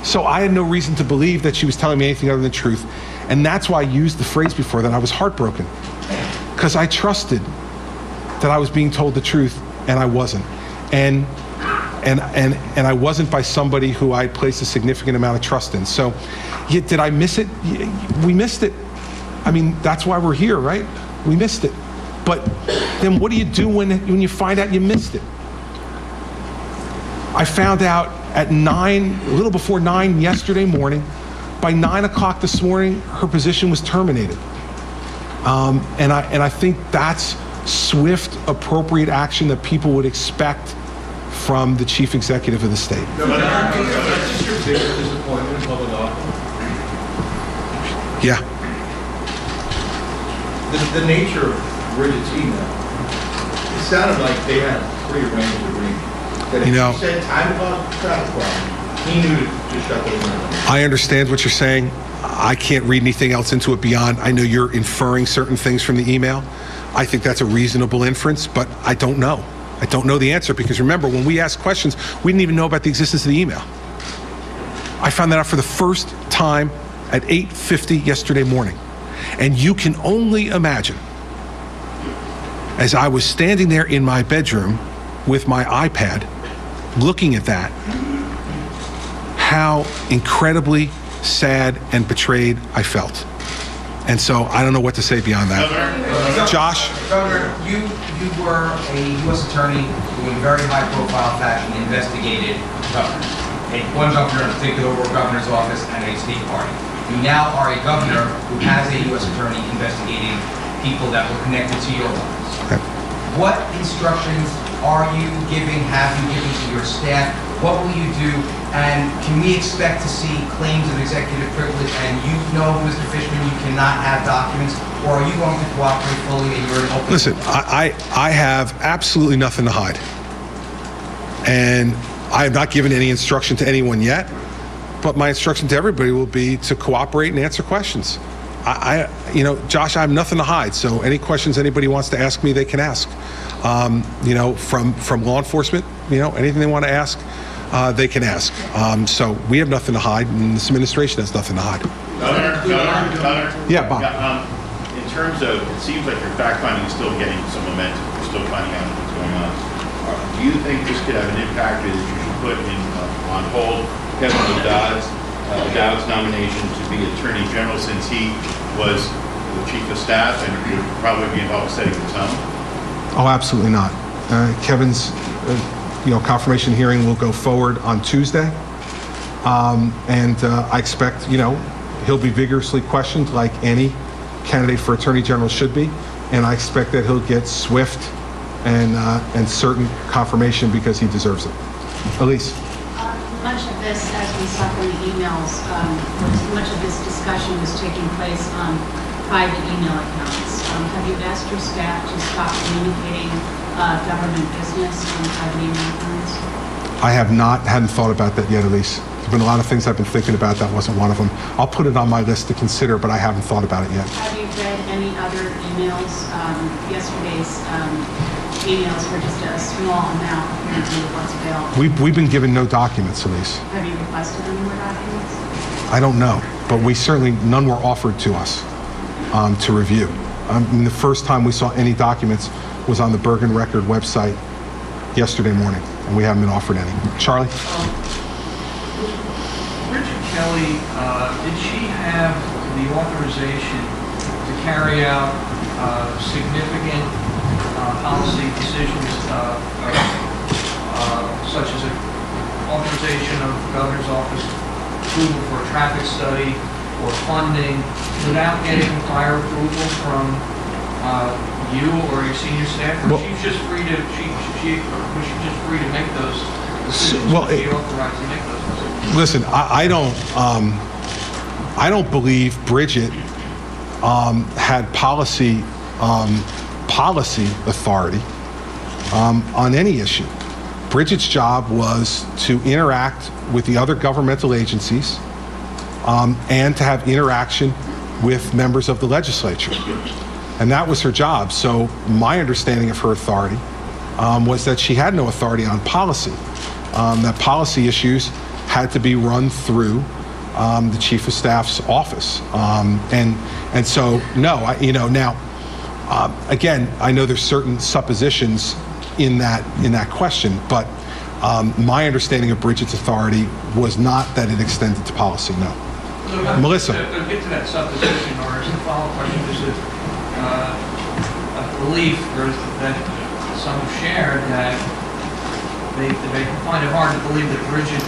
So I had no reason to believe that she was telling me anything other than the truth. And that's why I used the phrase before that I was heartbroken, because I trusted that I was being told the truth, and I wasn't. And I wasn't by somebody who I placed a significant amount of trust in. So, did I miss it? We missed it. I mean, that's why we're here, right? We missed it. But then what do you do when you find out you missed it? I found out at 9, a little before 9 yesterday morning. By 9 o'clock this morning, her position was terminated. And I think that's swift, appropriate action that people would expect from the chief executive of the state. That's just your biggest disappointment in public office? Yeah. The nature of Bridget's email, it sounded like they had prearranged agreement. That if he said time about traffic problem, he knew to shut those down. I understand what you're saying. I can't read anything else into it beyond, I know you're inferring certain things from the email. I think that's a reasonable inference, but I don't know. I don't know the answer, because remember, when we asked questions, we didn't even know about the existence of the email. I found that out for the first time at 8:50 yesterday morning. And you can only imagine, as I was standing there in my bedroom with my iPad, looking at that, how incredibly sad and betrayed I felt. And so I don't know what to say beyond that. Josh? Governor, you were a U.S. attorney who in very high-profile fashion investigated governors. One governor in particular, or governor's office, and a state party. You now are a governor who has a U.S. attorney investigating people that were connected to your lives. Okay. What instructions are you giving, have you given to your staff? What will you do? And can we expect to see claims of executive privilege and you know, Mr. Fishman, you cannot have documents? Or are you going to cooperate fully and you're an open... Listen, I have absolutely nothing to hide. And I have not given any instruction to anyone yet, but my instruction to everybody will be to cooperate and answer questions. You know, Josh, I have nothing to hide, so any questions anybody wants to ask me, they can ask. You know, from law enforcement, you know, anything they want to ask, they can ask. So we have nothing to hide, and this administration has nothing to hide. Governor? Yeah, Bob. In terms of, it seems like your fact-finding is still getting some momentum. You're still finding out what's going on. Do you think this could have an impact that you should put on hold Kevin O'Dowd's nomination to be Attorney General, since he was the Chief of Staff and would probably be involved in setting the tone? Oh, absolutely not. Kevin's you know, confirmation hearing will go forward on Tuesday. And I expect, you know, he'll be vigorously questioned like any candidate for Attorney General should be. And I expect that he'll get swift and certain confirmation because he deserves it. Elise. Much of this, as we saw from the emails, much of this discussion was taking place on private email accounts. Have you asked your staff to stop communicating government business on private email accounts? I hadn't thought about that yet, Elise. There's been a lot of things I've been thinking about. That wasn't one of them. I'll put it on my list to consider, but I haven't thought about it yet. Have you read any other emails? Yesterday's emails were just a small amount apparently of what's available. We've been given no documents, Elise. Have you requested any more documents? I don't know, but we certainly, none were offered to us to review. The first time we saw any documents was on the Bergen Record website yesterday morning, and we haven't been offered any. Charlie? Bridget Kelly, did she have the authorization to carry out significant policy decisions such as an authorization of the governor's office approval for a traffic study or funding without getting prior approval from you or your senior staff? Or was she just free to make those decisions? Was she authorized to make those decisions? Listen, I don't believe Bridget had policy authority on any issue. Bridget's job was to interact with the other governmental agencies and to have interaction with members of the legislature. And that was her job. So my understanding of her authority was that she had no authority on policy, that policy issues had to be run through the Chief of Staff's office. And so, no, again, I know there's certain suppositions in that question, but my understanding of Bridget's authority was not that it extended to policy, no. Melissa. To get to that supposition, or as a follow-up question, is it a belief that some have shared that they find it hard to believe that Bridget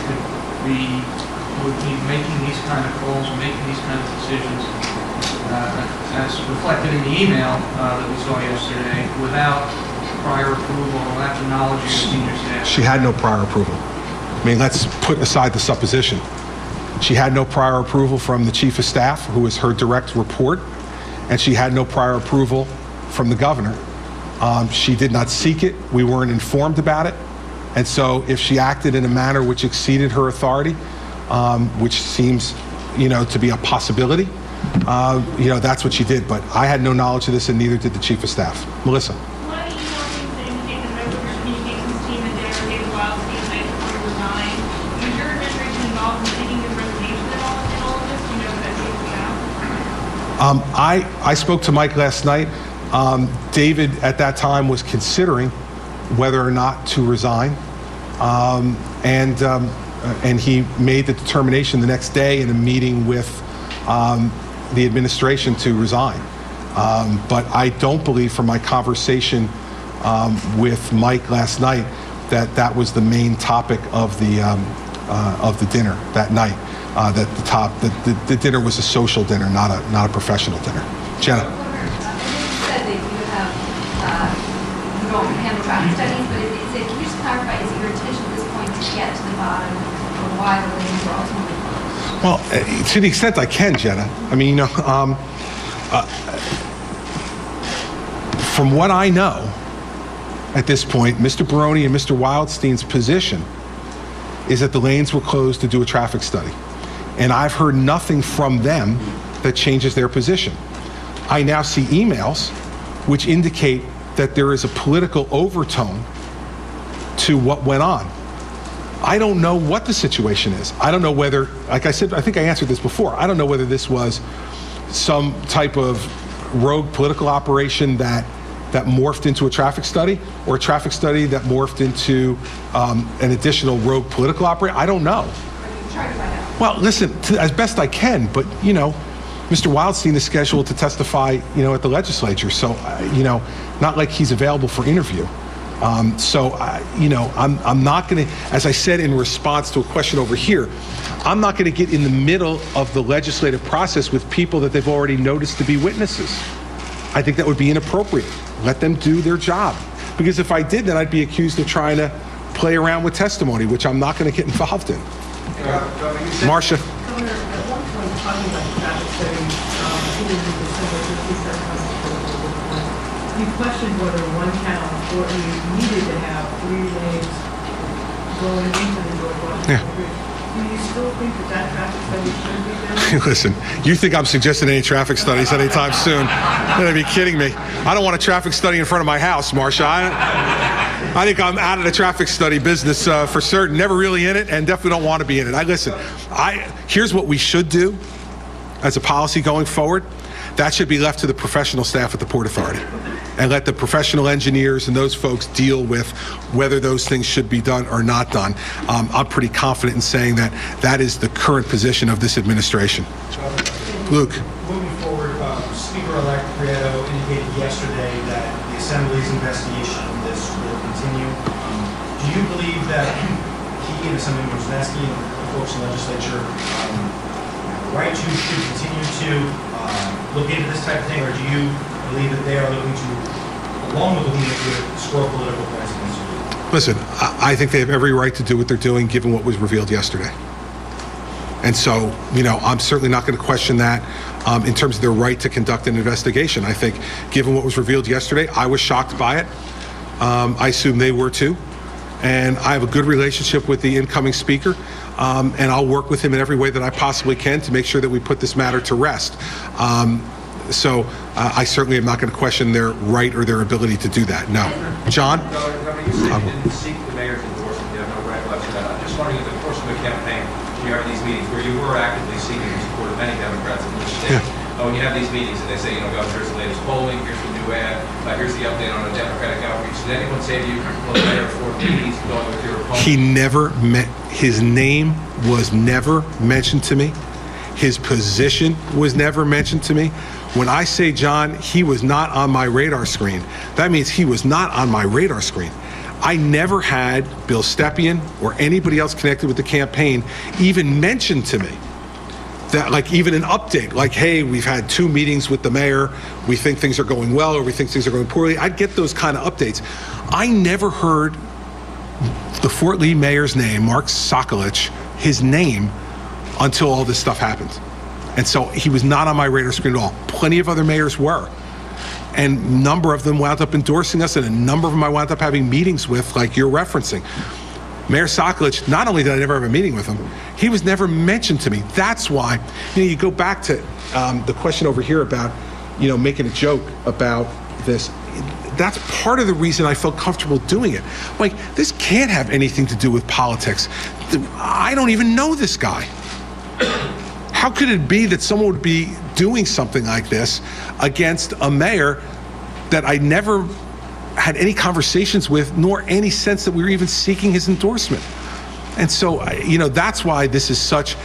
would be making these kind of calls, making these kind of decisions, as reflected in the email that we saw yesterday, without prior approval, without the knowledge of your senior staff? She had no prior approval. I mean, let's put aside the supposition. She had no prior approval from the Chief of Staff, who was her direct report, and she had no prior approval from the governor. She did not seek it. We weren't informed about it. And so if she acted in a manner which exceeded her authority, which seems, to be a possibility, that's what she did. But I had no knowledge of this, and neither did the Chief of Staff. Melissa. One of the emails seems to indicate that members of your communications team and Day or David Wildstein might want to resign. Was your administration involved in seeking his resignation at all in all of this? Do you know that David was out? I spoke to Mike last night. David, at that time, was considering whether or not to resign. And he made the determination the next day in a meeting with the administration to resign. But I don't believe, from my conversation with Mike last night, that was the main topic of the dinner that night. The dinner was a social dinner, not a professional dinner. Jenna. You said that you traffic studies, but can you just clarify, is it your intention at this point to get to the bottom of why the lanes were ultimately closed? Well, to the extent I can, Jenna. I mean, from what I know at this point, Mr. Buono and Mr. Wildstein's position is that the lanes were closed to do a traffic study. And I've heard nothing from them that changes their position. I now see emails which indicate that there is a political overtone to what went on. I don't know what the situation is. I don't know whether, like I said, I think I answered this before, I don't know whether this was some type of rogue political operation that morphed into a traffic study, or a traffic study that morphed into an additional rogue political operation. I don't know. Well, listen, as best I can, but, you know, Mr. Wildstein is scheduled to testify, you know, at the legislature. So, you know, not like he's available for interview. You know, I'm not going to, as I said in response to a question over here, I'm not going to get in the middle of the legislative process with people that they've already noticed to be witnesses. I think that would be inappropriate. Let them do their job. Because if I did, then I'd be accused of trying to play around with testimony, which I'm not going to get involved in. Marcia. Governor, at one point, talking about traffic studies, you questioned whether one town or you needed to have 3 lanes going into the George Washington Bridge. Do you still think that traffic study should be done? Listen, you think I'm suggesting any traffic studies anytime soon? You're going to be kidding me. I don't want a traffic study in front of my house, Marcia. I think I'm out of the traffic study business for certain. Never really in it, and definitely don't want to be in it. Here's what we should do as a policy going forward. That should be left to the professional staff at the Port Authority, and let the professional engineers and those folks deal with whether those things should be done or not done. I'm pretty confident in saying that that is the current position of this administration. Luke. Moving forward, Speaker-elect Prieto indicated yesterday that the Assembly's investigation of this will continue. Do you believe that he and Assemblyman Kornacki and the folks in the legislature right to should continue to look into this type of thing, or do you believe that they are looking to, along with looking at score political points against you? Listen, I think they have every right to do what they're doing given what was revealed yesterday. And so, you know, I'm certainly not going to question that in terms of their right to conduct an investigation. I think given what was revealed yesterday, I was shocked by it. I assume they were too. And I have a good relationship with the incoming speaker, and I'll work with him in every way that I possibly can to make sure that we put this matter to rest. So I certainly am not going to question their right or their ability to do that. No. John? Governor, you said you didn't seek the mayor's endorsement. You have no recollection of that. I'm just wondering, in the course of the campaign, when you have these meetings where you were actively seeking the support of many Democrats in this state, when you have these meetings and they say, you know, Governor, here's the latest polling, here's the new ad, here's the update on a Democratic outreach. Did anyone say to you, well, the mayor for meetings going with your opponent? He never met, his name was never mentioned to me. His position was never mentioned to me. When I say, John, he was not on my radar screen, that means he was not on my radar screen. I never had Bill Stepien or anybody else connected with the campaign even mention to me that, like, even an update, like, hey, we've had 2 meetings with the mayor, we think things are going well, or we think things are going poorly. I'd get those kind of updates. I never heard the Fort Lee mayor's name, Mark Sokolich, his name, until all this stuff happened. And so he was not on my radar screen at all. Plenty of other mayors were. And a number of them wound up endorsing us, and a number of them I wound up having meetings with, like you're referencing. Mayor Sokolich, not only did I never have a meeting with him, he was never mentioned to me. That's why, you know, you go back to the question over here about, you know, making a joke about this. That's part of the reason I felt comfortable doing it. Like, this can't have anything to do with politics. I don't even know this guy. How could it be that someone would be doing something like this against a mayor that I never had any conversations with, nor any sense that we were even seeking his endorsement? And so, you know, that's why this is such,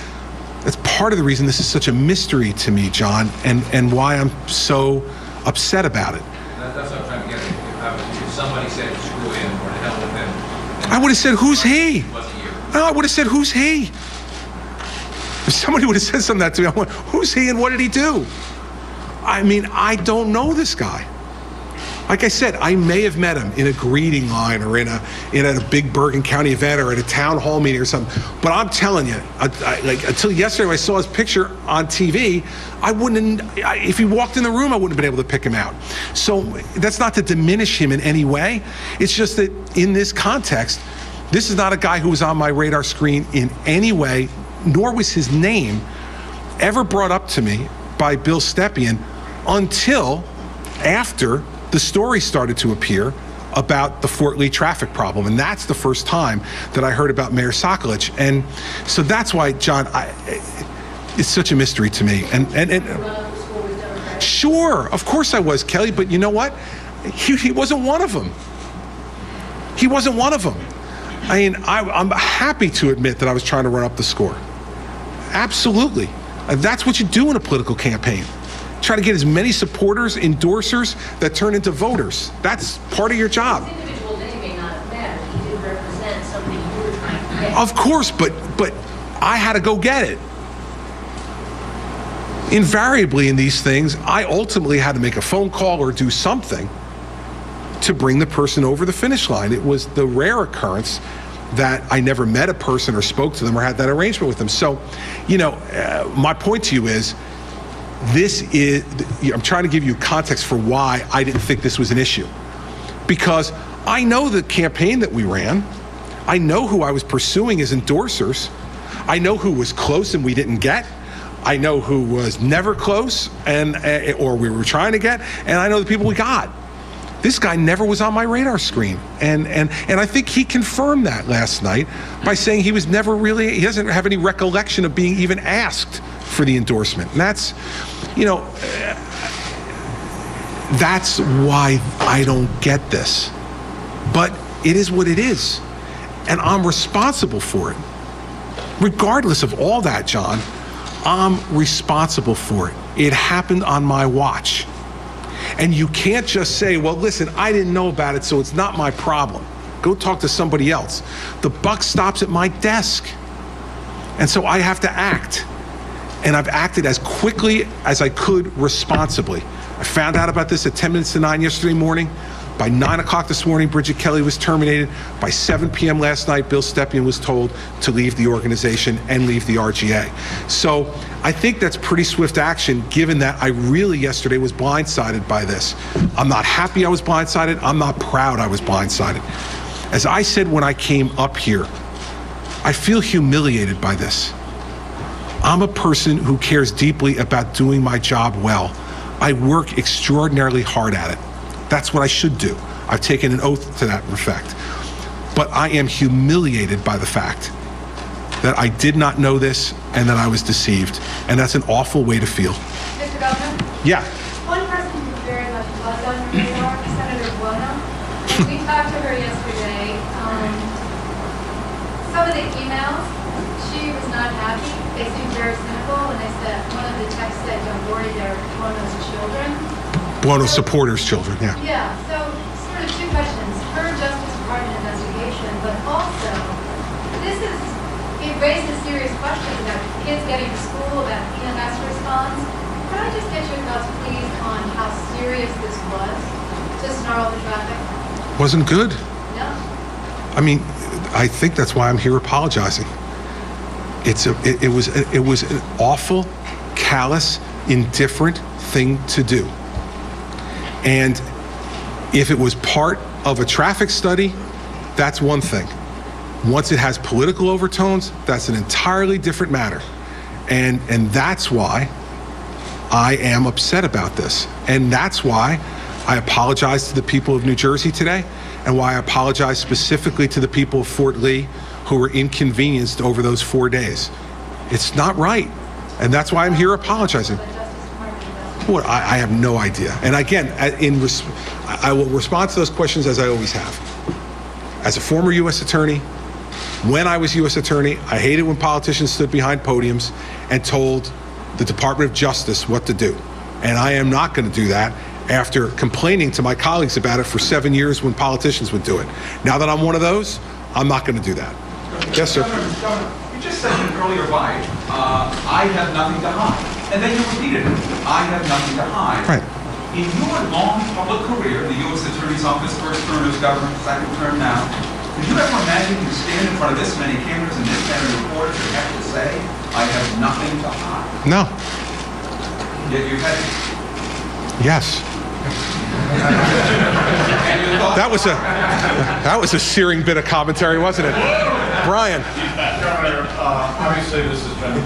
that's part of the reason this is such a mystery to me, John, and why I'm so upset about it. That's what I'm trying to get at. If somebody said screw him or to hell with him, I would have said, who's he? I would have said, who's he? If somebody would have said something like that to me, I went, who's he and what did he do? I mean, I don't know this guy. Like I said, I may have met him in a greeting line or in a big Bergen County event or at a town hall meeting or something. But I'm telling you, like until yesterday, when I saw his picture on TV, if he walked in the room, I wouldn't have been able to pick him out. So that's not to diminish him in any way. It's just that in this context, this is not a guy who was on my radar screen in any way, nor was his name ever brought up to me by Bill Stepien until after the story started to appear about the Fort Lee traffic problem. And that's the first time that I heard about Mayor Sokolich. And so that's why, John, it's such a mystery to me. And sure, of course I was, Kelly, but you know what? He wasn't one of them. He wasn't one of them. I mean, I'm happy to admit that I was trying to run up the score. Absolutely. That's what you do in a political campaign. Try to get as many supporters, endorsers that turn into voters. That's part of your job. His individual name may not have mattered. He did represent something you were trying to get. Of course, but I had to go get it. Invariably in these things, I ultimately had to make a phone call or do something to bring the person over the finish line. It was the rare occurrence that I never met a person or spoke to them or had that arrangement with them. So, my point to you is, I'm trying to give you context for why I didn't think this was an issue. Because I know the campaign that we ran. I know who I was pursuing as endorsers. I know who was close and we didn't get. I know who was never close or we were trying to get. And I know the people we got. This guy never was on my radar screen. And I think he confirmed that last night by saying he doesn't have any recollection of being even asked for the endorsement. And that's why I don't get this. But it is what it is. And I'm responsible for it. Regardless of all that, John, I'm responsible for it. It happened on my watch. And you can't just say, well, listen, I didn't know about it, so it's not my problem. Go talk to somebody else. The buck stops at my desk. And so I have to act. And I've acted as quickly as I could responsibly. I found out about this at 10 minutes to 9 yesterday morning. By 9 o'clock this morning, Bridget Kelly was terminated. By 7 p.m. last night, Bill Stepien was told to leave the organization and leave the RGA. So I think that's pretty swift action, given that I really yesterday was blindsided by this. I'm not happy I was blindsided. I'm not proud I was blindsided. As I said when I came up here, I feel humiliated by this. I'm a person who cares deeply about doing my job well. I work extraordinarily hard at it. That's what I should do. I've taken an oath to that effect. But I am humiliated by the fact that I did not know this and that I was deceived. And that's an awful way to feel. Mr. Governor? Yeah. One person who very much was on your radar, Senator Buono. And we talked to her yesterday. Some of the emails, she was not happy. They seemed very cynical. And they said, one of the texts said, don't worry, they're Buono's children. Buono supporters' children, yeah. Yeah, so sort of two questions. Her Justice Department investigation, but also, it raises serious questions about kids getting to school, about EMS response. Could I just get your thoughts, please, on how serious this was to snarl the traffic? Wasn't good. No. I mean, I think that's why I'm here apologizing. It was an awful, callous, indifferent thing to do. And if it was part of a traffic study, that's one thing. Once it has political overtones, that's an entirely different matter. And that's why I am upset about this. And that's why I apologize to the people of New Jersey today, and why I apologize specifically to the people of Fort Lee who were inconvenienced over those 4 days. It's not right. And that's why I'm here apologizing. What? I have no idea. And again, I will respond to those questions as I always have. As a former U.S. attorney, when I was U.S. attorney, I hated when politicians stood behind podiums and told the Department of Justice what to do. And I am not going to do that after complaining to my colleagues about it for 7 years when politicians would do it. Now that I'm one of those, I'm not going to do that. Yes, sir. Governor, you just said in an earlier line, I have nothing to hide. And then you repeated it. I have nothing to hide. Right. In your long public career, the U.S. Attorney's Office, first term as governor, second term now, could you ever imagine you stand in front of this many cameras and this many reporters and have to say, I have nothing to hide? No. Yet you've had to. Yes. That was a searing bit of commentary, wasn't it? Brian. Governor, obviously this has been a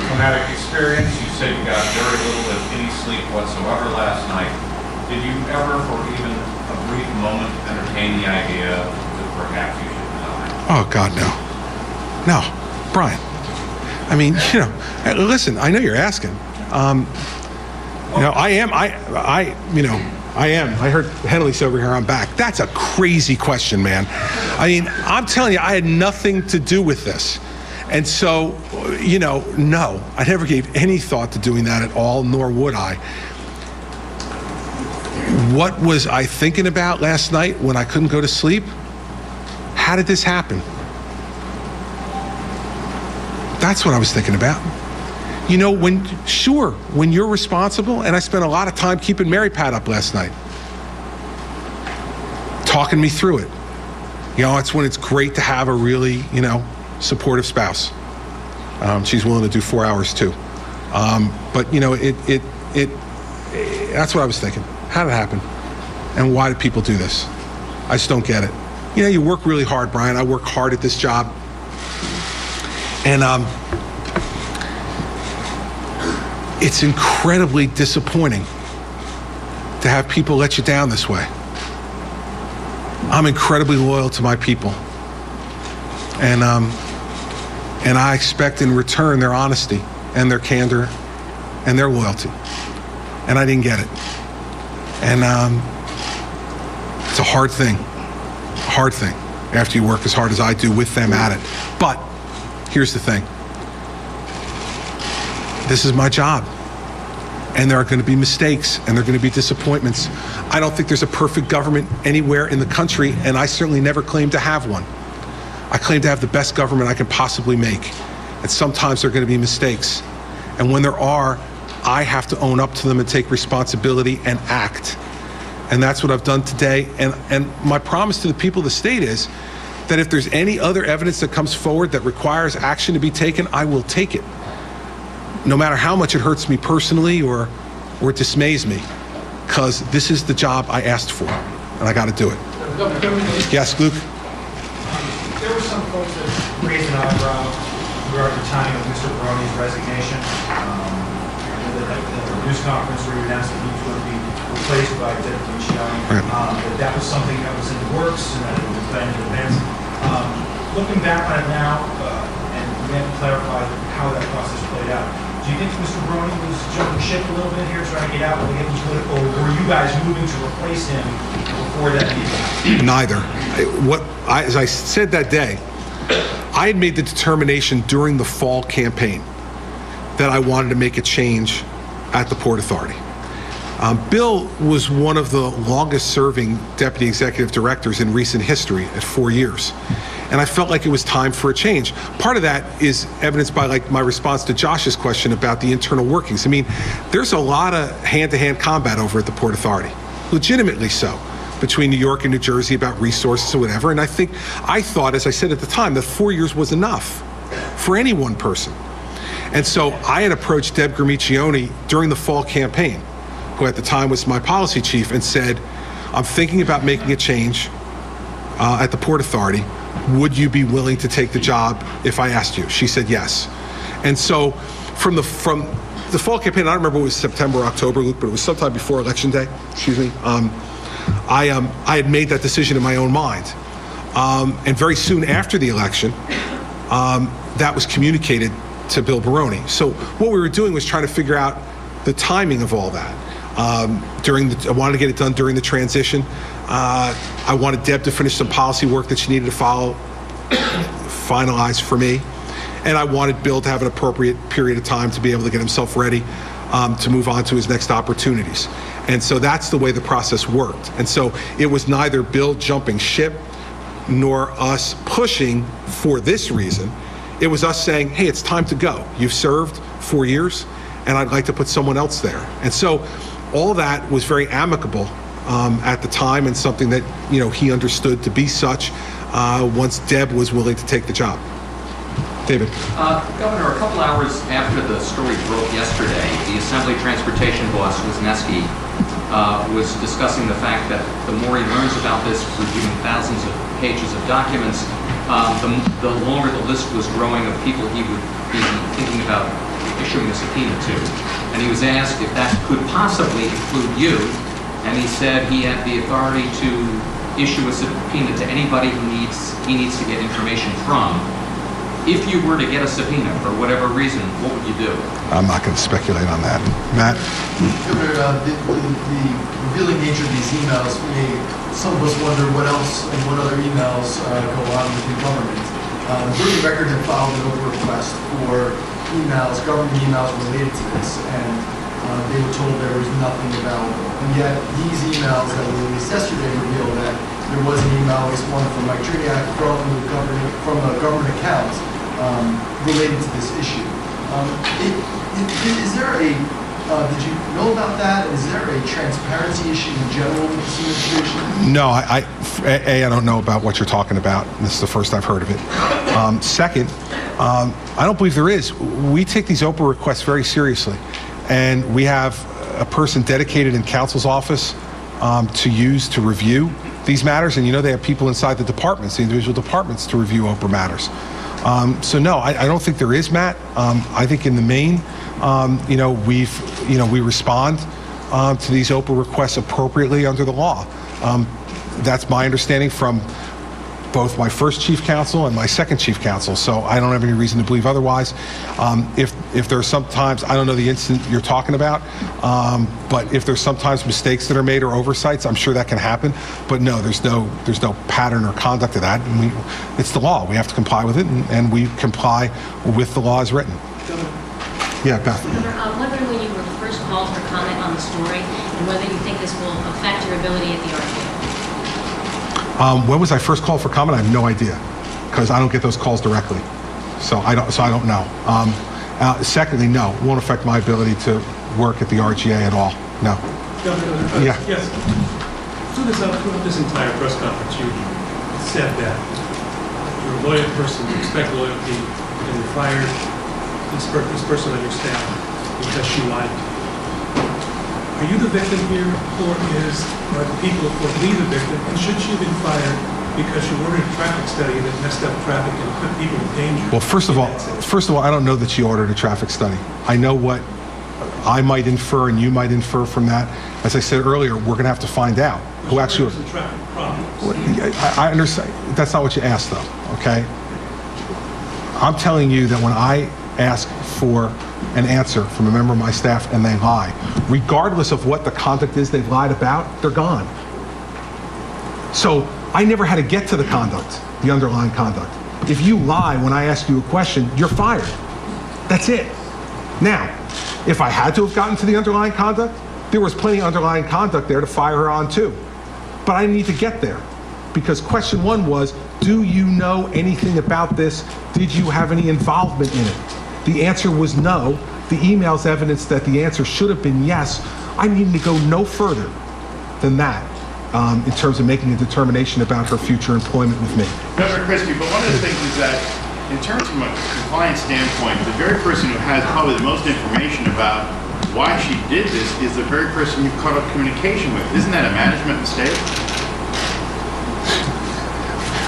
traumatic experience. You said you got very little, if any, sleep whatsoever last night. Did you ever, for even a brief moment, entertain the idea that perhaps you should resign? Oh, God, no. No. Brian. I mean, listen, I know you're asking. I am. I heard Henley's over here, I'm back. That's a crazy question, man. I mean, I'm telling you, I had nothing to do with this. And so, no, I never gave any thought to doing that at all, nor would I. What was I thinking about last night when I couldn't go to sleep? How did this happen? That's what I was thinking about. When you're responsible, and I spent a lot of time keeping Mary Pat up last night, talking me through it. It's when it's great to have a really, supportive spouse. She's willing to do 4 hours too. But that's what I was thinking. How did it happen? And why do people do this? I just don't get it. You work really hard, Brian. I work hard at this job. And it's incredibly disappointing to have people let you down this way. I'm incredibly loyal to my people. And I expect in return their honesty and their candor and their loyalty. And I didn't get it. And it's a hard thing after you work as hard as I do with them at it. But here's the thing. This is my job. And there are going to be mistakes and there are going to be disappointments. I don't think there's a perfect government anywhere in the country, and I certainly never claim to have one. I claim to have the best government I can possibly make. And sometimes there are going to be mistakes. And when there are, I have to own up to them and take responsibility and act. And that's what I've done today. And my promise to the people of the state is that if there's any other evidence that comes forward that requires action to be taken, I will take it. No matter how much it hurts me personally or dismays me, because this is the job I asked for, and I got to do it. Yes, Luke? There were some folks that raised an eyebrow regarding the timing of Mr. Buono's resignation. The news conference where he announced that he was going to be replaced by Deputy Chiang, that was something that was in the works and that it was planned in advance. Looking back on it now, and we have to clarify how that process played out. Do you think Mr. Buono was jumping ship a little bit here, trying to get out when they get political, or were you guys moving to replace him before that meeting? Neither. As I said that day, I had made the determination during the fall campaign that I wanted to make a change at the Port Authority. Bill was one of the longest serving deputy executive directors in recent history at 4 years. And I felt like it was time for a change. Part of that is evidenced by my response to Josh's question about the internal workings. I mean, there's a lot of hand-to-hand combat over at the Port Authority, legitimately so, between New York and New Jersey about resources or whatever. And I thought, as I said at the time, that 4 years was enough for any one person. And so I had approached Deb Gramiccione during the fall campaign, who at the time was my policy chief, and said, I'm thinking about making a change at the Port Authority. Would you be willing to take the job if I asked you? She said yes. And so from the fall campaign, I don't remember if it was September or October, Luke, but it was sometime before Election Day, I had made that decision in my own mind. And very soon after the election, that was communicated to Bill Buono. So what we were doing was trying to figure out the timing of all that. I wanted to get it done during the transition. I wanted Deb to finish some policy work that she needed to finalize for me. And I wanted Bill to have an appropriate period of time to be able to get himself ready to move on to his next opportunities. And so that's the way the process worked. And so it was neither Bill jumping ship nor us pushing for this reason. It was us saying, hey, it's time to go. You've served 4 years, and I'd like to put someone else there. And so all that was very amicable at the time, and something that he understood to be such once Deb was willing to take the job. David. Governor, a couple hours after the story broke yesterday, the Assembly Transportation boss, Wisniewski, was discussing the fact that the more he learns about this, reviewing thousands of pages of documents, the longer the list was growing of people he would be thinking about issuing a subpoena to. And he was asked if that could possibly include you, and he said he had the authority to issue a subpoena to anybody he needs to get information from. If you were to get a subpoena for whatever reason, what would you do? I'm not going to speculate on that. Matt? Governor, the revealing nature of these emails made some of us wonder what else and what other emails go on within government. The Bureau of Record had filed an over request for emails, government emails related to this, and they were told there was nothing available. And yet, these emails that were released yesterday reveal that there was an email, at least one from Mike Triniak from a government account related to this issue. Is there a, did you know about that? Is there a transparency issue in general with this administration? No, I don't know about what you're talking about. This is the first I've heard of it. Second, I don't believe there is. We take these Oprah requests very seriously, and we have a person dedicated in counsel's office to use to review these matters, and they have people inside the departments, the individual departments, to review Oprah matters. So no, I don't think there is, Matt. I think in the main, we respond to these Oprah requests appropriately under the law. That's my understanding from both my first chief counsel and my second chief counsel. So I don't have any reason to believe otherwise. If there's sometimes, I don't know the incident you're talking about, but if there's sometimes mistakes that are made or oversights, I'm sure that can happen. But no, there's no pattern or conduct to that. And it's the law. We have to comply with it, and we comply with the law as written. Yeah, Beth. I'm wondering when you were first called for comment on the story, and whether you think this will affect your ability at the RTA. When was I first called for comment? I have no idea, because I don't get those calls directly, so I don't know. Secondly, no, it won't affect my ability to work at the RGA at all. No. Governor, yeah. Yes. Throughout this entire press conference, you said that you're a loyal person, you expect loyalty, and you fired this person on your staff because she lied to you. Are you the victim here, or are the people we the victim? And should she have been fired because you ordered a traffic study that messed up traffic and put people in danger? Well, first of all, I don't know that she ordered a traffic study. I know what I might infer and you might infer from that. As I said earlier, we're going to have to find out who actually. Some traffic problems. I understand. That's not what you asked, though. Okay. I'm telling you that when I ask for an answer from a member of my staff and they lie, regardless of what the conduct is they've lied about, they're gone. So I never had to get to the conduct, the underlying conduct. If you lie when I ask you a question, you're fired. That's it. Now, if I had to have gotten to the underlying conduct, there was plenty of underlying conduct there to fire her on too. But I didn't need to get there, because question one was, do you know anything about this? Did you have any involvement in it? The answer was no. The email's evidence that the answer should have been yes. I needed to go no further than that in terms of making a determination about her future employment with me. Governor Christie, but one of the things is that in terms from a compliance standpoint, the very person who has probably the most information about why she did this is the very person you caught up communication with. Isn't that a management mistake?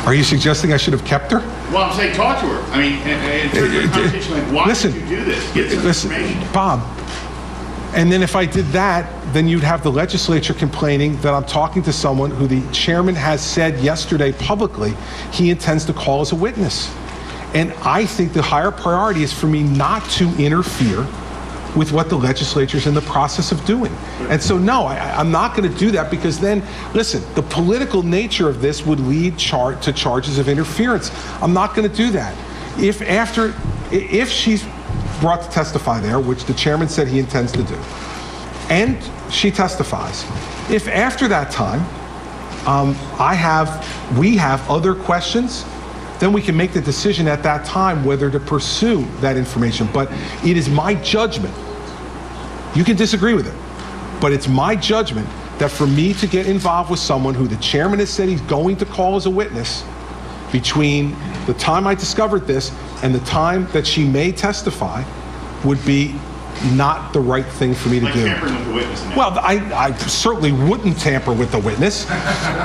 Are you suggesting I should have kept her? Well, I'm saying talk to her. I mean, in terms of a conversation like, why did you do this? Get some information. Bob, and then if I did that, then you'd have the legislature complaining that I'm talking to someone who the chairman has said yesterday publicly he intends to call as a witness. And I think the higher priority is for me not to interfere with what the legislature's in the process of doing. And so, no, I'm not going to do that, because then, listen, the political nature of this would lead to charges of interference. I'm not going to do that. If she's brought to testify there, which the chairman said he intends to do, and she testifies, if after that time we have other questions, then we can make the decision at that time whether to pursue that information. But it is my judgment. You can disagree with it, But it's my judgment that for me to get involved with someone who the chairman has said he's going to call as a witness, between the time I discovered this and the time that she may testify, would be not the right thing for me to do. Tampering with the witness now. Well, I certainly wouldn't tamper with the witness,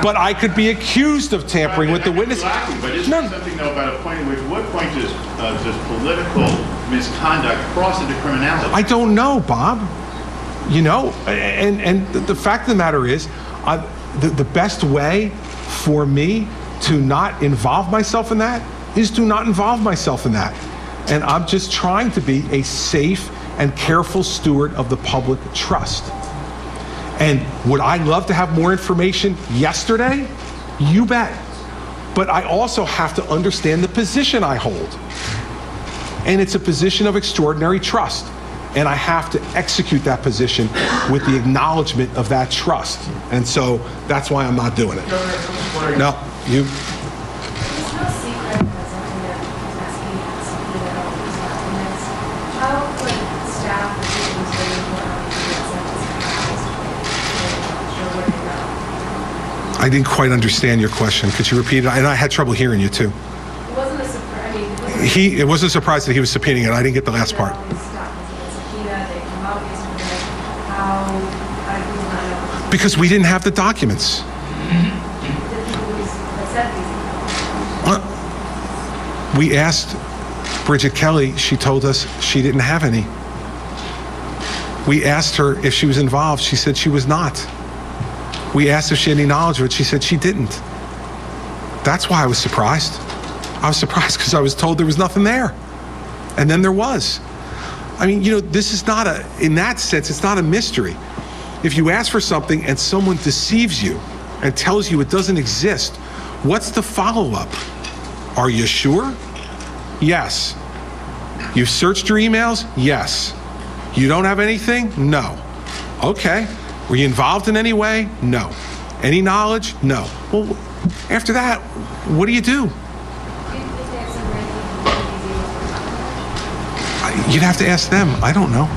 but I could be accused of tampering with the witness. Exactly, but isn't there something though about a point at what point does political misconduct cross into criminality? I don't know, Bob. You know, and the fact of the matter is, the best way for me to not involve myself in that is to not involve myself in that. And I'm just trying to be a safe and careful steward of the public trust. And would I love to have more information yesterday? You bet. But I also have to understand the position I hold. And it's a position of extraordinary trust. And I have to execute that position with the acknowledgement of that trust. And so that's why I'm not doing it. No, you. It's no secret that something that was asking something that was documents. How could staff or students really work on I didn't quite understand your question. Could you repeat it? And I had trouble hearing you too. It wasn't a surprise. I mean, It wasn't a surprise that he was subpoenaing it. I didn't get the last part. Because we didn't have the documents. We asked Bridget Kelly, she told us she didn't have any. We asked her if she was involved, she said she was not. We asked if she had any knowledge of it, she said she didn't. That's why I was surprised. I was surprised because I was told there was nothing there. And then there was. I mean, you know, this is not in that sense, it's not a mystery. If you ask for something and someone deceives you and tells you it doesn't exist, what's the follow-up? Are you sure? Yes. You've searched your emails? Yes. You don't have anything? No. Okay. Were you involved in any way? No. Any knowledge? No. Well, after that, what do you do? You'd have to ask them. I don't know.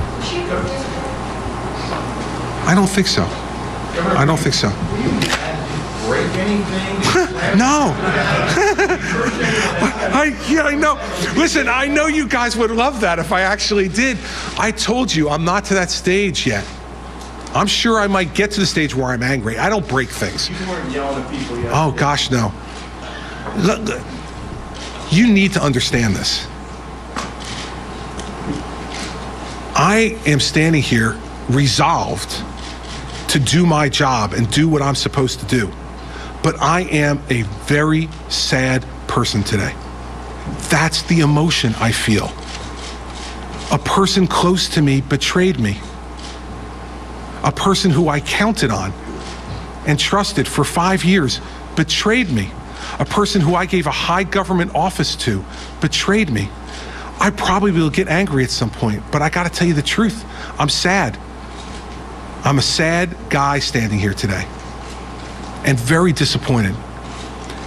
I don't think so. I don't think so. Break anything? No. I know. Listen, I know you guys would love that if I actually did. I told you, I'm not to that stage yet. I'm sure I might get to the stage where I'm angry. I don't break things. You weren't yelling at people yet. Oh, gosh, no. Look, you need to understand this. I am standing here resolved to do my job and do what I'm supposed to do. But I am a very sad person today. That's the emotion I feel. A person close to me betrayed me. A person who I counted on and trusted for 5 years betrayed me. A person who I gave a high government office to betrayed me. I probably will get angry at some point, but I gotta tell you the truth. I'm sad. I'm a sad guy standing here today and very disappointed.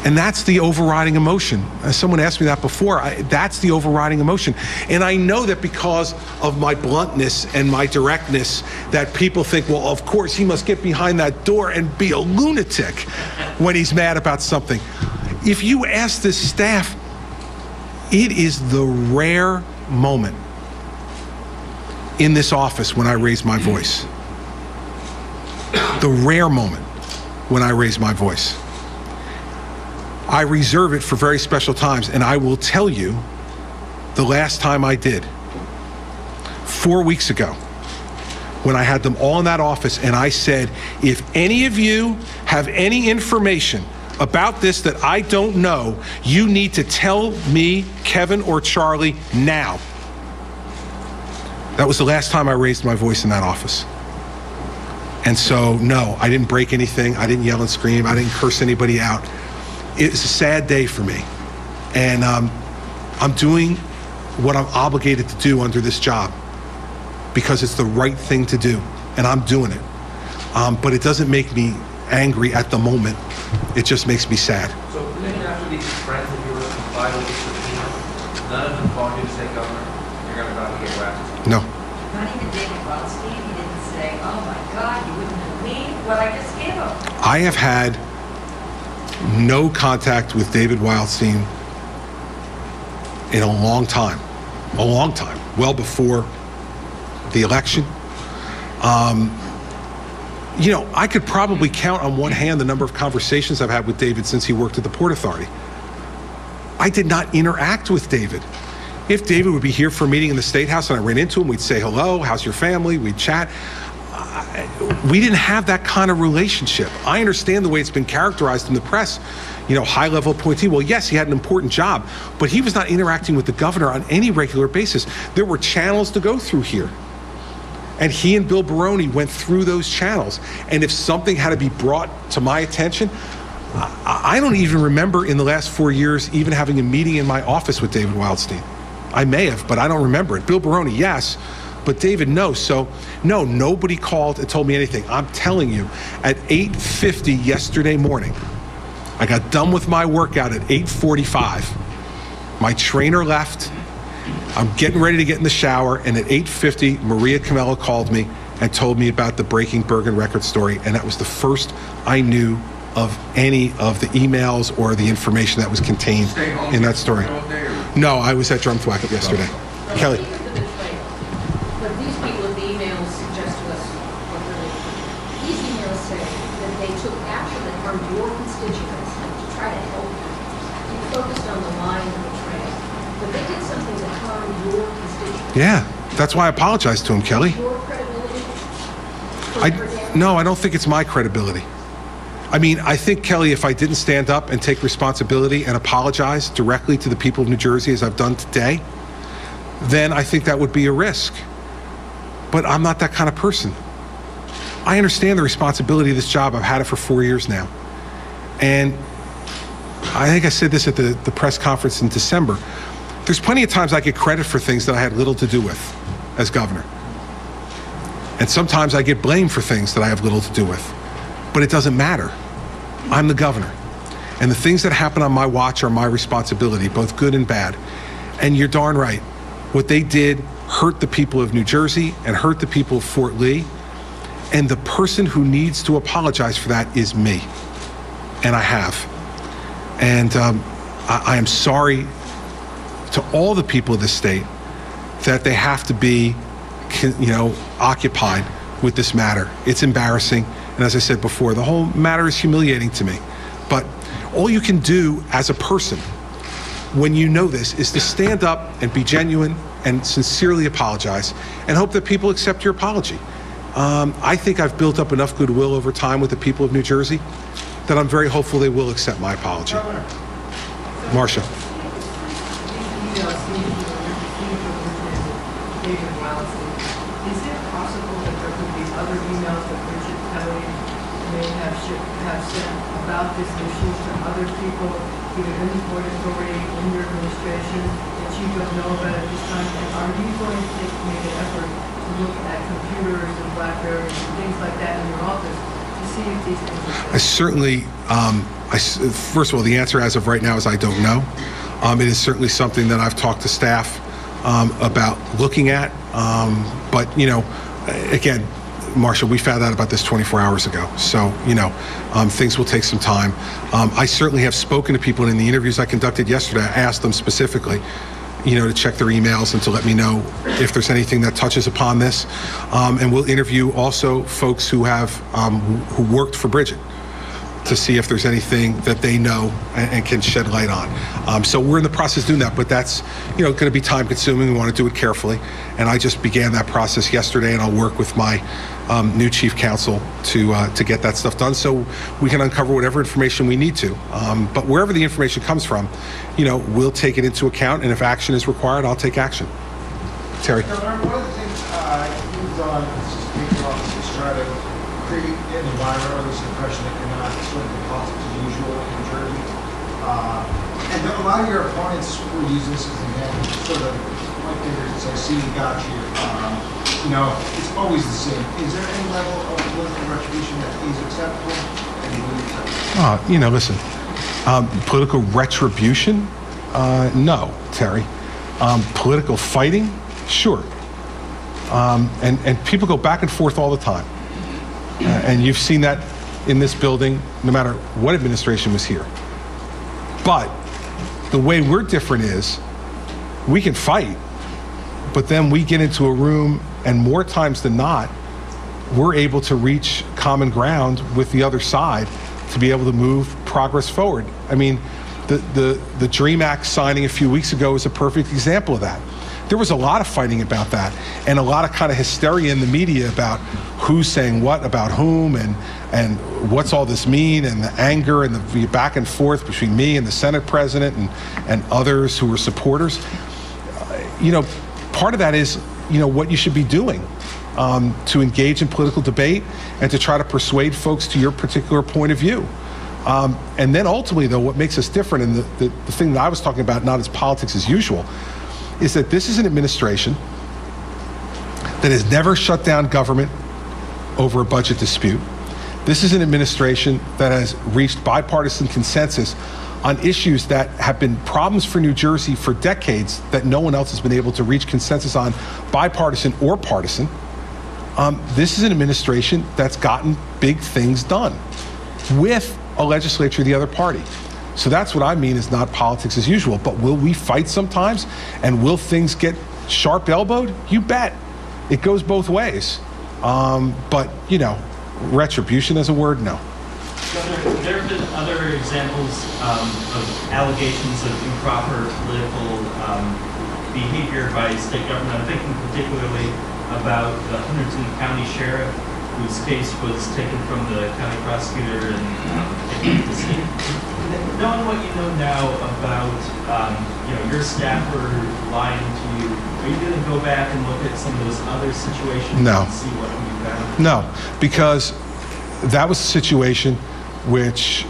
And that's the overriding emotion. As someone asked me that before, that's the overriding emotion. And I know that because of my bluntness and my directness, that people think, well, of course, he must get behind that door and be a lunatic when he's mad about something. If you ask this staff, it is the rare moment in this office when I raise my voice. The rare moment when I raise my voice. I reserve it for very special times, and I will tell you the last time I did. 4 weeks ago, when I had them all in that office, and I said, if any of you have any information about this that I don't know, you need to tell me, Kevin, or Charlie now. That was the last time I raised my voice in that office. And so, no, I didn't break anything. I didn't yell and scream. I didn't curse anybody out. It's a sad day for me. And I'm doing what I'm obligated to do under this job because it's the right thing to do, and I'm doing it. But it doesn't make me angry at the moment. It just makes me sad. So even after these friends that you were confiding with subpoena, none of them called you to say, Governor, you're going to get arrested? No. Not even David Wildstein, he didn't say, oh my God, you wouldn't believe what I just gave him. I have had no contact with David Wildstein in a long time, well before the election. You know, I could probably count on one hand the number of conversations I've had with David since he worked at the Port Authority. I did not interact with David. If David would be here for a meeting in the State House and I ran into him, we'd say hello, how's your family, we'd chat. We didn't have that kind of relationship. I understand the way it's been characterized in the press, you know, high-level appointee. Well, yes, he had an important job, but he was not interacting with the governor on any regular basis. There were channels to go through here. And he and Bill Baroni went through those channels. And if something had to be brought to my attention, I don't even remember in the last 4 years even having a meeting in my office with David Wildstein. I may have, but I don't remember it. Bill Baroni, yes, but David, no. So, no, nobody called and told me anything. I'm telling you, at 8:50 yesterday morning, I got done with my workout at 8:45. My trainer left. I'm getting ready to get in the shower, and at 8:50, Maria Camello called me and told me about the Breaking Bergen record story, and that was the first I knew of any of the emails or the information that was contained in that story. No, I was at Drumthwacket yesterday. Kelly. But these people in the emails suggest to us, what really, these emails say that they took action that harmed your constituents to try to help you. You focused on the line and the trail, but they did something that harmed your constituents. Yeah, that's why I apologized to him, Kelly. Your credibility? No, I don't think it's my credibility. I mean, I think, Kelly, if I didn't stand up and take responsibility and apologize directly to the people of New Jersey as I've done today, then I think that would be a risk. But I'm not that kind of person. I understand the responsibility of this job. I've had it for 4 years now. And I think I said this at the press conference in December. There's plenty of times I get credit for things that I had little to do with as governor. And sometimes I get blamed for things that I have little to do with. But it doesn't matter. I'm the governor. And the things that happen on my watch are my responsibility, both good and bad. And you're darn right. What they did hurt the people of New Jersey and hurt the people of Fort Lee. And the person who needs to apologize for that is me. And I have. And I am sorry to all the people of this state that they have to be, you know, occupied with this matter. It's embarrassing. And as I said before, the whole matter is humiliating to me. But all you can do as a person when you know this is to stand up and be genuine and sincerely apologize and hope that people accept your apology. I think I've built up enough goodwill over time with the people of New Jersey that I'm very hopeful they will accept my apology. Marcia. Is it possible that there could be other emails that Richard Kelly may have sent about this issue to other people, either in the Port Authority, in your administration, that you don't know about at this time? And are you going to make an effort to look at computers and Blackberries and things like that in your office to see if these things are... I certainly, first of all, the answer as of right now is I don't know. It is certainly something that I've talked to staff about looking at. But, you know, again, Marcia, we found out about this 24 hours ago. So, you know, things will take some time. I certainly have spoken to people, and in the interviews I conducted yesterday, I asked them specifically, you know, to check their emails and to let me know if there's anything that touches upon this. And we'll interview also folks who have, who worked for Bridget, to see if there's anything that they know and can shed light on. So we're in the process of doing that, but that's, you know, going to be time consuming. We want to do it carefully. And I just began that process yesterday, and I'll work with my new chief counsel to get that stuff done so we can uncover whatever information we need to. But wherever the information comes from, you know, we'll take it into account, and if action is required, I'll take action. Terry. Governor, one of the things you've done as a speaker office is try to create an environment or this impression that you're not sort of the politics as usual in New Jersey. And a lot of your opponents will use this as an example, sort of point fingers and say, see, you got you. You know, it's always the same. Is there any level of political retribution that is acceptable and you wouldn't accept? You know, listen, political retribution? No, Terry. Political fighting? Sure. And people go back and forth all the time. And you've seen that in this building, no matter what administration was here. But the way we're different is we can fight, but then we get into a room, and more times than not, we're able to reach common ground with the other side to be able to move progress forward. I mean, the DREAM Act signing a few weeks ago is a perfect example of that. There was a lot of fighting about that, and a lot of kind of hysteria in the media about who's saying what about whom, and what's all this mean, and the anger and the back and forth between me and the Senate president and others who were supporters. You know, part of that is, you know, what you should be doing to engage in political debate and to try to persuade folks to your particular point of view. And then ultimately, though, what makes us different, and the thing that I was talking about, not as politics as usual, is that this is an administration that has never shut down government over a budget dispute. This is an administration that has reached bipartisan consensus on issues that have been problems for New Jersey for decades that no one else has been able to reach consensus on, bipartisan or partisan. This is an administration that's gotten big things done with a legislature of the other party. So that's what I mean is not politics as usual. But will we fight sometimes? And will things get sharp elbowed? You bet. It goes both ways. But, you know, retribution as a word, no. Governor, there have been other examples of allegations of improper political behavior by state government. I'm thinking particularly about the Huntington County Sheriff, whose case was taken from the county prosecutor and taken to the scene. Knowing what you know now about, you know, your staffer lying to you, are you going to go back and look at some of those other situations No. and see what can be found? No, because that was a situation which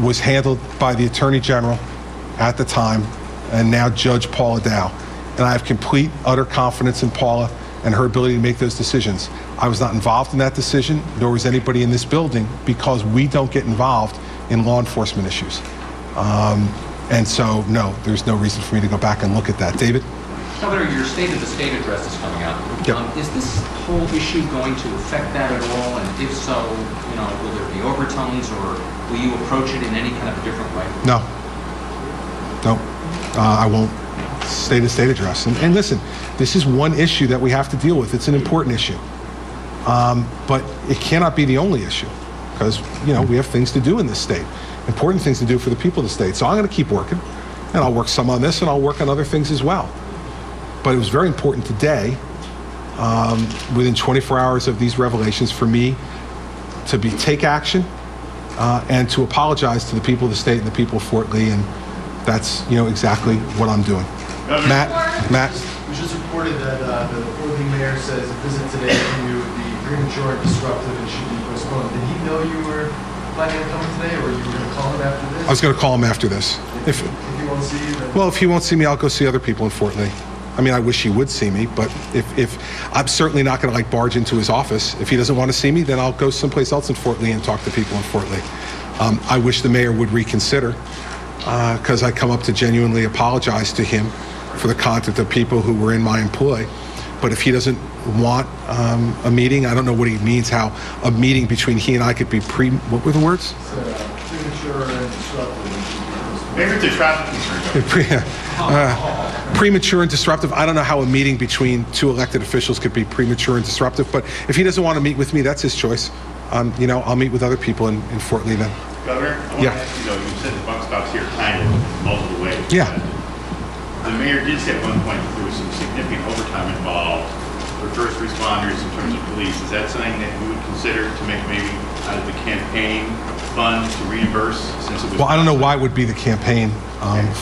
was handled by the Attorney General at the time, and now Judge Paula Dow. And I have complete, utter confidence in Paula and her ability to make those decisions. I was not involved in that decision, nor was anybody in this building, because we don't get involved in law enforcement issues. And so, no, there's no reason for me to go back and look at that. David? Governor, your State of the State address is coming up. Yep. Is this whole issue going to affect that at all? And if so, you know, will there be overtones, or will you approach it in any kind of a different way? No. No. I won't. State of the State address. And listen, this is one issue that we have to deal with. It's an important issue. But it cannot be the only issue, because, you know, we have things to do in this state, important things to do for the people of the state. So I'm going to keep working, and I'll work some on this, and I'll work on other things as well. But it was very important today, within 24 hours of these revelations, for me to take action and to apologize to the people of the state and the people of Fort Lee, and that's, you know, exactly what I'm doing. Matt? It was just reported that the Fort Lee mayor says a visit today from you would be premature and disruptive and should be postponed. Did he know you were planning on coming today, or you were going to call him after this? I was going to call him after this. If he won't see you, then... Well, if he won't see me, I'll go see other people in Fort Lee. I mean, I wish he would see me, but if I'm certainly not going to barge into his office. If he doesn't want to see me, then I'll go someplace else in Fort Lee and talk to people in Fort Lee. I wish the mayor would reconsider, because I come up to genuinely apologize to him for the conduct of people who were in my employ. But if he doesn't want a meeting, I don't know what he means, how a meeting between he and I could be what were the words? Premature and disruptive. Maybe it's a traffic concern. Premature and disruptive. I don't know how a meeting between two elected officials could be premature and disruptive, but if he doesn't want to meet with me, that's his choice. You know, I'll meet with other people in Fort Lee then. Governor, I want to ask you, though, you said the buck stops here kind of multiple ways. Yeah. The mayor did say at one point that there was some significant overtime involved for first responders in terms of police. Is that something that you would consider to make maybe out of the campaign fund to reimburse, since it was... Well, I don't know why it would be the campaign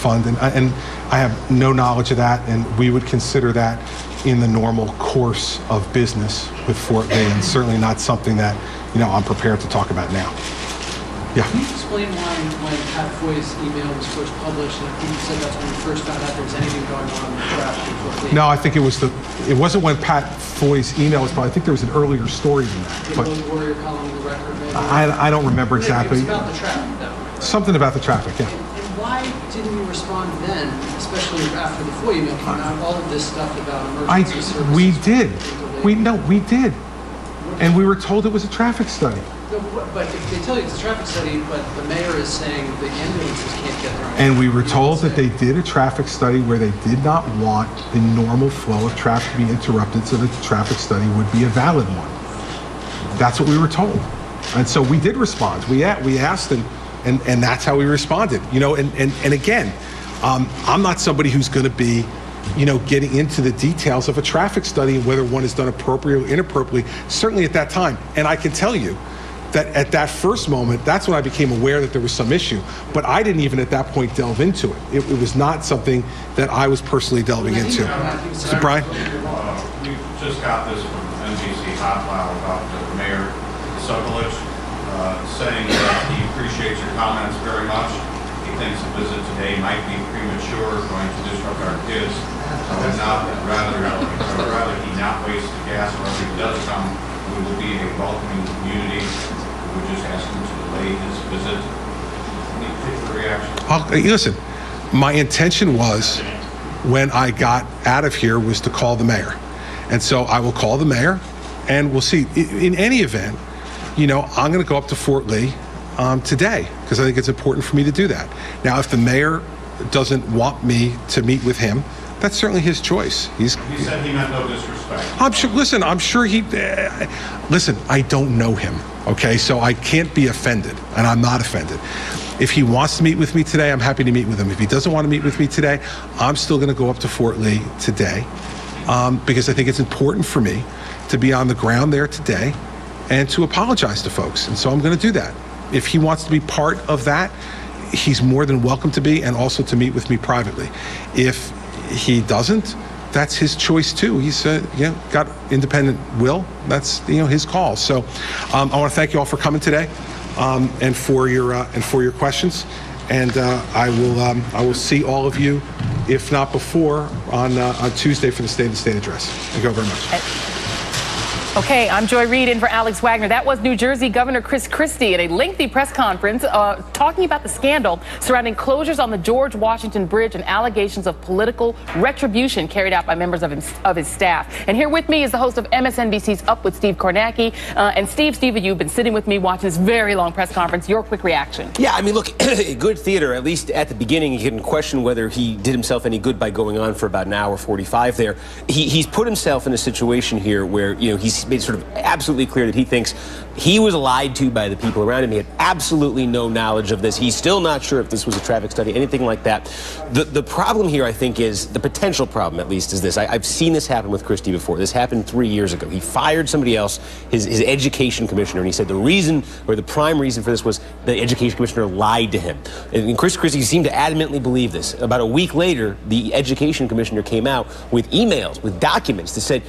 fund, and I have no knowledge of that, and we would consider that in the normal course of business with Fort Lee, and certainly not something that, you know, I'm prepared to talk about now. Yeah. Can you explain why when Pat Foy's email was first published, and I think you said that's when you first found out there was anything going on in the traffic in Fort Lee? No, I think it wasn't when Pat Foy's email was published. I think there was an earlier story than that. But the Warrior column in the record, maybe? I don't remember exactly. It was about the traffic, though. Something about the traffic, yeah. And why why didn't you respond then, especially after the FOIA email came out, all of this stuff about emergency services? We did. We did. And we were told it was a traffic study. No, but they tell you it's a traffic study, but the mayor is saying the ambulances can't get there. And we were told that they did a traffic study where they did not want the normal flow of traffic to be interrupted so that the traffic study would be a valid one. That's what we were told. And so we did respond. We asked, and that's how we responded. You know, and again, I'm not somebody who's going to be, you know, getting into the details of a traffic study and whether one is done appropriately or inappropriately, certainly at that time. And I can tell you that at that first moment, that's when I became aware that there was some issue. But I didn't even at that point delve into it. It was not something that I was personally delving into. So, Brian? We just got this from NBC Hot File about the mayor Sokolich saying that he appreciates your comments very much. He thinks the visit today might be premature, going to disrupt our kids. I would rather he not waste the gas, or if he does come, we will be a welcoming community. We would just ask him to delay his visit. Any particular reaction? Listen, my intention was, when I got out of here, was to call the mayor. And so I will call the mayor, and we'll see. In any event, you know, I'm going to go up to Fort Lee today, because I think it's important for me to do that. Now, if the mayor doesn't want me to meet with him, that's certainly his choice. He said he meant no disrespect. I'm sure. Listen, I'm sure he. Listen, I don't know him. Okay, so I can't be offended, and I'm not offended. If he wants to meet with me today, I'm happy to meet with him. If he doesn't want to meet with me today, I'm still going to go up to Fort Lee today, because I think it's important for me to be on the ground there today and to apologize to folks. And so I'm going to do that. If he wants to be part of that, he's more than welcome to be, and also to meet with me privately. If he doesn't, that's his choice too. He's got independent will. That's his call. So I want to thank you all for coming today, and for your questions. And I will see all of you, if not before, on Tuesday for the State of the State address. Thank you all very much. Okay, I'm Joy Reid in for Alex Wagner. That was New Jersey Governor Chris Christie at a lengthy press conference talking about the scandal surrounding closures on the George Washington Bridge and allegations of political retribution carried out by members of his staff. And here with me is the host of MSNBC's Up with Steve Kornacki. And Steve, you've been sitting with me watching this very long press conference. Your quick reaction. Yeah, I mean, look, good theater. At least at the beginning, you can question whether he did himself any good by going on for about an hour 45 there. He's put himself in a situation here where, he's made sort of absolutely clear that he thinks he was lied to by the people around him. He had absolutely no knowledge of this. He's still not sure if this was a traffic study, anything like that. The problem here, I think, is the potential problem, at least, is this. I've seen this happen with Christie before. This happened 3 years ago. He fired somebody else, his education commissioner, and he said the reason, or the prime reason for this, was the education commissioner lied to him. And Chris Christie seemed to adamantly believe this. About a week later, the education commissioner came out with emails, with documents that said,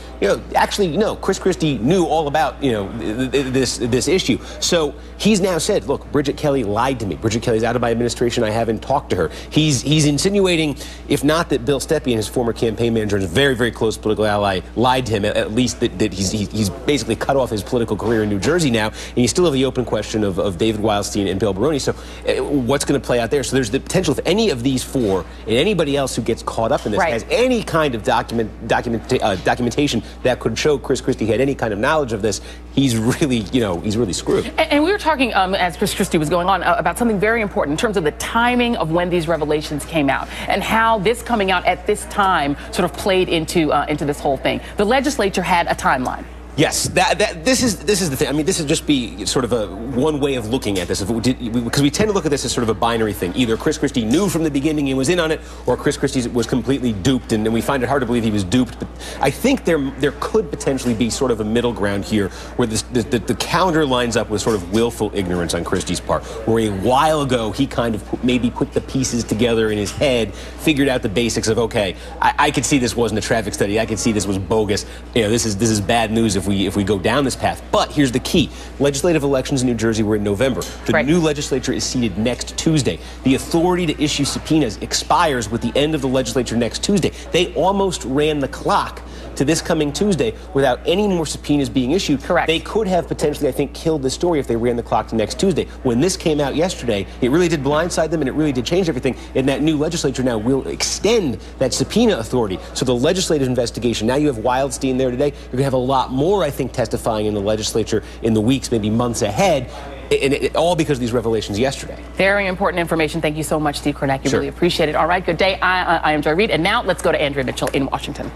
Chris Christie knew all about, this issue. So he's now said, look, Bridget Kelly lied to me. Bridget Kelly's out of my administration. I haven't talked to her. He's insinuating, if not that Bill Stepien, his former campaign manager, and very, very close political ally, lied to him, at least that he's basically cut off his political career in New Jersey now, and you still have the open question of David Wildstein and Bill Baroni. So what's going to play out there? So there's the potential, if any of these four and anybody else who gets caught up in this has any kind of documentation that could show Chris Christie had any kind of knowledge of this, he's really screwed. And we were talking, as Chris Christie was going on, about something very important in terms of the timing of when these revelations came out and how this coming out at this time sort of played into this whole thing. The legislature had a timeline. Yes, this is the thing. I mean, this would just be sort of one way of looking at this, because we tend to look at this as sort of a binary thing. Either Chris Christie knew from the beginning and was in on it, or Chris Christie was completely duped, and we find it hard to believe he was duped. But I think there could potentially be sort of a middle ground here, where the counter lines up with sort of willful ignorance on Christie's part, where a while ago he kind of maybe put the pieces together in his head, figured out the basics of, okay, I could see this wasn't a traffic study, I could see this was bogus. This is bad news if we go down this path. But here's the key. Legislative elections in New Jersey were in November. The new legislature is seated next Tuesday. The authority to issue subpoenas expires with the end of the legislature next Tuesday. They almost ran the clock to this coming Tuesday without any more subpoenas being issued. Correct. They could have potentially, I think, killed the story if they ran the clock to next Tuesday. When this came out yesterday, it really did blindside them and it really did change everything. And that new legislature now will extend that subpoena authority. So the legislative investigation, now you have Wildstein there today. You're going to have a lot more, I think, testifying in the legislature in the weeks, maybe months ahead. And all because of these revelations yesterday. Very important information. Thank you so much, Steve Kornacki. Really appreciate it. All right, good day. I am Joy Reid. And now let's go to Andrea Mitchell in Washington.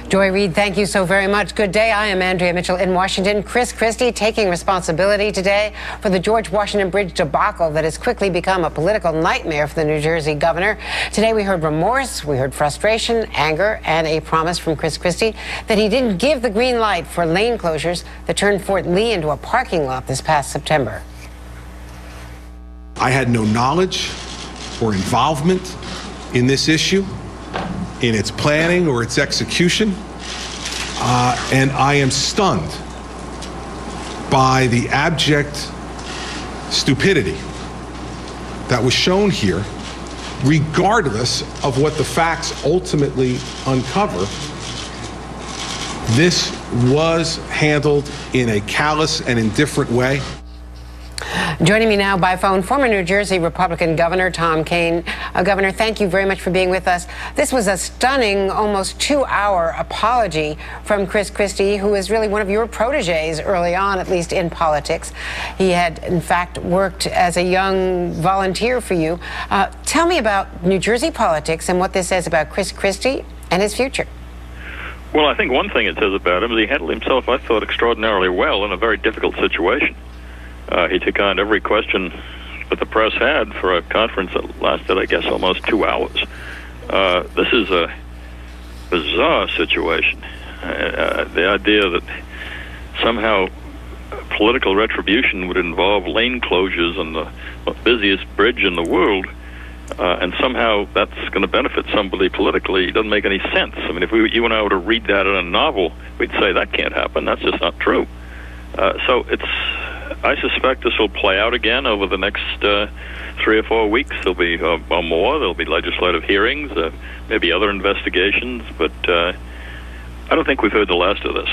Joy Reid, thank you so very much. Good day. I am Andrea Mitchell in Washington. Chris Christie taking responsibility today for the George Washington Bridge debacle that has quickly become a political nightmare for the New Jersey governor. Today we heard remorse, we heard frustration, anger, and a promise from Chris Christie that he didn't give the green light for lane closures that turned Fort Lee into a parking lot this past September. I had no knowledge or involvement in this issue, in its planning or its execution, and I am stunned by the abject stupidity that was shown here, regardless of what the facts ultimately uncover. This was handled in a callous and indifferent way. Joining me now by phone, former New Jersey Republican Governor Tom Kean. Governor, thank you very much for being with us. This was a stunning, almost 2-hour apology from Chris Christie, who is really one of your proteges early on, at least in politics. He had, in fact, worked as a young volunteer for you. Tell me about New Jersey politics and what this says about Chris Christie and his future. Well, I think one thing it says about him is he handled himself, I thought, extraordinarily well in a very difficult situation. He took on every question that the press had for a conference that lasted, I guess, almost 2 hours. This is a bizarre situation. The idea that somehow political retribution would involve lane closures on the busiest bridge in the world, and somehow that's going to benefit somebody politically, doesn't make any sense. I mean, if you and I were to read that in a novel, we'd say that can't happen. That's just not true. So I suspect this will play out again over the next 3 or 4 weeks. There'll be or more. There'll be legislative hearings, maybe other investigations, but I don't think we've heard the last of this.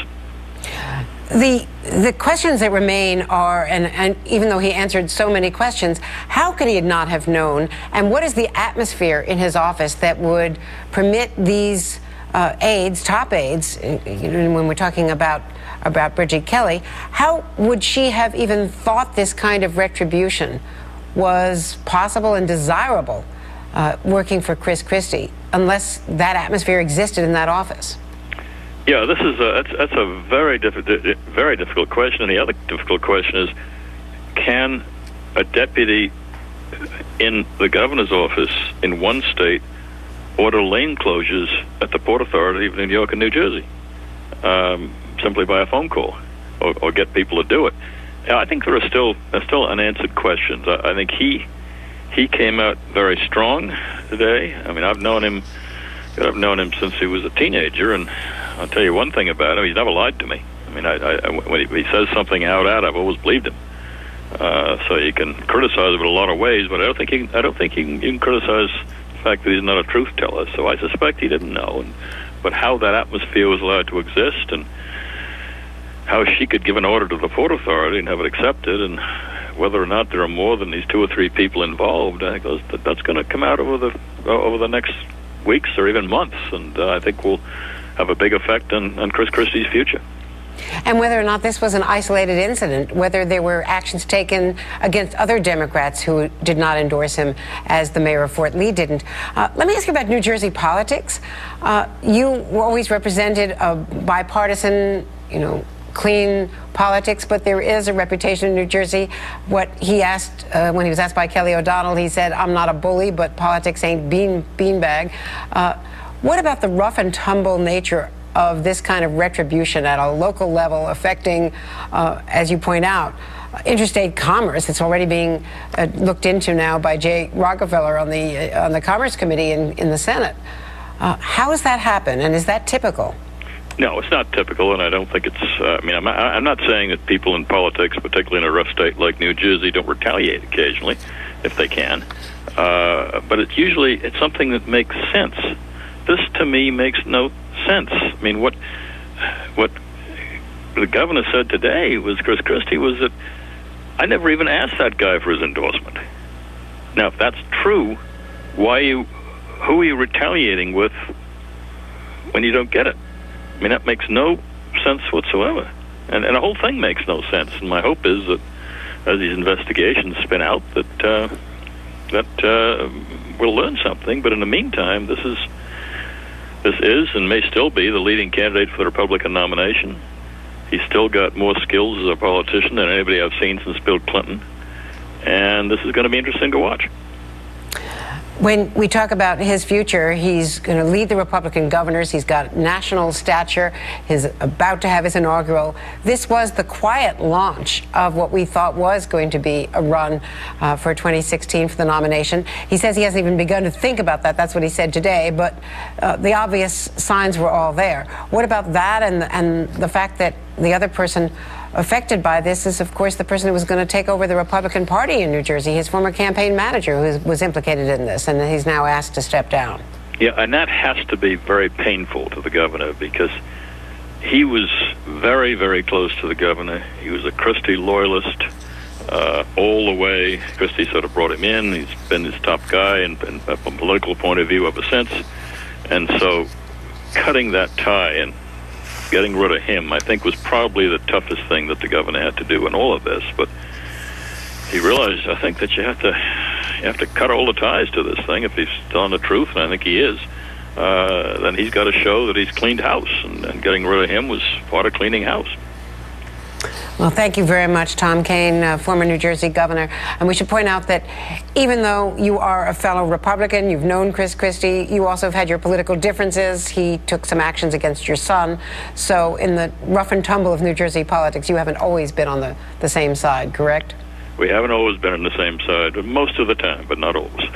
The questions that remain are, and even though he answered so many questions, how could he not have known? And what is the atmosphere in his office that would permit these aides, top aides, when we're talking about Bridget Kelly, how would she have even thought this kind of retribution was possible and desirable working for Chris Christie, unless that atmosphere existed in that office? Yeah, this is that's a very difficult question. And the other difficult question is, can a deputy in the governor's office in one state order lane closures at the Port Authority of New York and New Jersey? Simply by a phone call, or get people to do it. I think there are still unanswered questions. I think he came out very strong today. I mean, I've known him since he was a teenager, and I'll tell you one thing about him: he's never lied to me. I mean, when he says something out, I've always believed him. So you can criticize him in a lot of ways, but I don't think you can criticize the fact that he's not a truth teller. So I suspect he didn't know, but how that atmosphere was allowed to exist, and how she could give an order to the Port Authority and have it accepted, and whether or not there are more than these 2 or 3 people involved, I think that's going to come out over the next weeks or even months, and I think will have a big effect on Chris Christie's future. And whether or not this was an isolated incident, whether there were actions taken against other Democrats who did not endorse him, as the mayor of Fort Lee didn't. Let me ask you about New Jersey politics. You always represented a bipartisan, clean politics, but there is a reputation in New Jersey. What he asked, when he was asked by Kelly O'Donnell, he said, "I'm not a bully, but politics ain't beanbag." What about the rough and tumble nature of this kind of retribution at a local level, affecting, as you point out, interstate commerce? It's already being looked into now by Jay Rockefeller on the Commerce Committee in the Senate. How does that happen, and is that typical? No, it's not typical, and I don't think it's. I mean, I'm not saying that people in politics, particularly in a rough state like New Jersey, don't retaliate occasionally, if they can. But it's something that makes sense. This, to me, makes no sense. I mean, what the governor said today was Christie was that I never even asked that guy for his endorsement. Now, if that's true, who are you retaliating with when you don't get it? I mean, that makes no sense whatsoever. And the whole thing makes no sense. And my hope is that as these investigations spin out, that we'll learn something. But in the meantime, this is and may still be the leading candidate for the Republican nomination. He's still got more skills as a politician than anybody I've seen since Bill Clinton. And this is going to be interesting to watch. When we talk about his future, he's going to lead the Republican governors. He's got national stature. He's about to have his inaugural. This was the quiet launch of what we thought was going to be a run for 2016 for the nomination. He says he hasn't even begun to think about that. That's what he said today. But the obvious signs were all there. What about that and the fact that the other person affected by this is, of course, the person who was going to take over the Republican Party in New Jersey, his former campaign manager, who was implicated in this, and he's now asked to step down. Yeah, and that has to be very painful to the governor, because he was very, very close to the governor. He was a Christie loyalist all the way. Christie sort of brought him in. He's been his top guy and from a political point of view ever since. And so cutting that tie and getting rid of him, I think, was probably the toughest thing that the governor had to do in all of this. But he realized, I think, that you have to cut all the ties to this thing. If he's telling the truth, and I think he is, then he's got to show that he's cleaned house, and getting rid of him was part of cleaning house. Well, thank you very much, Tom Kean, former New Jersey governor. And we should point out that even though you are a fellow Republican, you've known Chris Christie, you also have had your political differences. He took some actions against your son. So in the rough and tumble of New Jersey politics, you haven't always been on the same side, correct? We haven't always been on the same side, most of the time, but not always.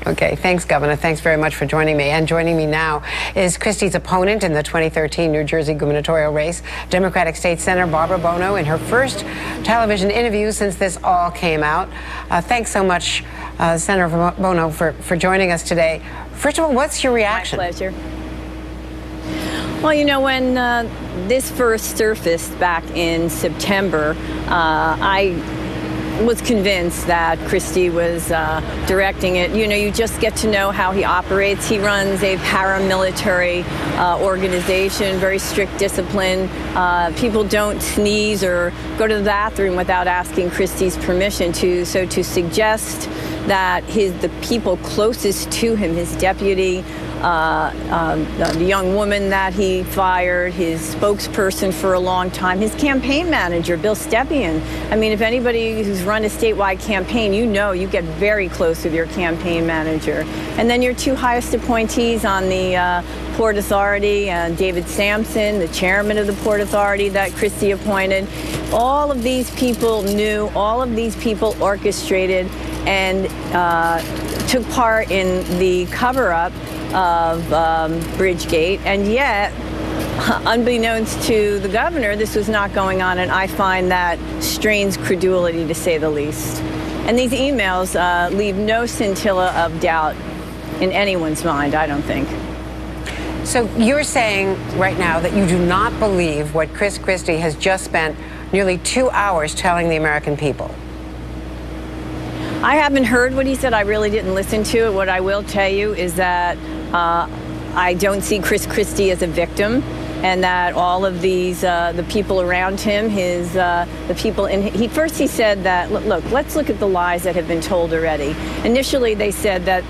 Okay, thanks, Governor. Thanks very much for joining me. And joining me now is Christie's opponent in the 2013 New Jersey gubernatorial race, Democratic State Senator Barbara Buono, in her first television interview since this all came out. Thanks so much, Senator Buono, for joining us today. First of all, what's your reaction? My pleasure. Well, you know, when this first surfaced back in September, I was convinced that Christie was directing it. You know, you just get to know how he operates. He runs a paramilitary organization, very strict discipline. People don't sneeze or go to the bathroom without asking Christie's permission so to suggest that the people closest to him, his deputy, the young woman that he fired, his spokesperson for a long time, his campaign manager, Bill Stepien. I mean, if anybody who's run a statewide campaign, you know you get very close with your campaign manager. And then your two highest appointees on the Port Authority, David Sampson, the chairman of the Port Authority that Christie appointed. All of these people knew, all of these people orchestrated and took part in the cover-up of Bridgegate, and yet, unbeknownst to the governor, this was not going on, and I find that strains credulity, to say the least. And these emails leave no scintilla of doubt in anyone's mind, I don't think. So you're saying right now that you do not believe what Chris Christie has just spent nearly 2 hours telling the American people? I haven't heard what he said. I really didn't listen to it. What I will tell you is that I don't see Chris Christie as a victim, and that all of these, the people around him, the people in, he said that, look, let's look at the lies that have been told already. Initially, they said that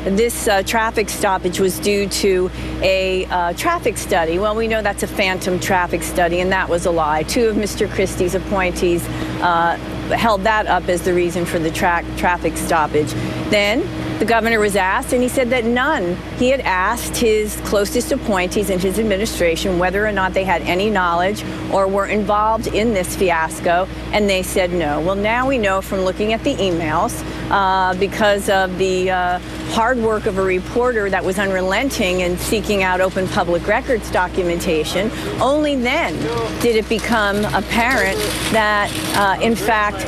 this traffic stoppage was due to a traffic study. Well, we know that's a phantom traffic study, and that was a lie. Two of Mr. Christie's appointees held that up as the reason for the traffic stoppage. Then The governor was asked, and he said that none. He had asked his closest appointees in his administration whether or not they had any knowledge or were involved in this fiasco, and they said no. Well, now we know from looking at the emails, because of the hard work of a reporter that was unrelenting in seeking out open public records documentation, only then did it become apparent that, in fact,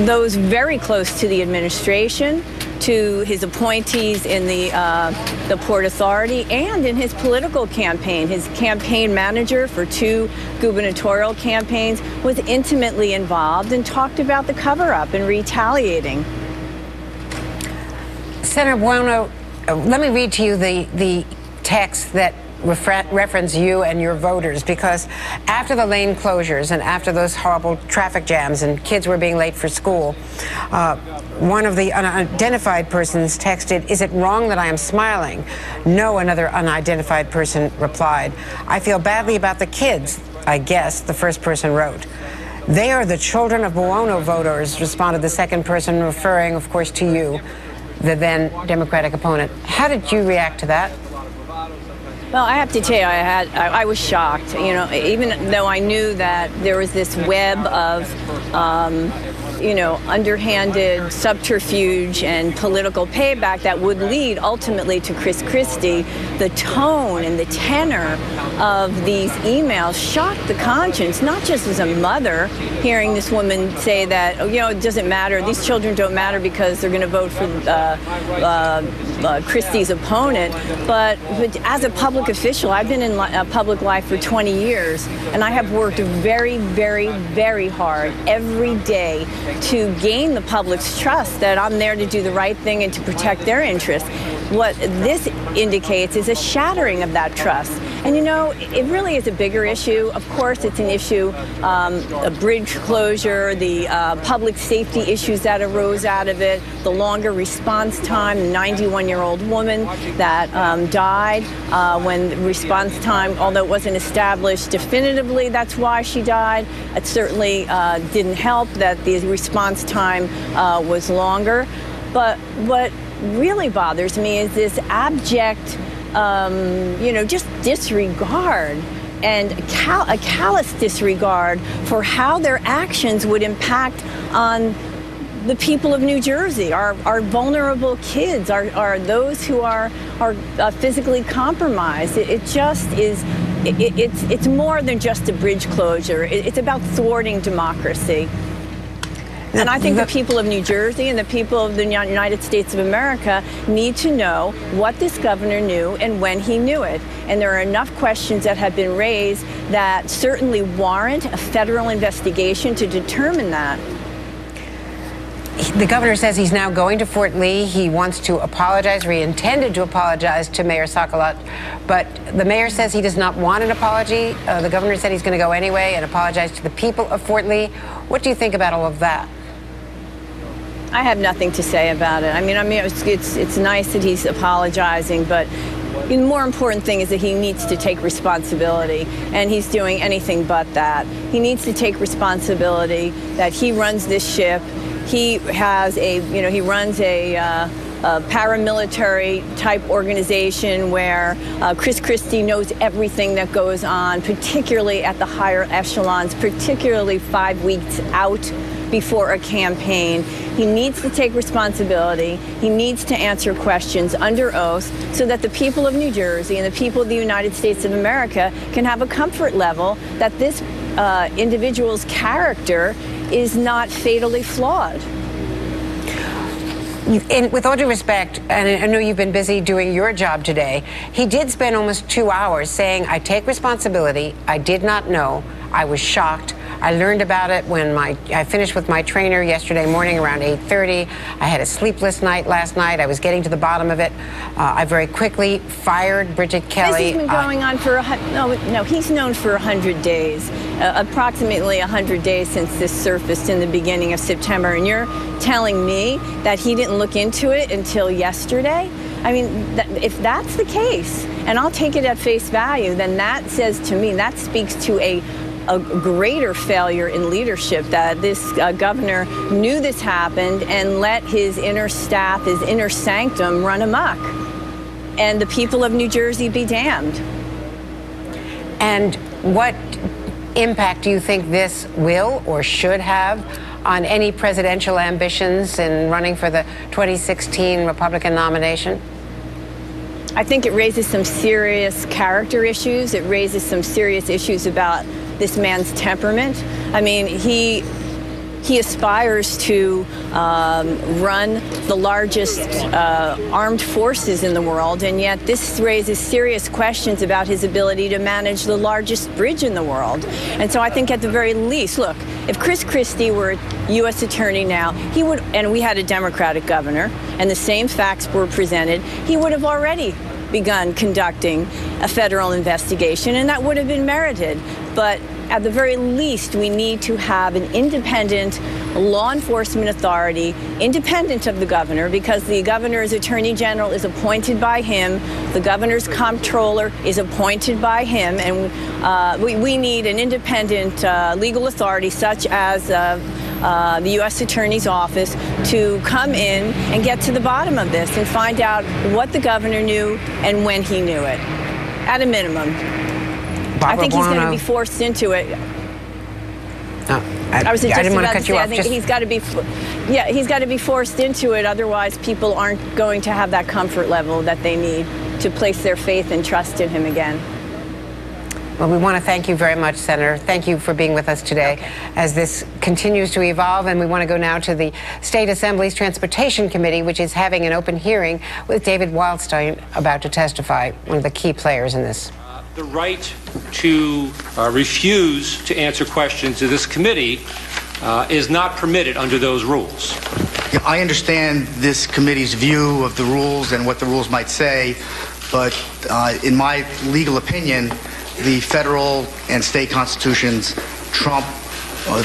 those very close to the administration, to his appointees in the Port Authority, and in his political campaign. His campaign manager for 2 gubernatorial campaigns was intimately involved and talked about the cover-up and retaliating. Senator Buono, let me read to you the text that reference you and your voters, because after the lane closures and after those horrible traffic jams and kids were being late for school, one of the unidentified persons texted, "Is it wrong that I am smiling?" No, another unidentified person replied. "I feel badly about the kids, I guess," the first person wrote. "They are the children of Buono voters," responded the second person, referring, of course, to you, the then Democratic opponent. How did you react to that? Well, I have to tell you, I was shocked. You know, even though I knew that there was this web of, you know, underhanded subterfuge and political payback that would lead ultimately to Chris Christie, the tone and the tenor of these emails shocked the conscience, not just as a mother hearing this woman say that, oh, you know, it doesn't matter, these children don't matter because they're going to vote for Christie's opponent, but as a public official, I've been in public life for 20 years, and I have worked very, very, very hard every day to gain the public's trust that I'm there to do the right thing and to protect their interests. What this indicates is a shattering of that trust. And you know, it really is a bigger issue. Of course, it's an issue, a bridge closure, the public safety issues that arose out of it, the longer response time, the 91-year-old woman that died when the response time, although it wasn't established definitively, that's why she died. It certainly didn't help that the response time was longer. But what really bothers me is this abject, you know, just disregard and a callous disregard for how their actions would impact on the people of New Jersey, our vulnerable kids, are those who are physically compromised. It just is, it's more than just a bridge closure. It's about thwarting democracy. And I think the people of New Jersey and the people of the United States of America need to know what this governor knew and when he knew it. And there are enough questions that have been raised that certainly warrant a federal investigation to determine that. The governor says he's now going to Fort Lee. He wants to apologize, or he intended to apologize to Mayor Sokoloff, but the mayor says he does not want an apology. The governor said he's going to go anyway and apologize to the people of Fort Lee. What do you think about all of that? I have nothing to say about it. I mean, it's nice that he's apologizing, but the more important thing is that he needs to take responsibility, and he's doing anything but that. He needs to take responsibility that he runs this ship. He has a, you know, he runs a paramilitary type organization where Chris Christie knows everything that goes on, particularly at the higher echelons, particularly 5 weeks out before a campaign. He needs to take responsibility. He needs to answer questions under oath so that the people of New Jersey and the people of the United States of America can have a comfort level that this individual's character is not fatally flawed. And with all due respect, and I know you've been busy doing your job today, he did spend almost 2 hours saying, I take responsibility, I did not know, I was shocked. I learned about it when I finished with my trainer yesterday morning around 8:30. I had a sleepless night last night. I was getting to the bottom of it. I very quickly fired Bridget Kelly. This has been going on for no, he's known for 100 days, approximately 100 days since this surfaced in the beginning of September. And you're telling me that he didn't look into it until yesterday? I mean, if that's the case, and I'll take it at face value, then that says to me, that speaks to a a greater failure in leadership, that this governor knew this happened and let his inner staff, his inner sanctum, run amok. And the people of New Jersey be damned. And what impact do you think this will or should have on any presidential ambitions in running for the 2016 Republican nomination? I think it raises some serious character issues. It raises some serious issues about this man's temperament. I mean, he aspires to run the largest armed forces in the world, and yet this raises serious questions about his ability to manage the largest bridge in the world. And so I think at the very least, look, if Chris Christie were U.S. Attorney now, he would, and we had a Democratic governor, and the same facts were presented, he would have already begun conducting a federal investigation, and that would have been merited. But at the very least, we need to have an independent law enforcement authority, independent of the governor, because the governor's attorney general is appointed by him, the governor's comptroller is appointed by him, and we need an independent legal authority such as the U.S. Attorney's Office to come in and get to the bottom of this and find out what the governor knew and when he knew it, at a minimum. I think he's going to be forced into it. I didn't want to cut you off. I think he's got to be, he's got to be forced into it. Otherwise, people aren't going to have that comfort level that they need to place their faith and trust in him again. Well, we want to thank you very much, Senator. Thank you for being with us today as this continues to evolve. And we want to go now to the State Assembly's Transportation Committee, which is having an open hearing with David Wildstein about to testify, one of the key players in this. The right to refuse to answer questions to this committee is not permitted under those rules. I understand this committee's view of the rules and what the rules might say, but in my legal opinion, the federal and state constitutions trump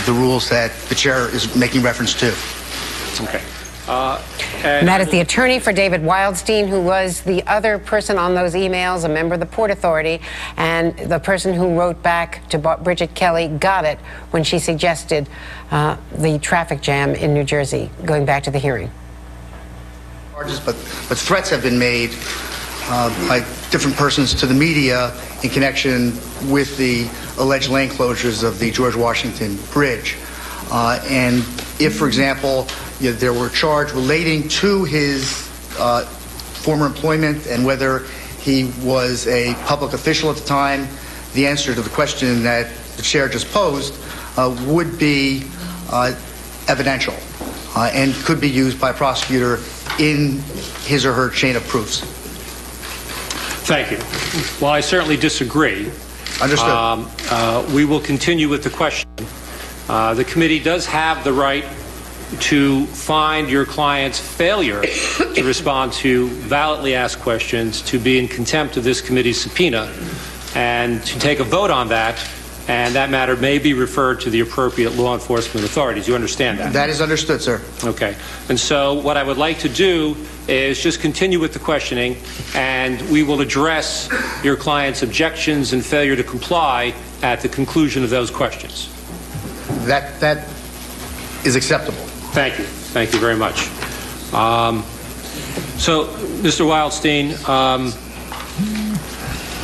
the rules that the chair is making reference to. Okay. And that is the attorney for David Wildstein, who was the other person on those emails, a member of the Port Authority, and the person who wrote back to Bridget Kelly got it when she suggested the traffic jam in New Jersey, going back to the hearing. But threats have been made by different persons to the media in connection with the alleged lane closures of the George Washington Bridge. And if, for example, there were charges relating to his former employment and whether he was a public official at the time, the answer to the question that the chair just posed would be evidential and could be used by a prosecutor in his or her chain of proofs. Thank you. Well, I certainly disagree. Understood. We will continue with the question. The committee does have the right to find your client's failure to respond to validly asked questions to be in contempt of this committee's subpoena and to take a vote on that, and that matter may be referred to the appropriate law enforcement authorities. You understand that? That is understood, sir. Okay. And so what I would like to do is just continue with the questioning, and we will address your client's objections and failure to comply at the conclusion of those questions. That is acceptable. Thank you. Thank you very much. So, Mr. Wildstein,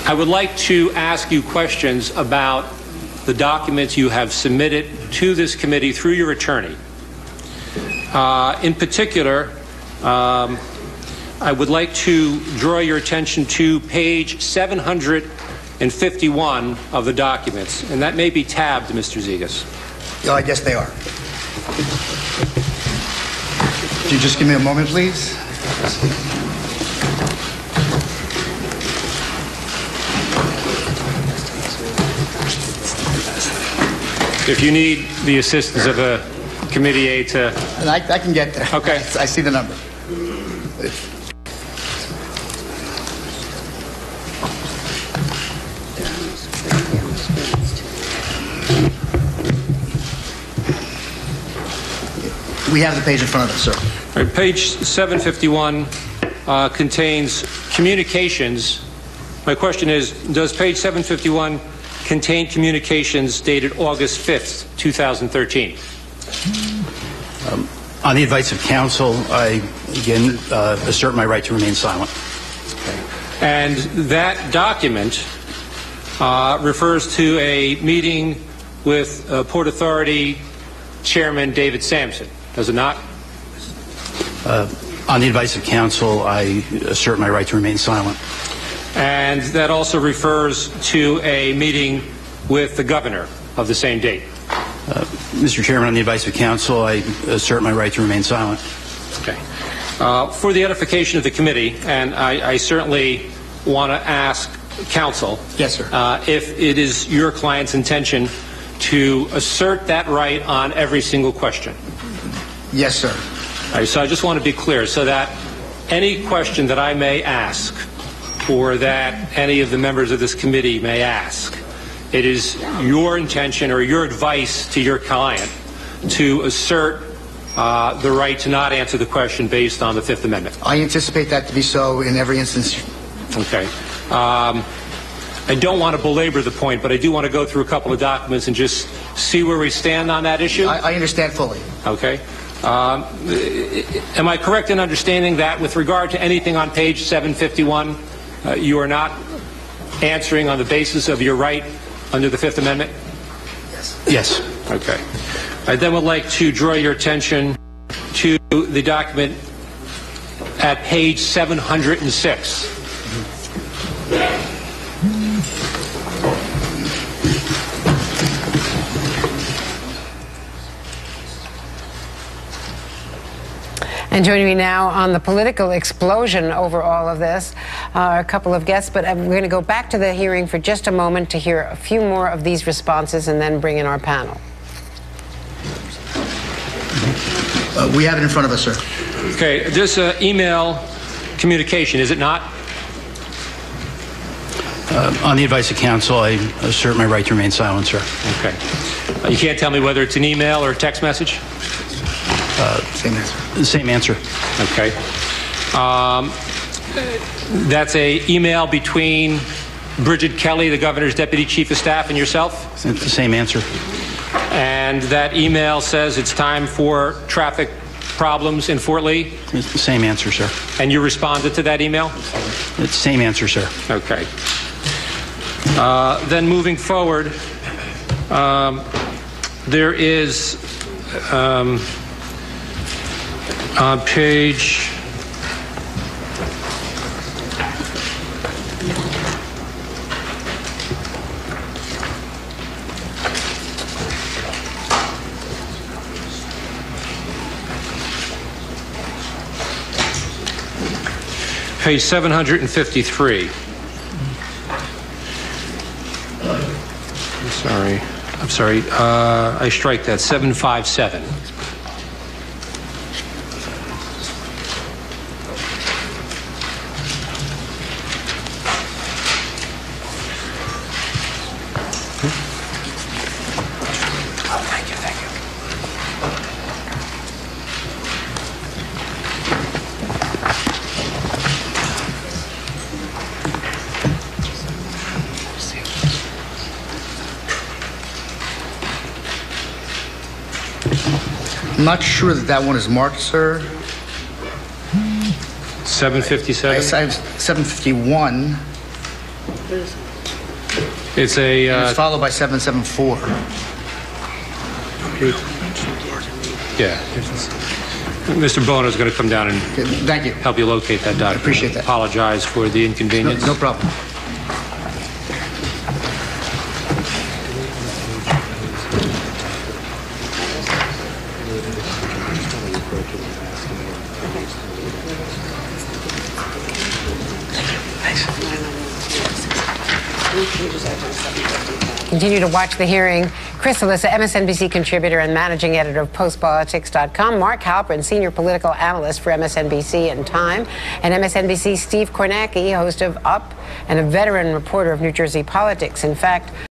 I would like to ask you questions about the documents you have submitted to this committee through your attorney. In particular, I would like to draw your attention to page 751 of the documents, and that may be tabbed, Mr. Zegas. I guess they are. Could you just give me a moment, please? If you need the assistance of a committee aide to... I can get there. Okay. I see the number. We have the page in front of us, sir. All right, page 751 contains communications. My question is, does page 751 contained communications dated August 5th, 2013? On the advice of counsel, I again assert my right to remain silent. And that document refers to a meeting with Port Authority Chairman David Sampson, does it not? On the advice of counsel, I assert my right to remain silent. And that also refers to a meeting with the governor of the same date. Mr. Chairman, on the advice of counsel, I assert my right to remain silent. Okay. For the edification of the committee, and I certainly want to ask counsel, yes, sir, if it is your client's intention to assert that right on every single question. Yes, sir. All right, so I just want to be clear so that any question that I may ask or that any of the members of this committee may ask, it is your intention or your advice to your client to assert the right to not answer the question based on the Fifth Amendment. I anticipate that to be so in every instance. Okay. I don't want to belabor the point, but I do want to go through a couple of documents and just see where we stand on that issue. I understand fully. Okay. Am I correct in understanding that with regard to anything on page 751, you are not answering on the basis of your right under the Fifth Amendment? Yes. Yes. Okay. I then would like to draw your attention to the document at page 706. And joining me now on the political explosion over all of this are a couple of guests, but we're going to go back to the hearing for just a moment to hear a few more of these responses and then bring in our panel. We have it in front of us, sir. Okay, this email communication, is it not? On the advice of counsel, I assert my right to remain silent, sir. Okay. You can't tell me whether it's an email or a text message? Same answer. Same answer. Okay. That's a email between Bridget Kelly, the governor's deputy chief of staff, and yourself? It's the same answer. And that email says it's time for traffic problems in Fort Lee? It's the same answer, sir. And you responded to that email? It's the same answer, sir. Okay. Then moving forward, there is on page page 753. I'm sorry. I strike that 757. I'm not sure that one is marked, sir. 757? I have 751. It's a... it's followed by 774. Yeah. Mr. Buono is going to come down and thank you. Help you locate that document. I appreciate that. Apologize for the inconvenience. No problem. Continue to watch the hearing. Chris Alyssa, MSNBC contributor and managing editor of postpolitics.com. Mark Halperin, senior political analyst for MSNBC and Time. And MSNBC's Steve Kornacki, host of Up and a veteran reporter of New Jersey politics. In fact,